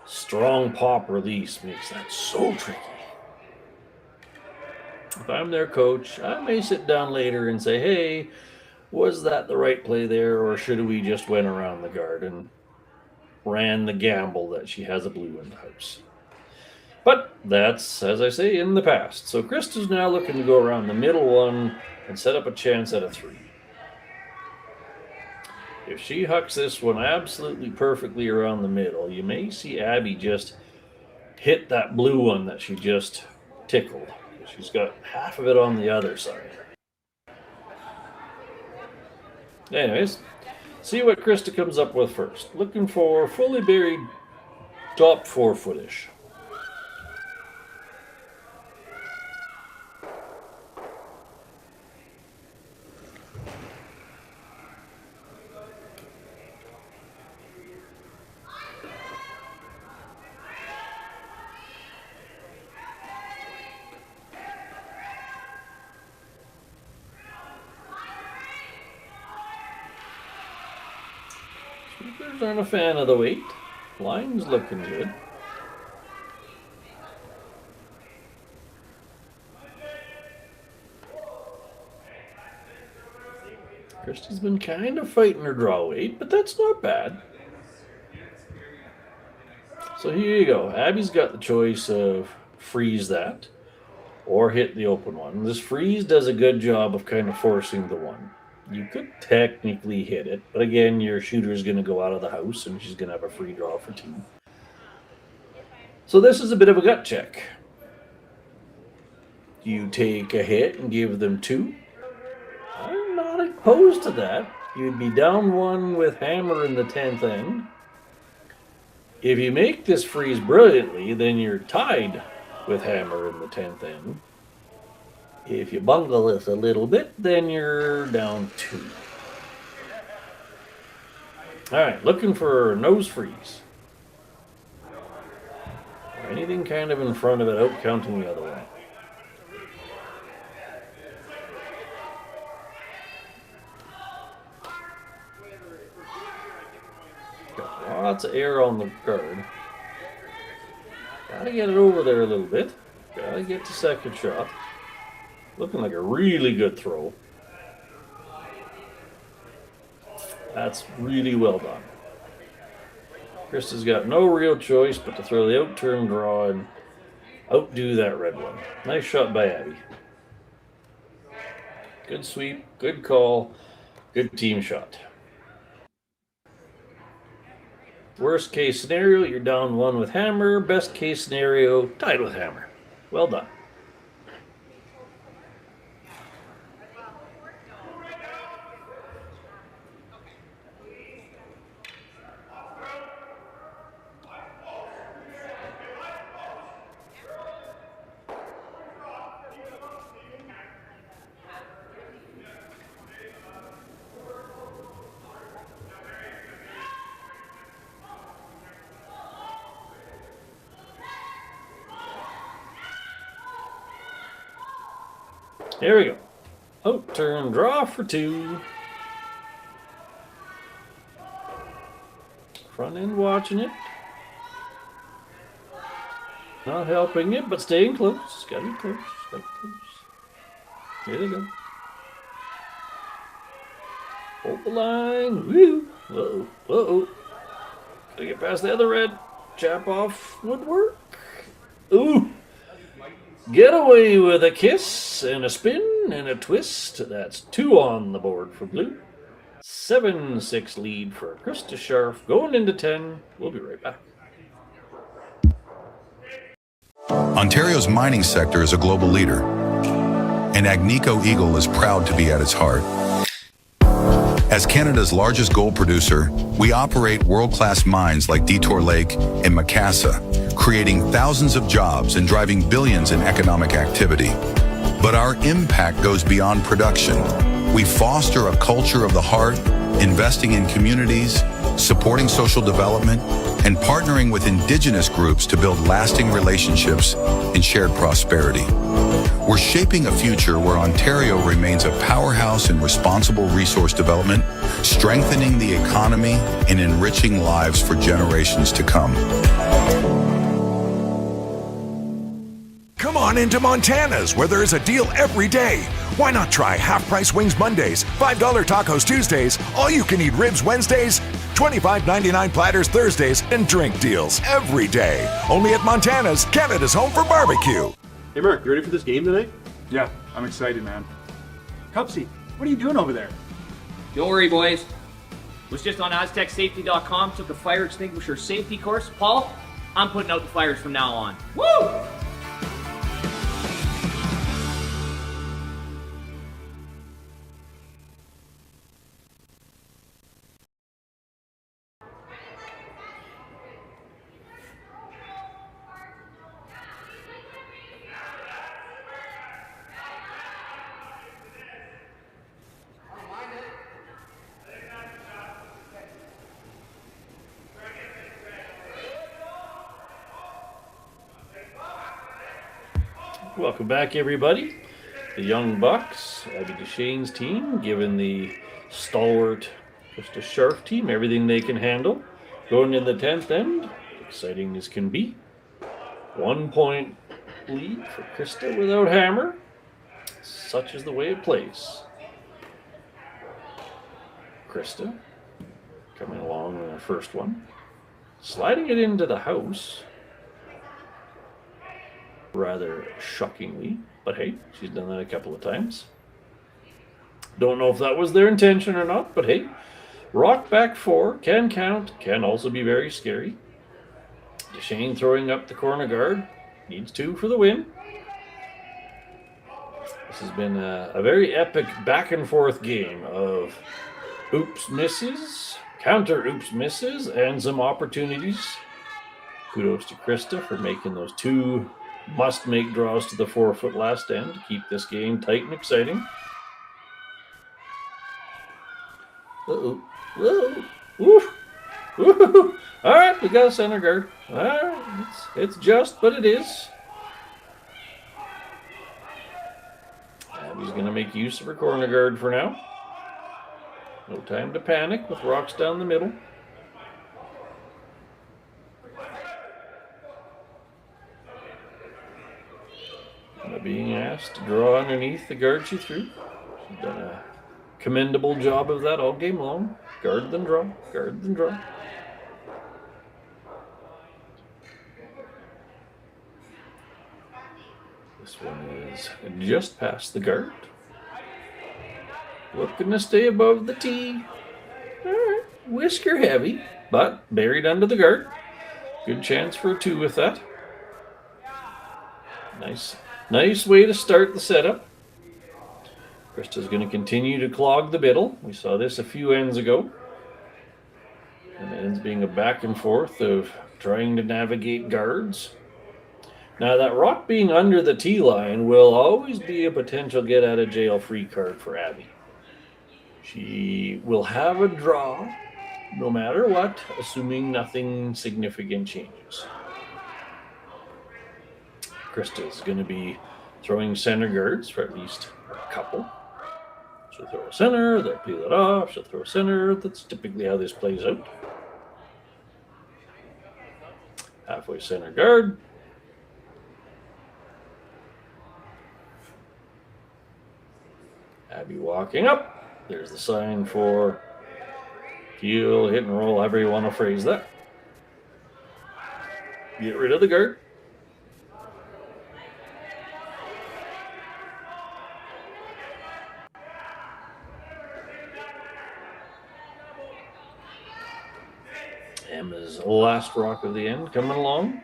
strong pop release makes that so tricky. If I'm their coach, I may sit down later and say, hey, was that the right play there, or should we just went around the guard and ran the gamble that she has a blue in the house? But that's, as I say, in the past. So Krista's now looking to go around the middle one and set up a chance at a 3. If she hucks this one absolutely perfectly around the middle, you may see Abby just hit that blue one that she just tickled. She's got half of it on the other side. Anyways, see what Krista comes up with first. Looking for fully buried top 4-footish. Sweepers aren't a fan of the weight. Line's looking good. Krista's been kind of fighting her draw weight, but that's not bad. So here you go. Abby's got the choice of freeze that or hit the open one. This freeze does a good job of kind of forcing the one. You could technically hit it, but again, your shooter is going to go out of the house and she's going to have a free draw for 2. So this is a bit of a gut check. You take a hit and give them 2. I'm not opposed to that. You'd be down 1 with hammer in the 10th end. If you make this freeze brilliantly, then you're tied with hammer in the 10th end. If you bungle this a little bit, then you're down 2. Alright, looking for nose freeze. Or anything kind of in front of it, out counting the other one. Got lots of air on the guard. Gotta get it over there a little bit. Gotta get the second shot. Looking like a really good throw. That's really well done. Krista's got no real choice but to throw the out-turn draw and outdo that red one. Nice shot by Abby. Good sweep, good call, good team shot. Worst case scenario, you're down 1 with hammer. Best case scenario, tied with hammer. Well done. There we go. Out turn draw for 2. Front end watching it. Not helping it, but staying close. Gotta be close. Gotta be close. Here they go. Hold the line. Woo. Uh-oh. Uh-oh. Gotta get past the other red. Chap off woodwork. Ooh. Get away with a kiss and a spin and a twist. That's 2 on the board for blue. 7-6 lead for Krista Scharf. Going into 10. We'll be right back. Ontario's mining sector is a global leader, and Agnico Eagle is proud to be at its heart. As Canada's largest gold producer, we operate world-class mines like Detour Lake and Macassa, creating thousands of jobs and driving billions in economic activity. But our impact goes beyond production. We foster a culture of the heart, investing in communities, supporting social development, and partnering with Indigenous groups to build lasting relationships and shared prosperity. We're shaping a future where Ontario remains a powerhouse in responsible resource development, strengthening the economy and enriching lives for generations to come. Come on into Montana's, where there is a deal every day. Why not try half-price wings Mondays, $5 tacos Tuesdays, all-you-can-eat ribs Wednesdays, $25.99 platters Thursdays, and drink deals every day. Only at Montana's, Canada's home for barbecue. Hey Mark, you ready for this game tonight? Yeah, I'm excited, man. Cupsy, what are you doing over there? Don't worry, boys. Was just on AztecSafety.com, took a fire extinguisher safety course. Paul, I'm putting out the fires from now on. Woo! Welcome back, everybody. The Young Bucks, Abby Deschane's team, given the stalwart Krista Scharf team everything they can handle. Going in the 10th end, exciting as can be. 1 point lead for Krista without hammer. Such is the way it plays. Krista coming along in her first one. Sliding it into the house. Rather shockingly, but hey, she's done that a couple of times. Don't know if that was their intention or not, but hey, rock back 4 can count, can also be very scary. Deschene throwing up the corner guard, needs 2 for the win. This has been a very epic back and forth game of oops misses, counter oops misses, and some opportunities. Kudos to Krista for making those 2 must-make draws to the 4-foot last end to keep this game tight and exciting. Uh-oh. Whoa. Woo. Woo. All right, we got a center guard. All right, it's just, but it is. Abby's going to make use of her corner guard for now. No time to panic with rocks down the middle. Being asked to draw underneath the guard she threw. She's done a commendable job of that all game long. Guard then draw, guard then draw. This one is just past the guard. Looking to stay above the tee. All right, whisker heavy, but buried under the guard. Good chance for a 2 with that. Nice way to start the setup. Krista's going to continue to clog the middle. We saw this a few ends ago. And it ends being a back and forth of trying to navigate guards. Now that rock being under the tee line will always be a potential get out of jail free card for Abby. She will have a draw no matter what, assuming nothing significant changes. Krista is going to be throwing center guards for at least a couple. She'll throw a center, they'll peel it off, she'll throw a center. That's typically how this plays out. Halfway center guard. Abby walking up. There's the sign for peel, hit and roll, however you want to phrase that. Get rid of the guard. Emma's last rock of the end coming along.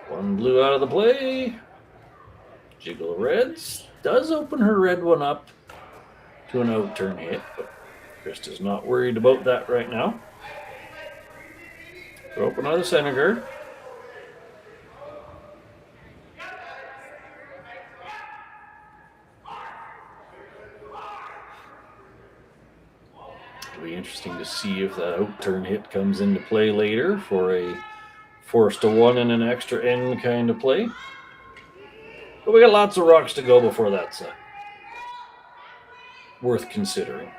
One blue out of the play. Jiggle reds. Does open her red one up to an out-turn hit, but Krista's not worried about that right now. Throw up another center guard. It'll be interesting to see if that out-turn hit comes into play later for a force to 1 and an extra end kind of play. But we got lots of rocks to go before that's worth considering.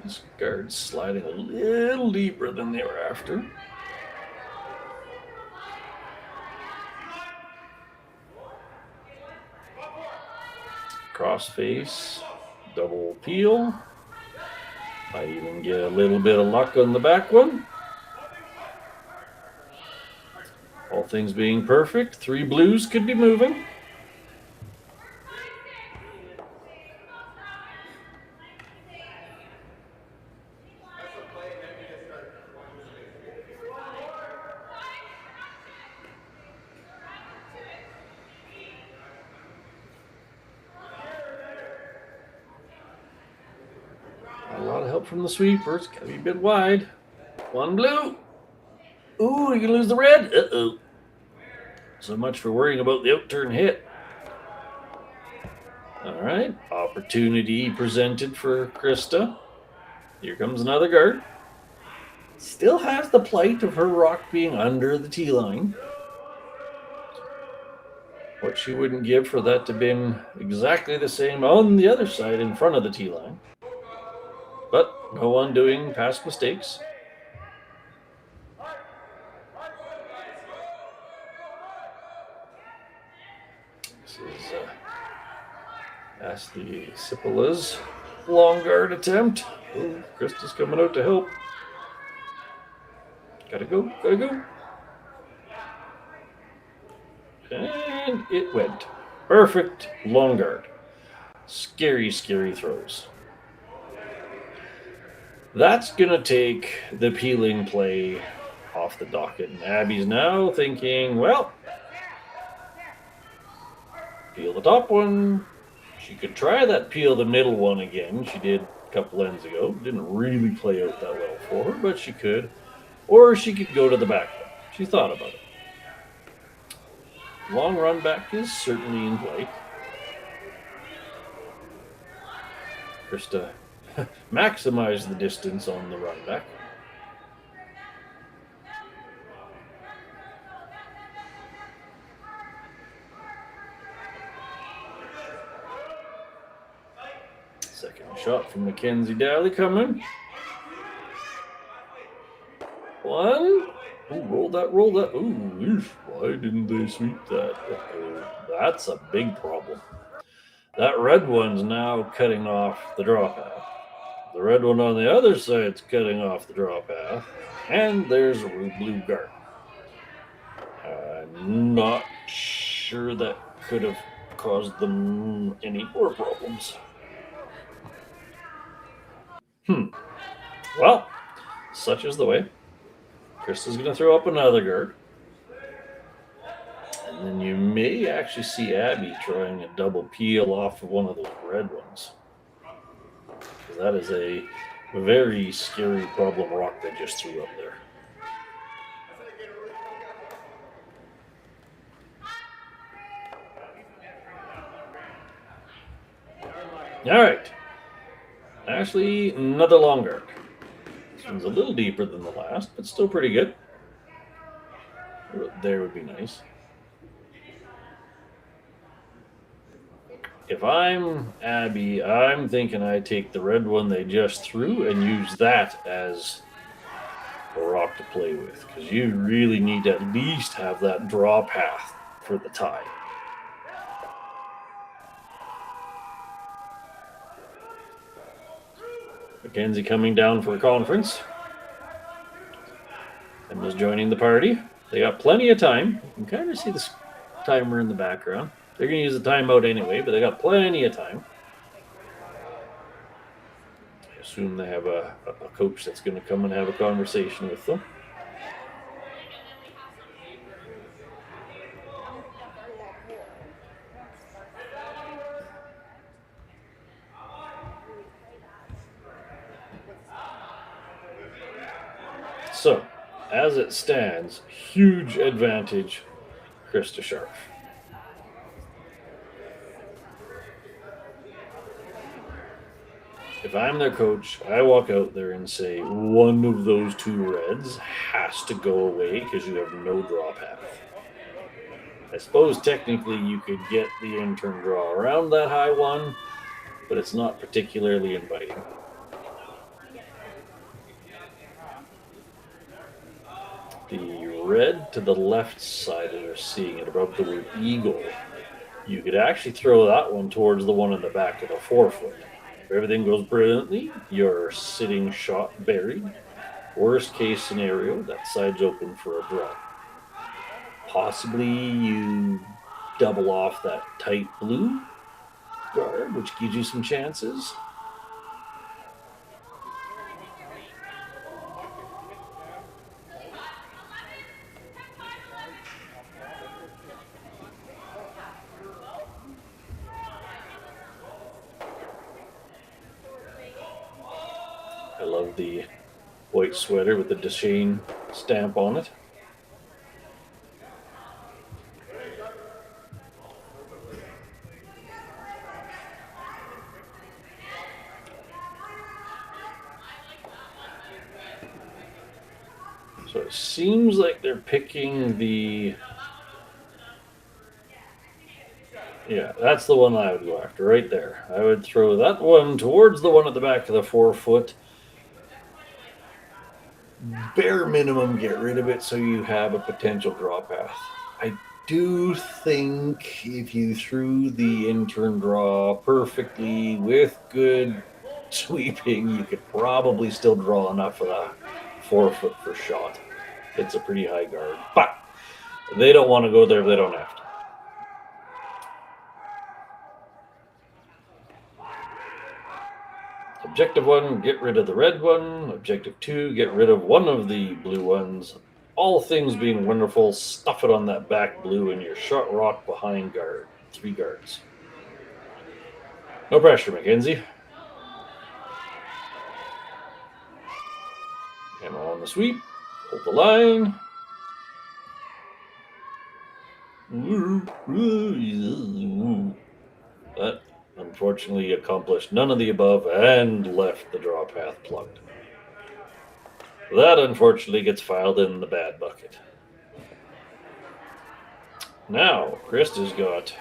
These guards sliding a little deeper than they were after. Cross face, double peel. Might even get a little bit of luck on the back one. All things being perfect, 3 blues could be moving. From the sweepers, gotta be a bit wide. 1 blue. Ooh, you can lose the red. Uh-oh. So much for worrying about the out-turn hit. All right, opportunity presented for Krista. Here comes another guard. Still has the plight of her rock being under the tee line. What she wouldn't give for that to have been exactly the same on the other side in front of the tee line. But no undoing past mistakes. This is Ashley Sipola's long guard attempt. Oh, Krista's coming out to help. Gotta go, gotta go. And it went. Perfect long guard. Scary, scary throws. That's gonna take the peeling play off the docket. And Abby's now thinking, well, peel the top one. She could try that peel the middle one again. She did a couple ends ago. Didn't really play out that well for her, but she could. Or she could go to the back one. She thought about it. Long run back is certainly in play. Krista maximized the distance on the run back. Second shot from Mackenzie Daly coming. One. Oh, roll that, roll that. Oh, why didn't they sweep that? That's a big problem. That red one's now cutting off the draw path. The red one on the other side's cutting off the draw path. And there's a blue guard. I'm not sure that could have caused them any more problems. Well, such is the way. Krista's going to throw up another guard. And then you may actually see Abby trying a double peel off of one of those red ones. Because that is a very scary problem rock they just threw up there. All right. Actually, another long guard. This one's a little deeper than the last, but still pretty good. There would be nice. If I'm Abby, I'm thinking I take the red one they just threw and use that as a rock to play with, because you really need to at least have that draw path for the tie. Mackenzie coming down for a conference. Emma's joining the party. They got plenty of time. You can kind of see the timer in the background. They're going to use the timeout anyway, but they got plenty of time. I assume they have a coach that's going to come and have a conversation with them. So, as it stands, huge advantage, Krista Scharf. If I'm their coach, I walk out there and say, one of those two reds has to go away because you have no draw path. I suppose technically you could get the in-turn draw around that high one, but it's not particularly inviting. The red to the left side, as you're seeing it above the word eagle, you could actually throw that one towards the one in the back of the forefoot. If everything goes brilliantly, you're sitting shot buried. Worst case scenario, that side's open for a draw. Possibly you double off that tight blue guard, which gives you some chances. I love the white sweater with the Deschene stamp on it. So it seems like they're picking the... Yeah, that's the one I would go after right there. I would throw that one towards the one at the back of the forefoot. Bare minimum, get rid of it so you have a potential draw path. I do think if you threw the in-turn draw perfectly with good sweeping, you could probably still draw enough of that forefoot for shot. It's a pretty high guard. But they don't want to go there if they don't have to. Objective 1, get rid of the red one. Objective 2, get rid of one of the blue ones. All things being wonderful, stuff it on that back blue and your shot rock behind guard. 3 guards. No pressure, Mackenzie. Hammer on the sweep. Hold the line. That unfortunately accomplished none of the above and left the draw path plugged. That unfortunately gets filed in the bad bucket. Now, Krista's got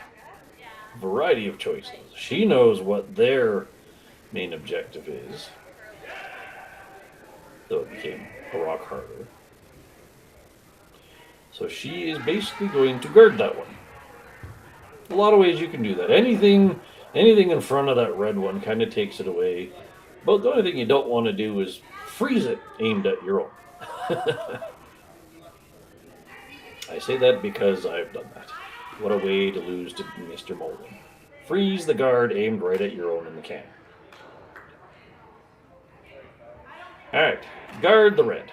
a variety of choices. She knows what their main objective is, though it became a rock harder. So she is basically going to guard that one. A lot of ways you can do that. Anything in front of that red one kind of takes it away. But the only thing you don't want to do is freeze it aimed at your own. I say that because I've done that. What a way to lose to Mr. Molden. Freeze the guard aimed right at your own in the can. Alright, guard the red.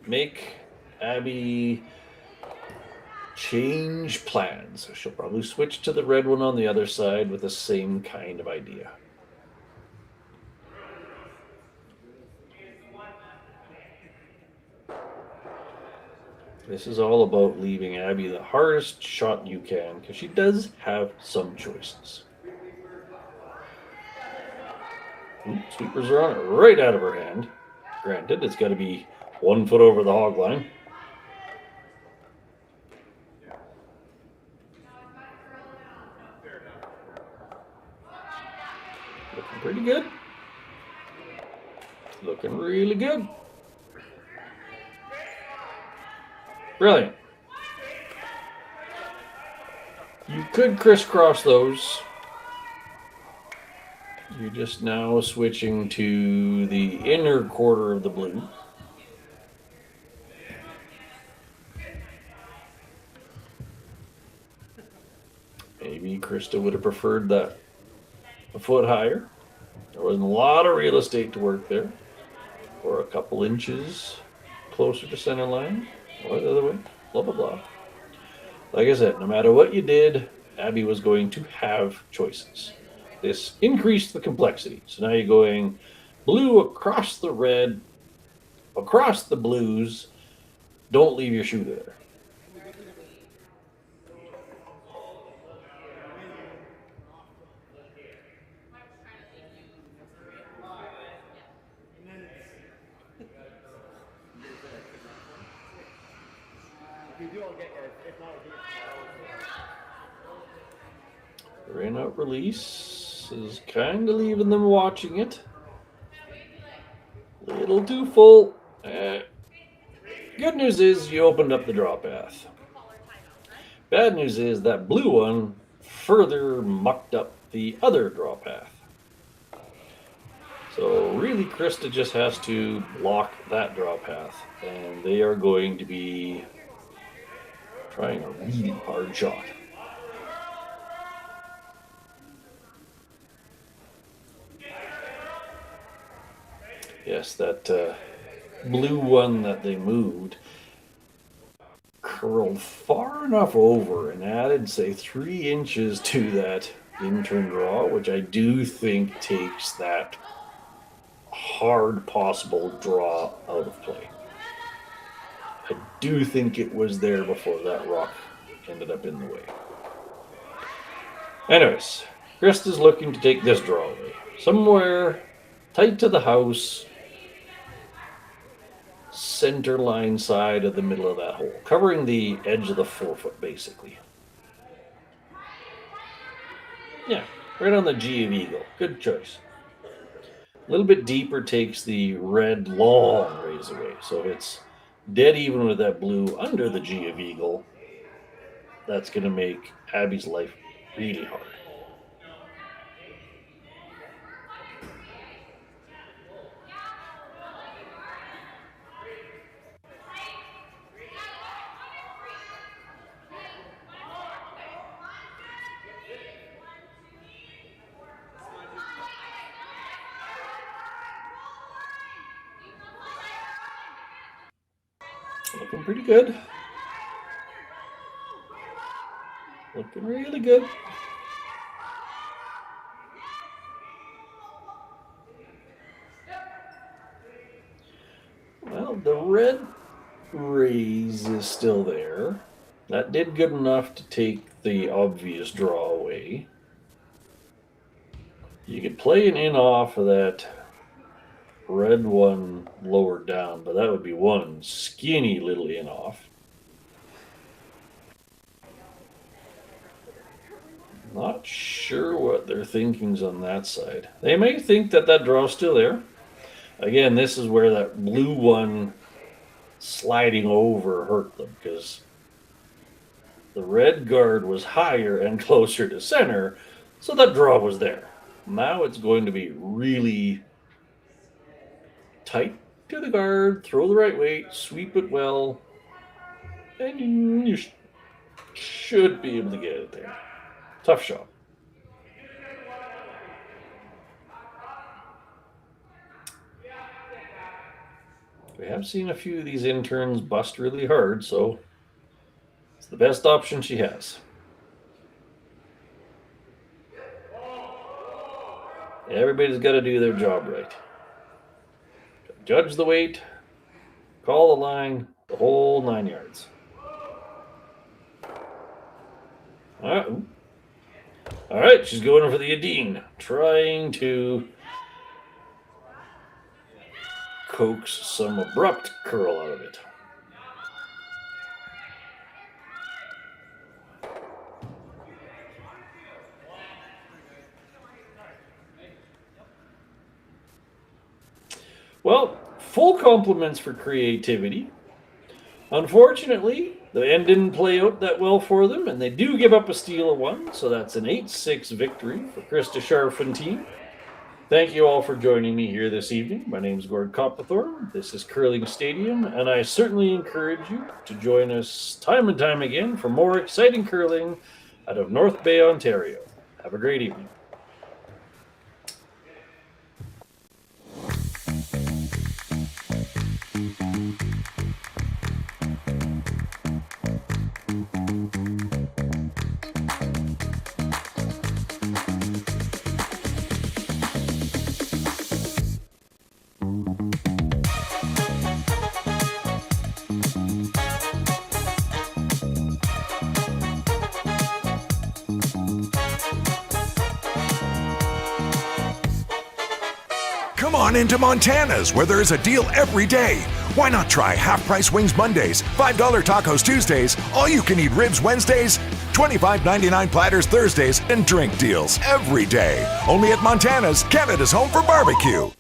Make Abby change plans. So she'll probably switch to the red one on the other side with the same kind of idea. This is all about leaving Abby the hardest shot you can, because she does have some choices. Sweepers are on it right out of her hand. Granted, it's got to be 1 foot over the hog line. Looking pretty good. Looking really good. Brilliant. You could crisscross those. You're just now switching to the inner quarter of the blue. Maybe Krista would have preferred that a foot higher. There wasn't a lot of real estate to work there. Or a couple inches closer to center line. Or the other way. Blah, blah, blah. Like I said, no matter what you did, Abby was going to have choices. This increased the complexity. So now you're going blue across the red, across the blues. Don't leave your shoe there. Rain out release is kind of leaving them watching it. Little too full. Good news is you opened up the draw path. Bad news is that blue one further mucked up the other draw path. So really Krista just has to block that draw path, and they are going to be trying a really hard shot. Yes, that blue one that they moved curled far enough over and added, say, 3 inches to that in-turn draw, which I do think takes that hard possible draw out of play. I do think it was there before that rock ended up in the way. Anyways, Krista's looking to take this draw away. Somewhere tight to the house, center line side of the middle of that hole, covering the edge of the 4 foot basically. Yeah, right on the G of Eagle. Good choice. A little bit deeper takes the red long ways away. So if it's dead even with that blue under the G of Eagle, that's going to make Abby's life really hard. Looking pretty good. Looking really good. Well, the red raise is still there. That did good enough to take the obvious draw away. You could play an in off of that red one lower down, but that would be one skinny little in off. Not sure what their thinking's on that side. They may think that that draw's still there. Again, this is where that blue one sliding over hurt them, because the red guard was higher and closer to center, so that draw was there. Now it's going to be really tight to the guard, throw the right weight, sweep it well, and you should be able to get it there. Tough shot. We have seen a few of these interns bust really hard, so it's the best option she has. Everybody's got to do their job right. Judge the weight, call the line, the whole 9 yards. All right, she's going for the Adine, trying to coax some abrupt curl out of it. Well, full compliments for creativity. Unfortunately, the end didn't play out that well for them, and they do give up a steal of one, so that's an 8-6 victory for Krista, Scharf, and team. Thank you all for joining me here this evening. My name is Gord Coppathorne. This is Curling Stadium, and I certainly encourage you to join us time and time again for more exciting curling out of North Bay, Ontario. Have a great evening. Come on into Montana's, where there is a deal every day. Why not try half-price wings Mondays, $5 tacos Tuesdays, all-you-can-eat ribs Wednesdays, $25.99 platters Thursdays, and drink deals every day. Only at Montana's, Canada's home for barbecue.